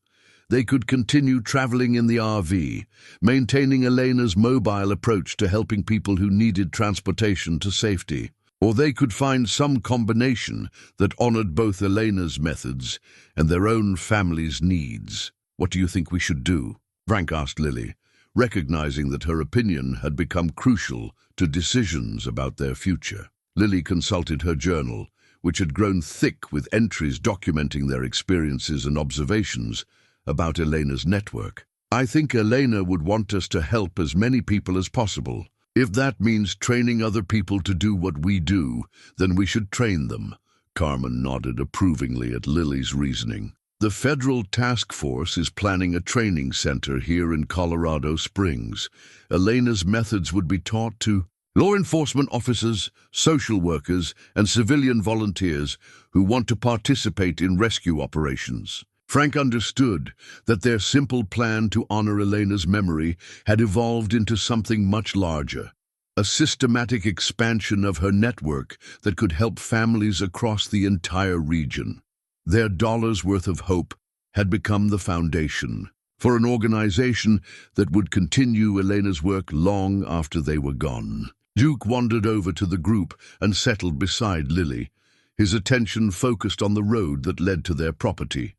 They could continue traveling in the RV, maintaining Elena's mobile approach to helping people who needed transportation to safety. Or they could find some combination that honored both Elena's methods and their own family's needs. "What do you think we should do?" Frank asked Lily, recognizing that her opinion had become crucial to decisions about their future. Lily consulted her journal, which had grown thick with entries documenting their experiences and observations about Elena's network. "I think Elena would want us to help as many people as possible. If that means training other people to do what we do, then we should train them." Carmen nodded approvingly at Lily's reasoning. "The federal task force is planning a training center here in Colorado Springs. Elena's methods would be taught to law enforcement officers, social workers, and civilian volunteers who want to participate in rescue operations." Frank understood that their simple plan to honor Elena's memory had evolved into something much larger, a systematic expansion of her network that could help families across the entire region. Their dollar's worth of hope had become the foundation for an organization that would continue Elena's work long after they were gone. Duke wandered over to the group and settled beside Lily, his attention focused on the road that led to their property.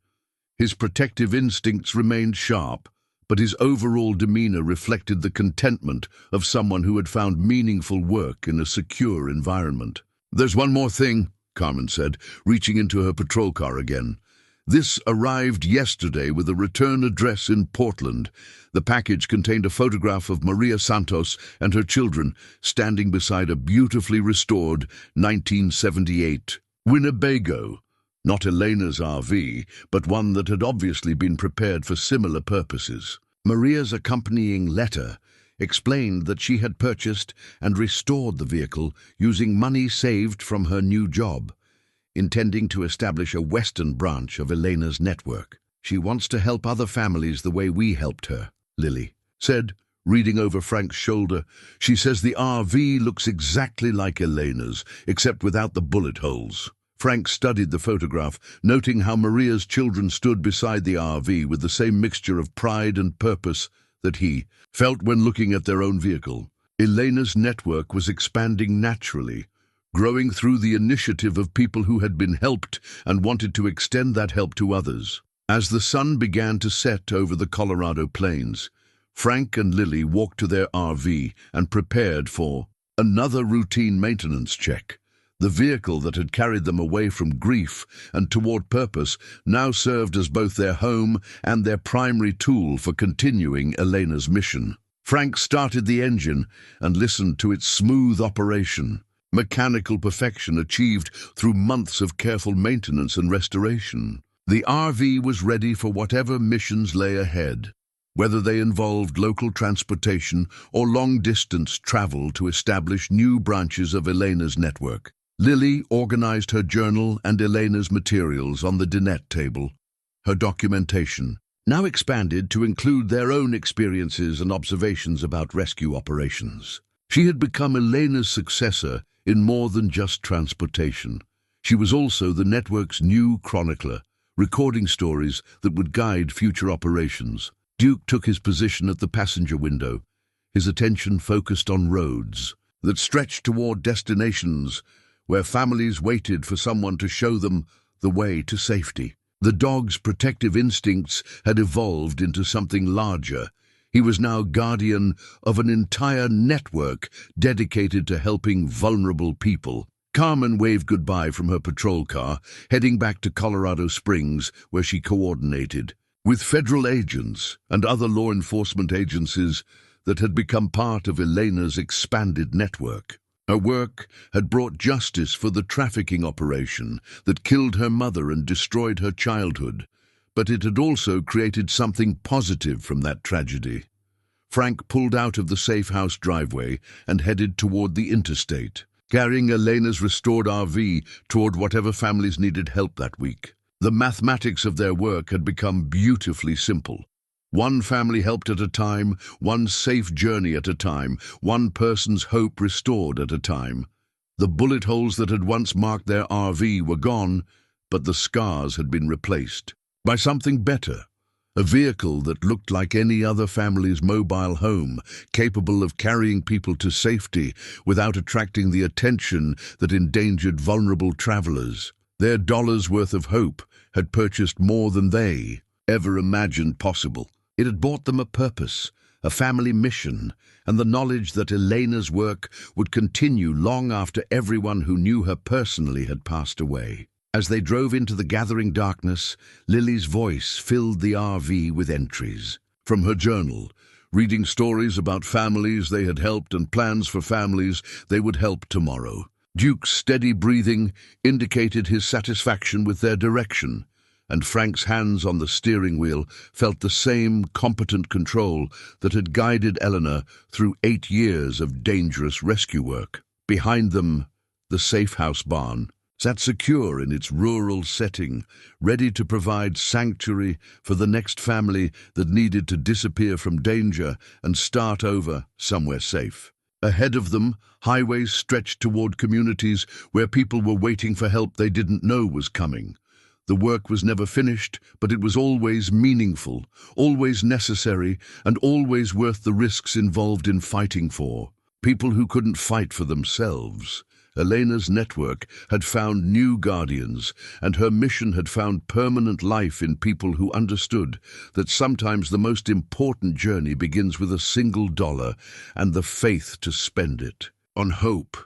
His protective instincts remained sharp, but his overall demeanor reflected the contentment of someone who had found meaningful work in a secure environment. "There's one more thing," Carmen said, reaching into her patrol car again. "This arrived yesterday with a return address in Portland. The package contained a photograph of Maria Santos and her children standing beside a beautifully restored 1978 Winnebago. Not Elena's RV, but one that had obviously been prepared for similar purposes. Maria's accompanying letter explained that she had purchased and restored the vehicle using money saved from her new job, intending to establish a western branch of Elena's network. "She wants to help other families the way we helped her," Lily said, reading over Frank's shoulder. "She says the RV looks exactly like Elena's, except without the bullet holes." Frank studied the photograph, noting how Maria's children stood beside the RV with the same mixture of pride and purpose that he felt when looking at their own vehicle. Elena's network was expanding naturally, growing through the initiative of people who had been helped and wanted to extend that help to others. As the sun began to set over the Colorado plains, Frank and Lily walked to their RV and prepared for another routine maintenance check. The vehicle that had carried them away from grief and toward purpose now served as both their home and their primary tool for continuing Elena's mission. Frank started the engine and listened to its smooth operation, mechanical perfection achieved through months of careful maintenance and restoration. The RV was ready for whatever missions lay ahead, whether they involved local transportation or long-distance travel to establish new branches of Elena's network. Lily organized her journal and Elena's materials on the dinette table. Her documentation now expanded to include their own experiences and observations about rescue operations. She had become Elena's successor in more than just transportation. She was also the network's new chronicler, recording stories that would guide future operations. Duke took his position at the passenger window, his attention focused on roads that stretched toward destinations where families waited for someone to show them the way to safety. The dog's protective instincts had evolved into something larger. He was now guardian of an entire network dedicated to helping vulnerable people. Carmen waved goodbye from her patrol car, heading back to Colorado Springs, where she coordinated with federal agents and other law enforcement agencies that had become part of Elena's expanded network. Her work had brought justice for the trafficking operation that killed her mother and destroyed her childhood, but it had also created something positive from that tragedy. Frank pulled out of the safe house driveway and headed toward the interstate, carrying Elena's restored RV toward whatever families needed help that week. The mathematics of their work had become beautifully simple. One family helped at a time, one safe journey at a time, one person's hope restored at a time. The bullet holes that had once marked their RV were gone, but the scars had been replaced by something better, a vehicle that looked like any other family's mobile home, capable of carrying people to safety without attracting the attention that endangered vulnerable travelers. Their dollars' worth of hope had purchased more than they ever imagined possible. It had bought them a purpose, a family mission, and the knowledge that Elena's work would continue long after everyone who knew her personally had passed away. As they drove into the gathering darkness, Lily's voice filled the RV with entries from her journal, reading stories about families they had helped and plans for families they would help tomorrow. Duke's steady breathing indicated his satisfaction with their direction, and Frank's hands on the steering wheel felt the same competent control that had guided Eleanor through 8 years of dangerous rescue work. Behind them, the safe house barn sat secure in its rural setting, ready to provide sanctuary for the next family that needed to disappear from danger and start over somewhere safe. Ahead of them, highways stretched toward communities where people were waiting for help they didn't know was coming. The work was never finished, but it was always meaningful, always necessary, and always worth the risks involved in fighting for people who couldn't fight for themselves. Elena's network had found new guardians, and her mission had found permanent life in people who understood that sometimes the most important journey begins with a single dollar and the faith to spend it on hope.